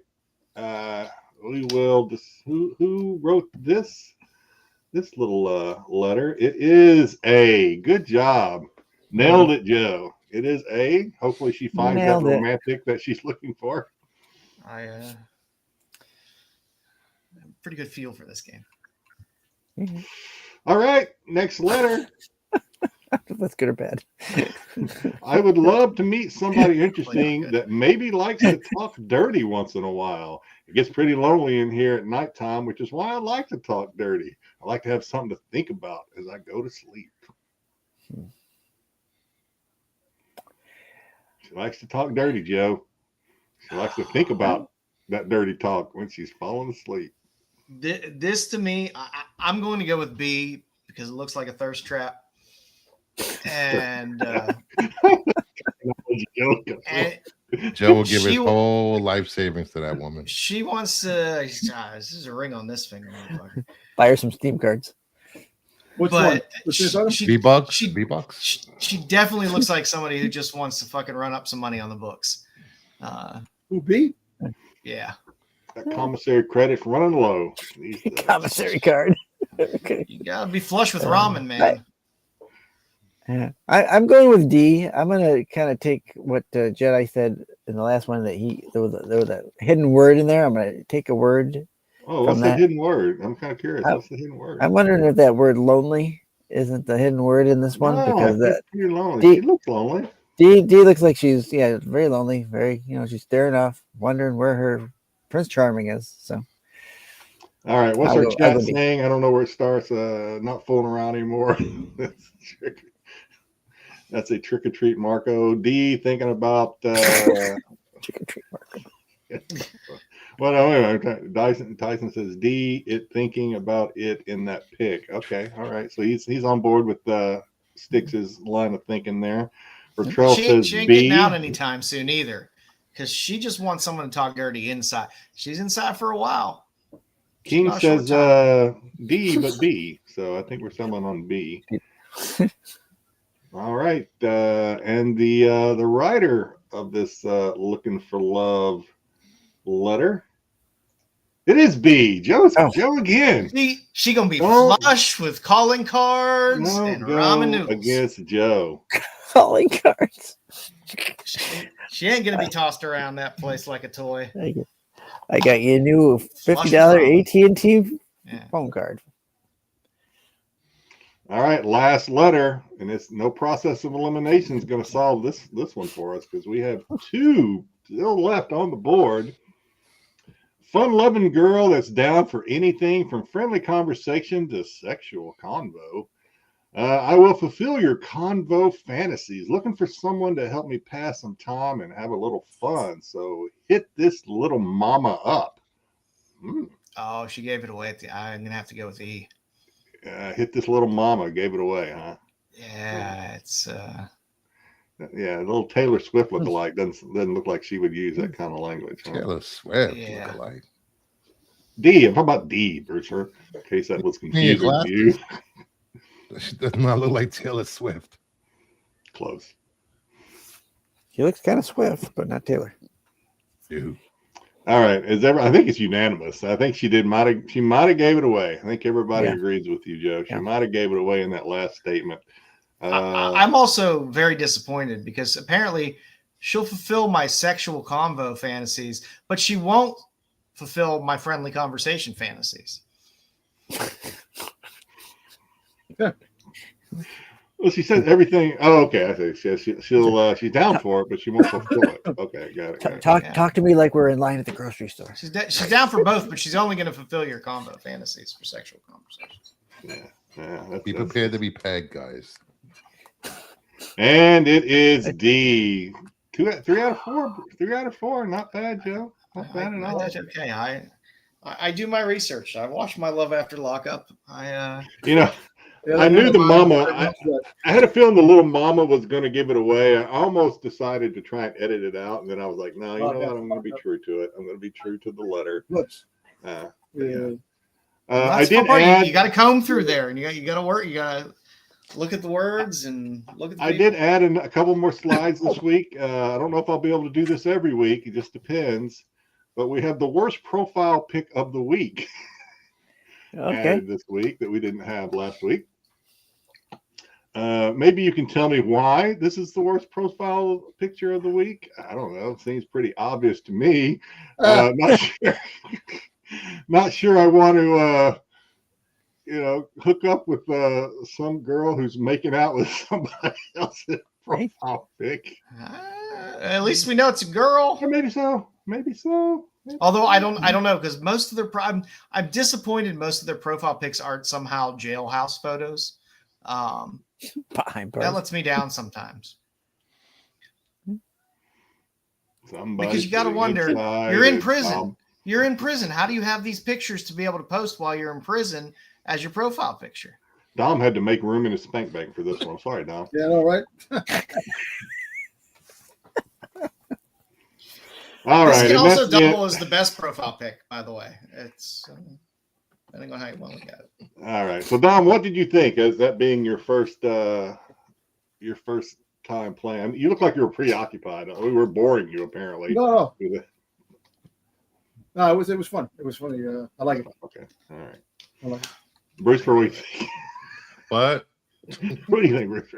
We will who wrote this little letter? It is A. Good job. Nailed it, Joe. It is A. Hopefully she finds Nailed that it. romantic that she's looking for. I have a pretty good feel for this game. All right. Next letter. That's good or bad. I would love to meet somebody interesting that maybe likes to talk dirty once in a while. It gets pretty lonely in here at nighttime, which is why I like to talk dirty. I like to have something to think about as I go to sleep. She likes to talk dirty, Joe. She likes to think about that dirty talk when she's falling asleep. This to me, I'm going to go with B because it looks like a thirst trap. And Joe will give his whole life savings to that woman. She wants to. This is a ring on this finger. Buy her some Steam cards. But V-Bucks? She definitely looks like somebody who just wants to fucking run up some money on the books. Who, B? Yeah. That commissary credit's running low. Commissary card. Okay. You gotta be flush with ramen, man. Yeah, I'm going with D. I'm gonna kind of take what Jedi said in the last one that there was a hidden word in there. I'm gonna take a word. Oh, what's the hidden word? I'm kind of curious. What's the hidden word? I'm wondering if that word "lonely" isn't the hidden word in this one, because you're lonely. She looks lonely. D looks like she's very lonely. Very she's staring off, wondering where her Prince Charming is. So. All right, what's our chat saying? I don't know where it starts. Not fooling around anymore. That's a trick or treat, Marco. D thinking about trick or treat, Marco. Well, anyway, Tyson says D. It thinking about it in that pic. Okay, all right. So he's on board with Styx's line of thinking there. Bertrell says she ain't B. getting out anytime soon either, because she just wants someone to talk dirty inside. She's inside for a while. King says D, but B. So I think we're someone on B. All right, and the writer of this "Looking for Love" letter, it is B. Joe again. She gonna be flush with calling cards and ramen noodles against Joe. Calling cards. She ain't gonna be tossed around that place like a toy. I got you a new $50 AT&T phone card. All right, last letter, and it's no process of elimination is going to solve this one for us, because we have two still left on the board. Fun-loving girl that's down for anything from friendly conversation to sexual convo. I will fulfill your convo fantasies. Looking for someone to help me pass some time and have a little fun. So hit this little mama up. Oh, she gave it away. I'm going to have to go with E. Hit this little mama. Gave it away, huh? Yeah, it's... Yeah, a little Taylor Swift lookalike. Doesn't look like she would use that kind of language. Huh? Taylor Swift lookalike. D. How about D, Bertram? In case that was confusing to you. She does not look like Taylor Swift. Close. She looks kind of Swift, but not Taylor. Dude. All right. I think it's unanimous. I think she might have gave it away. I think everybody agrees with you, Joe. She might have gave it away in that last statement. I'm also very disappointed because apparently she'll fulfill my sexual convo fantasies, but she won't fulfill my friendly conversation fantasies. Well, she said everything. Oh, okay. I see. She's down for it, but she won't fulfill it. Okay, got it. Talk to me like we're in line at the grocery store. She's down for both, but she's only going to fulfill your combo fantasies for sexual conversations. Yeah. Be prepared to be pegged, guys. And it is D. 3 out of 4. 3 out of 4. Not bad, Joe. Not bad at all. That's okay. I do my research. I watch my Love After Lockup. I knew the mama. I had a feeling the little mama was going to give it away. I almost decided to try and edit it out, and then I was like, no, you know what? I'm going to be true to it. I'm going to be true to the letter. I did add. You got to comb through there, and you got to work. You got to look at the words and look at. I did add a couple more slides this week. I don't know if I'll be able to do this every week. It just depends. But we have the worst profile pick of the week added this week that we didn't have last week. Maybe you can tell me why this is the worst profile picture of the week. I don't know. It seems pretty obvious to me. Not sure. Not sure I want to hook up with some girl who's making out with somebody else's profile pic. At least we know it's a girl. Or maybe so. Maybe so. Although I don't know, because most of their I'm disappointed most of their profile pics aren't somehow jailhouse photos. That lets me down sometimes. Because you got to wonder, you're in prison. You're in prison. How do you have these pictures to be able to post while you're in prison as your profile picture? Dom had to make room in his spank bank for this one. Sorry, Dom. Yeah, all right. All this right. can also double as the best profile pic, by the way. It's depending on how you want to look at it. All right. So, Dom, what did you think as that being your first time playing? You look like you were preoccupied. We were boring you, apparently. No, it was fun. It was funny. I like it. Okay. All right. I like it. Bruce, what do you think? What? What do you think, Bruce?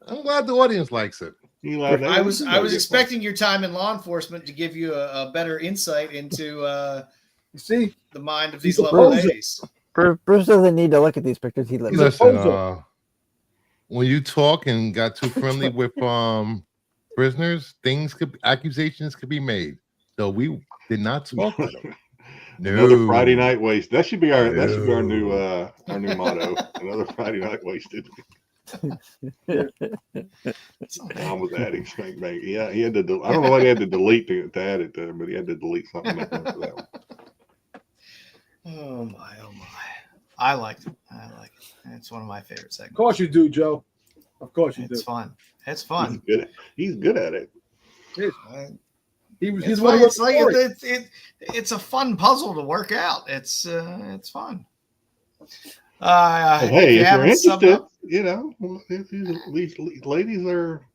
I'm glad the audience likes it. I was expecting your time in law enforcement to give you a better insight into you see the mind of these level ladies. Bruce doesn't need to look at these pictures. He lives. Listen, when you talk and got too friendly with prisoners, accusations could be made. So we did not talk to them. No. Another Friday night waste. That should be our new motto. Another Friday night wasted. Tom was adding spank bank. Yeah, he had to. I don't know what he had to delete to add it there, but he had to delete something for that one. Oh my! I liked it. It's one of my favorite segments. Of course you do, Joe. Of course you do. It's fun. It's fun. He's good at it. He's it's a fun puzzle to work out. It's fun. Hey, if you're interested, these ladies are,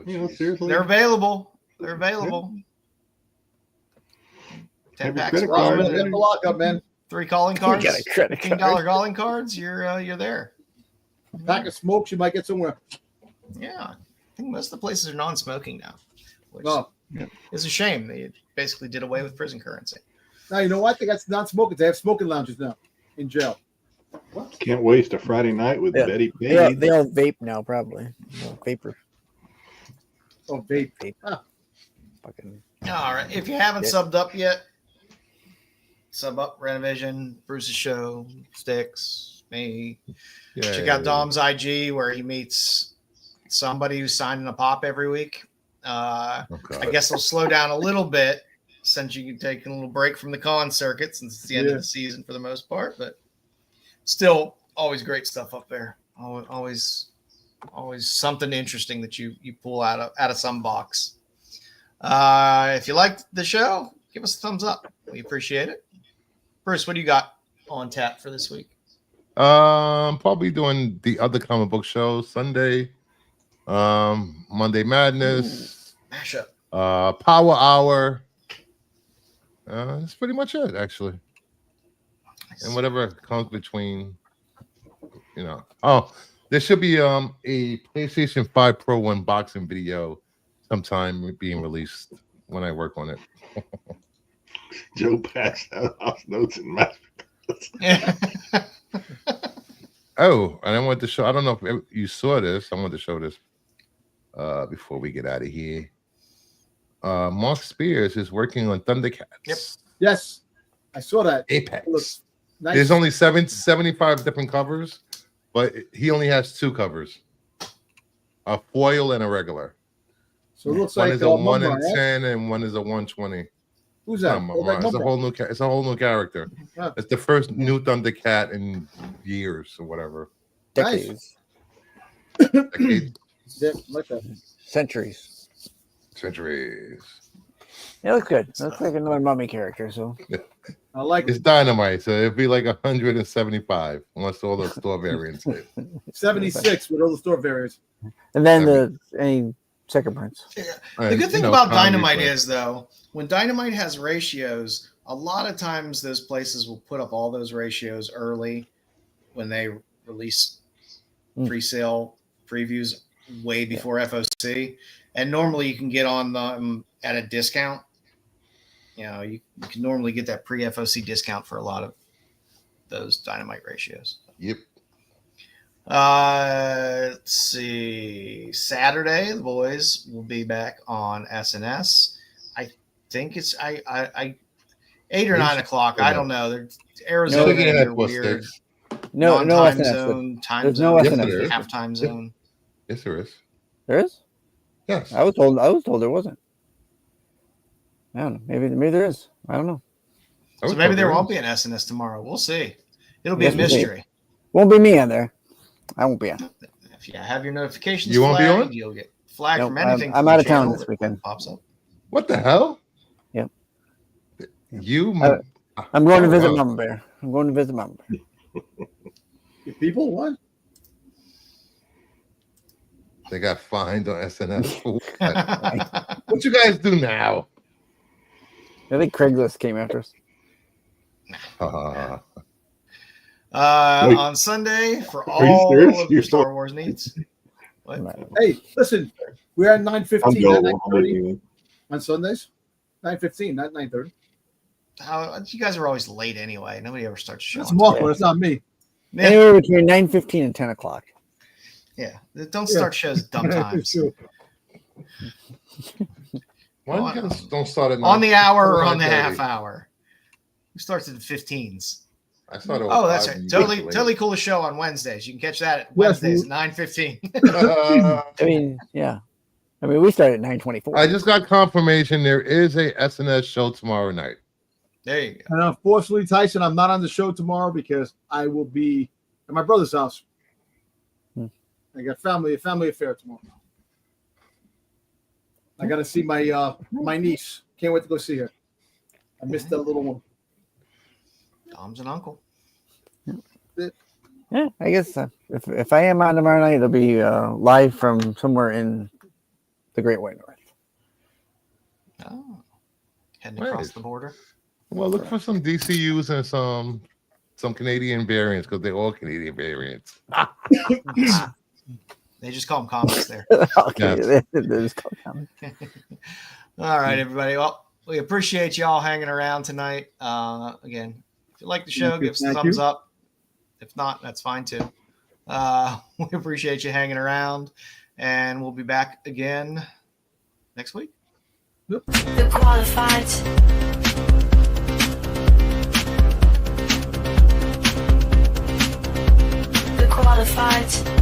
seriously, they're available. They're available. 10 packs of the lockup, man. 3 calling cards. You got a credit card. $15 calling cards. You're there. A pack of smokes you might get somewhere. Yeah, I think most of the places are non-smoking now. Which is a shame. They basically did away with prison currency. Now you know what? They got non-smoking. They have smoking lounges now in jail. Can't waste a Friday night with Bettie. They all vape now, probably. Vapor. Oh, vape. Fucking. All right. If you haven't subbed up yet, sub up Renovision, Bruce's show, Styx, me. Yeah, check out Dom's IG where he meets somebody who's signing a pop every week. I guess he'll slow down a little bit since you can take a little break from the con circuit since it's the end of the season for the most part, but still always great stuff up there. Always something interesting that you pull out of some box. If you liked the show, give us a thumbs up. We appreciate it. Bruce, what do you got on tap for this week? Probably doing the other comic book shows Sunday, Monday Madness, mashup, Power Hour. That's pretty much it, actually. Nice. And whatever comes between, Oh, there should be a PlayStation 5 Pro unboxing video sometime being released when I work on it. Joe passed out house notes and math. Oh, and I want to show. I don't know if you saw this. I want to show this before we get out of here. Mark Spears is working on Thundercats. Yep. Yes, I saw that. Apex. Nice. There's only 75 different covers, but he only has 2 covers: a foil and a regular. So it looks one like is a 1 in 10 and one is a 120. Who's that? It's a whole new. It's a whole new character. Yeah. It's the first new Thundercat in years or whatever. Decades. Decades. Yeah, like that. Centuries. It looks good. It looks like another mummy character. So I like it's Dynamite. So it'd be like 175 once all the store variants hit. 76 with all the store variants. And then any second prints. Yeah. The good thing about Dynamite is, though, when Dynamite has ratios, a lot of times those places will put up all those ratios early when they release pre-sale previews way before FOC. And normally you can get on them at a discount. You can normally get that pre-FOC discount for a lot of those dynamite ratios. Yep. Let's see. Saturday, the boys will be back on SNS. I think it's 8 or 9 o'clock. I don't know. They're Arizona. They're weird. No time SNS. zone. Time There's zone. no Yes, SNS. there is. Half time zone. Yes, there is. There is? Yes. I was told there wasn't. I don't know. Maybe there is. I don't know. So maybe there won't be an SNS tomorrow. We'll see. It'll be Yes, a we'll see. mystery. Won't be me on there. I won't be on. If you have your notifications You won't be flagged, on? you'll get flagged Nope, from anything. I'm from out the of town channel this that weekend. Pops up. What the hell? Yep. You. I'm going to visit wow. Mama Bear. I'm going to visit Mama Bear. Your people, what? They got fined on SNS. For what? What you guys do now? I think Craigslist came after us. Wait. On Sunday for Are you all serious? of your Star Wars needs. What? Hey, listen, we're at 9:15, I'm not going 9:30 on Sundays. 9:15, not 9:30. You guys are always late anyway. Nobody ever starts showing. That's Marco. It's not me. Yeah, Anywhere between 9:15 and 10 o'clock. yeah. Don't start shows at dumb times. Sure. Why you guys don't start at On the hour or on the 9:30? half hour. Who starts at the 15s? I started. Oh, that's right. Totally cool show on Wednesdays. You can catch that at Yes, Wednesdays at 9:15. I mean, yeah. I mean, we started at 9:24. I just got confirmation there is a SNS show tomorrow night. There you go. And unfortunately, Tyson, I'm not on the show tomorrow because I will be at my brother's house. I got a family affair tomorrow. I got to see my my niece. Can't wait to go see her. I missed that little one. Tom's an uncle. Yeah, I guess if I am on tomorrow night, it'll be live from somewhere in the Great White North. Oh, heading across Nice. the border. Well, look for some DCUs and some Canadian variants because they're all Canadian variants. They just call them comics there. Okay, Yes. they're just called comics. All right, everybody. Well, we appreciate y'all hanging around tonight. Again, if you like the show, give us a Thank thumbs you. up. If not, that's fine too. We appreciate you hanging around, and we'll be back again next week. The qualified. The qualified.